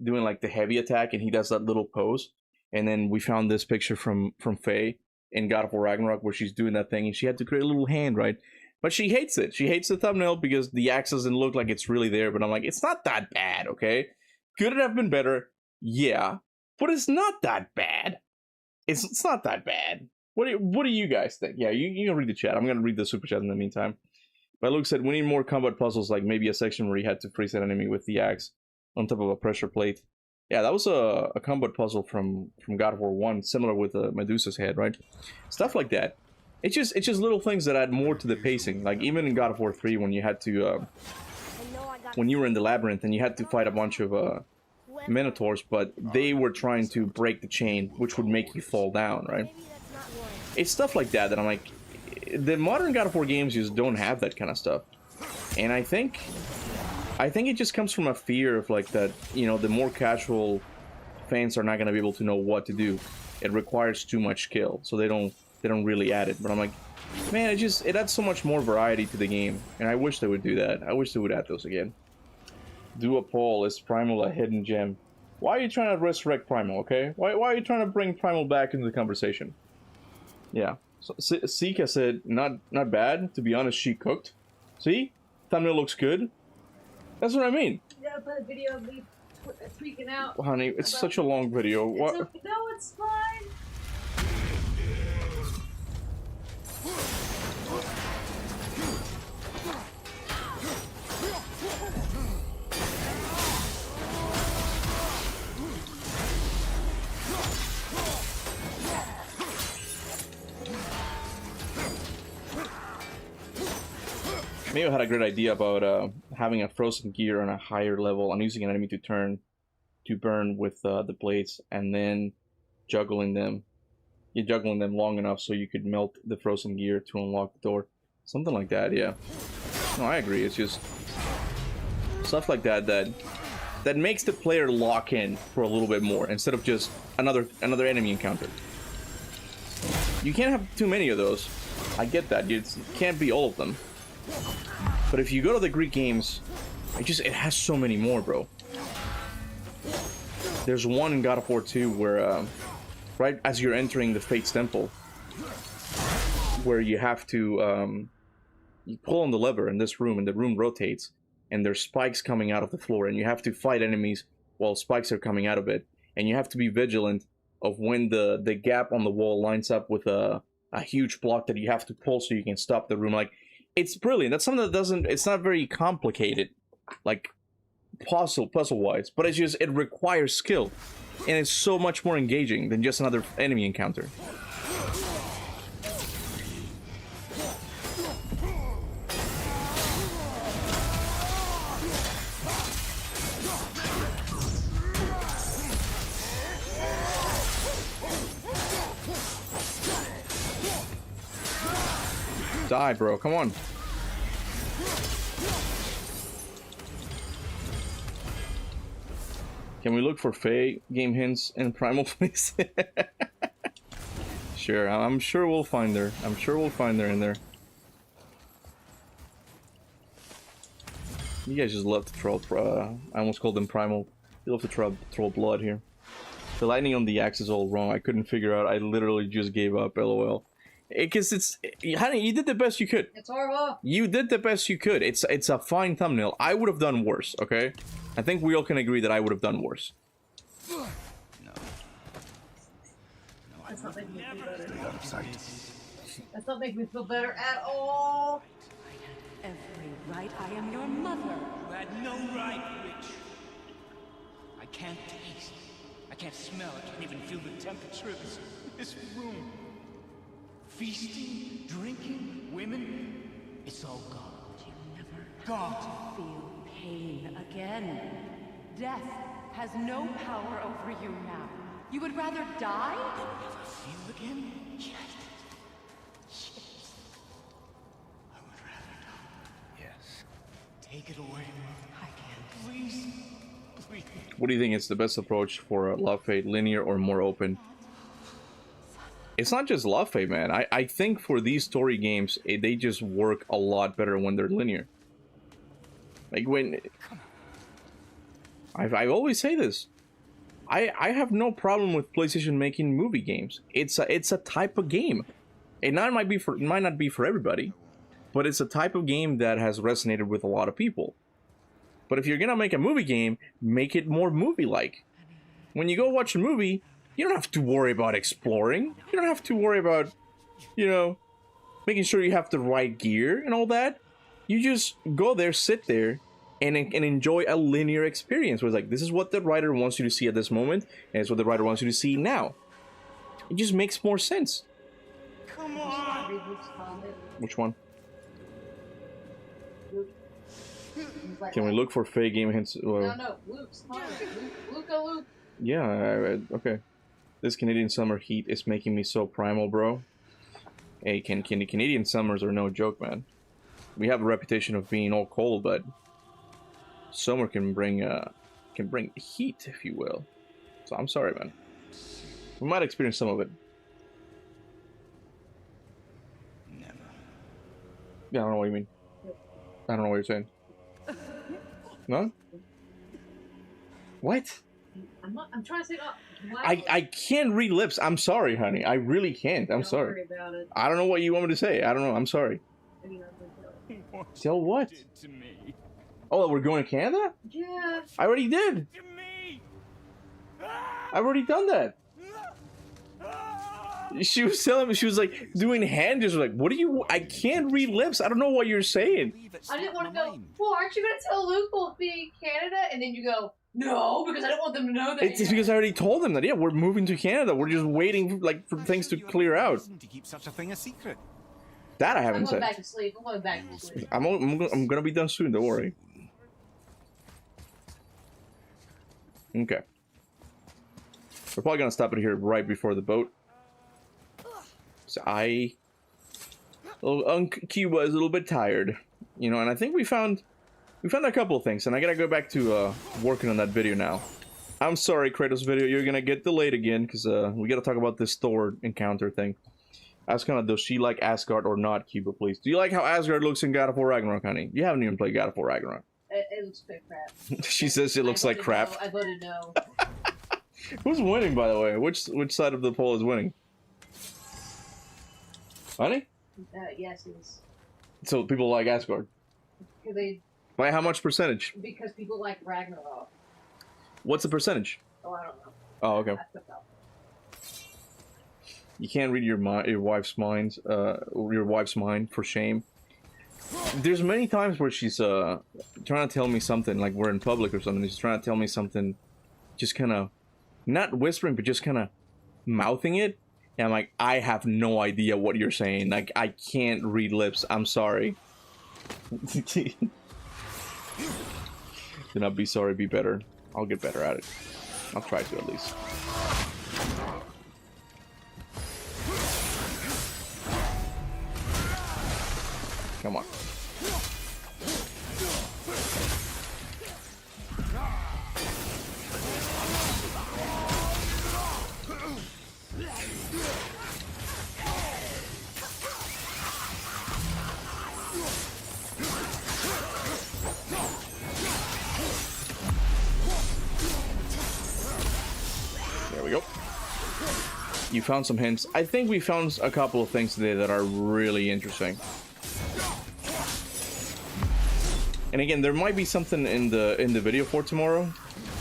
doing like the heavy attack and he does that little pose. And then we found this picture from Faye in God of War Ragnarok where she's doing that thing and she had to create a little hand, right? But she hates it. She hates the thumbnail because the axe doesn't look like it's really there. But I'm like, it's not that bad, okay? Could it have been better? Yeah. But it's not that bad. It's not that bad. What do you guys think? Yeah, you can read the chat. I'm going to read the super chat in the meantime. But Luke said, we need more combat puzzles, like maybe a section where you had to freeze an enemy with the axe on top of a pressure plate. Yeah, that was a combat puzzle from God of War 1, similar with Medusa's head, right? Stuff like that. It's just little things that add more to the pacing. Like even in God of War 3, when you had to, when you were in the labyrinth and you had to fight a bunch of minotaurs, but they were trying to break the chain, which would make you fall down, right? It's stuff like that I'm like, the modern God of War games just don't have that kind of stuff, and I think it just comes from a fear of like that, you know, the more casual fans are not gonna be able to know what to do. It requires too much skill, so they don't really add it. But I'm like, man, it adds so much more variety to the game, and I wish they would do that. I wish they would add those again. Do a poll, is Primal a hidden gem? Why are you trying to resurrect Primal, okay? Why are you trying to bring Primal back into the conversation? Yeah. So, Sika said, not bad. To be honest, she cooked. See? Thumbnail looks good. That's what I mean. You gotta put a video of me freaking out. Well, honey, it's such a long video. What? No, it's fine. Maybe I had a great idea about having a frozen gear on a higher level and using an enemy to burn with the blades, and then juggling them. You're juggling them long enough so you could melt the frozen gear to unlock the door. Something like that, yeah. No, I agree. It's just stuff like that makes the player lock in for a little bit more instead of just another enemy encounter. You can't have too many of those. I get that. You can't be all of them. But if you go to the Greek games, it has so many more, bro. There's one in God of War 2 where, right as you're entering the Fate's Temple, where you have to, you pull on the lever in this room, and the room rotates, and there's spikes coming out of the floor, and you have to fight enemies while spikes are coming out of it, and you have to be vigilant of when the gap on the wall lines up with a huge block that you have to pull so you can stop the room. Like, it's brilliant. That's something that it's not very complicated, like puzzle-wise, but it requires skill, and it's so much more engaging than just another enemy encounter. Die, bro. Come on. Can we look for Faye game hints in Primal, please? Sure. I'm sure we'll find her. I'm sure we'll find her in there. You guys just love to troll. I almost called them Primal. You love to troll blood here. The lighting on the axe is all wrong. I couldn't figure out. I literally just gave up. LOL. Because honey, you did the best you could. It's horrible. You did the best you could. It's a fine thumbnail. I would have done worse, okay? I think we all can agree that I would have done worse. No. That's not making me feel better. That's not making me feel better at all. Every right. I am your mother. You had no right, witch. I can't taste. I can't smell. I can't even feel the temperature of this room. Feasting, drinking, women, it's all gone. You never gone. Feel pain again. Death has no power over you now. You would rather die? Never feel again? Yes. I would rather die. Yes. Take it away. I can't. Please. Please. What do you think is the best approach for Laufey, linear or more open? It's not just Laufey, man. I think for these story games, they just work a lot better when they're linear. Like when... I always say this. I have no problem with PlayStation making movie games. It's a type of game. It might not be for everybody. but it's a type of game that has resonated with a lot of people. But if you're gonna make a movie game, make it more movie-like. When you go watch a movie, you don't have to worry about exploring. You don't have to worry about, you know, making sure you have the right gear and all that. You just go there, sit there, and enjoy a linear experience where it's like, this is what the writer wants you to see at this moment, and it's what the writer wants you to see now. It just makes more sense. Come on! Which one? Luke. Like, Can we look for fake game hints? Well, no, Luke's comment. Luke. yeah, okay. This Canadian summer heat is making me so primal, bro. Hey, Canadian summers are no joke, man. We have a reputation of being all cold, but summer can bring heat, if you will. So I'm sorry, man. We might experience some of it. Never. Yeah, I don't know what you mean. I don't know what you're saying. No? What? I'm trying to say. Why? I can't read lips. I'm sorry, honey. I really can't. I'm Don't sorry. worry about it. I don't know what you want me to say. I don't know. I'm sorry. I mean, Tell what? To me. Oh, we're going to Canada? yeah. I already did. To me. I've already done that. She was telling me, she was like doing hand gestures, like, what do you, I can't read lips. I don't know what you're saying. I didn't want to go. Well, aren't you going to tell Luke we'll be in Canada? And then you go, no, because I don't want them to know that. It's because I already told them that, yeah, we're moving to Canada. We're just waiting like for things to clear out. To keep such a thing a secret. That I I'm haven't going said. back to sleep. I'm going back to sleep. I'm gonna be done soon. Don't worry. Okay. We're probably gonna stop it here right before the boat. So Kuba is a little bit tired, you know, and I think we found a couple of things, and I gotta go back to working on that video now. I'm sorry, Kratos video, you're gonna get delayed again because we gotta talk about this Thor encounter thing. Ask kind of, does she like Asgard or not, Kuba, please? Do you like how Asgard looks in God of War Ragnarok, honey? You haven't even played God of War Ragnarok. It looks like crap. She says it looks like crap. No. I voted no. Who's winning, by the way? Which side of the poll is winning? Honey? Yes, it's So people like Asgard. By how much percentage? because people like Ragnarok. What's the percentage? Oh, I don't know. Oh, okay. I took out. You can't read your wife's mind. Your wife's mind, for shame. There's many times where she's trying to tell me something, like we're in public or something. She's trying to tell me something, just kind of not whispering, but just kind of mouthing it. And I'm like, I have no idea what you're saying. Like, I can't read lips. I'm sorry. Do not be sorry, be better. I'll get better at it. I'll try to, at least. Come on. There we go. You found some hints. I think we found a couple of things today that are really interesting. And again, there might be something in the video for tomorrow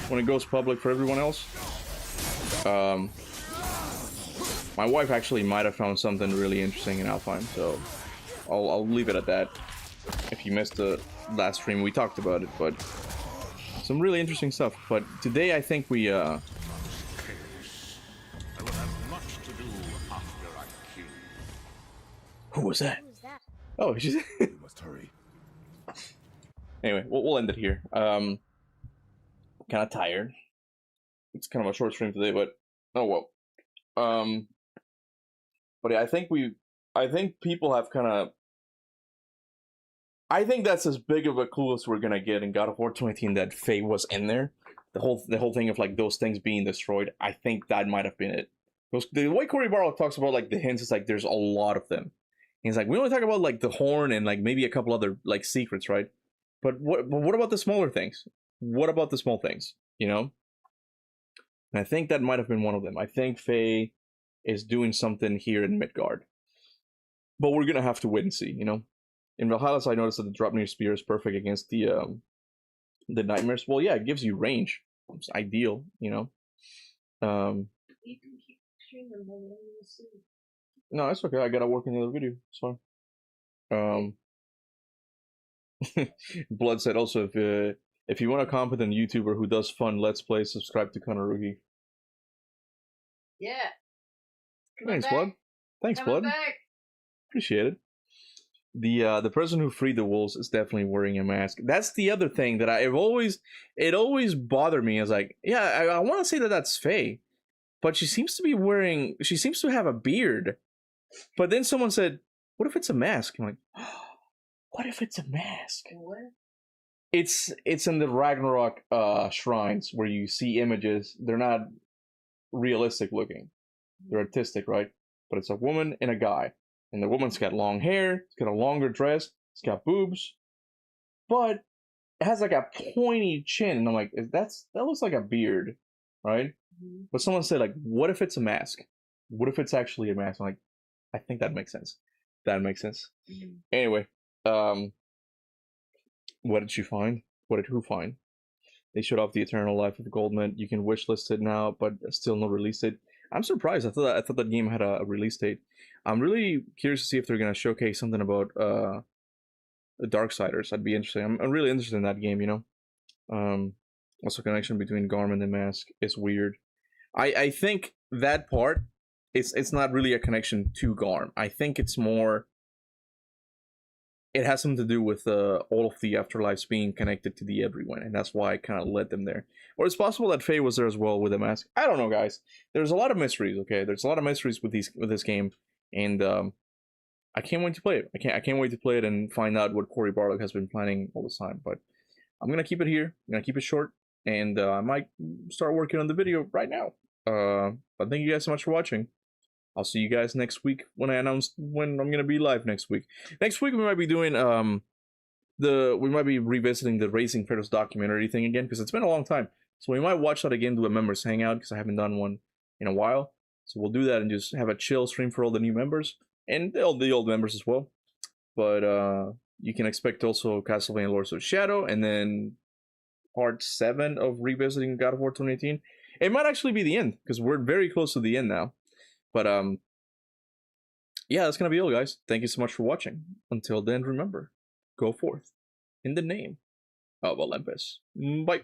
when it goes public for everyone else. My wife actually might have found something really interesting in Alpine, so I'll leave it at that. If you missed the last stream, we talked about it, but some really interesting stuff. But today, I think we I will have much to do after I kill you. Who was that? Who's that? Oh, she's. We must hurry. Anyway, we'll end it here. Kind of tired. It's kind of a short stream today, but oh well. But yeah, I think people have kind of. I think that's as big of a clue as we're gonna get in God of War 2018 that Faye was in there. The whole thing of like those things being destroyed. I think that might have been it. The way Cory Barlow talks about like the hints is like there's a lot of them. He's like, we only talk about like the horn and like maybe a couple other like secrets, right? But what about the smaller things? What about the small things? You know? And I think that might have been one of them. I think Faye is doing something here in Midgard. But we're gonna have to wait and see, you know? In Valhalla, I noticed that the Draupnir spear is perfect against the nightmares. Well, yeah, it gives you range. It's ideal, you know. You can keep streaming while you're in the suit. No, that's okay. I gotta work on the other video. Sorry. Blood said also if you want a competent YouTuber who does fun Let's Play, subscribe to Konarugi. Yeah. Thanks, Blood. Thanks, Coming Blood. back. Appreciate it. The person who freed the wolves is definitely wearing a mask. That's the other thing that it always bothered me. Is like, yeah, I want to say that that's Faye, but she seems to have a beard. But then someone said, what if it's a mask? I'm like, oh, what if it's a mask? What? It's in the Ragnarok shrines where you see images. They're not realistic looking. They're artistic, right? But it's a woman and a guy. And the woman's got long hair, it's got a longer dress, it's got boobs, but it has like a pointy chin. And I'm like, that looks like a beard, right? Mm-hmm. But someone said, like, what if it's a mask? What if it's actually a mask? I'm like, I think that makes sense. That makes sense. Mm-hmm. Anyway, what did she find? What did who find? They showed off the Eternal Life of Goldman. You can wishlist it now, but still no release date. I'm surprised. I thought that game had a release date. I'm really curious to see if they're gonna showcase something about the Darksiders. That'd be interesting. I'm really interested in that game. You know, also connection between Garmin and Mask is weird. I think that part it's not really a connection to Garm. I think it's more. It has something to do with all of the afterlives being connected to the everyone, and that's why I kind of led them there. Or it's possible that Faye was there as well with a mask. I don't know, guys. There's a lot of mysteries. Okay, there's a lot of mysteries with this game, and I can't wait to play it. I can't wait to play it and find out what Cory Barlog has been planning all this time. But I'm gonna keep it here. I'm gonna keep it short, and I might start working on the video right now. But thank you guys so much for watching. I'll see you guys next week when I announce when I'm gonna be live next week. Next week we might be doing we might be revisiting the Racing Turtles documentary thing again because it's been a long time. So we might watch that again, do a members hangout because I haven't done one in a while. So we'll do that and just have a chill stream for all the new members and all the old members as well. But you can expect also Castlevania Lords of Shadow and then part 7 of revisiting God of War 2018. It might actually be the end because we're very close to the end now. But yeah, that's gonna be all, guys. Thank you so much for watching. Until then, remember, go forth in the name of Olympus. Bye.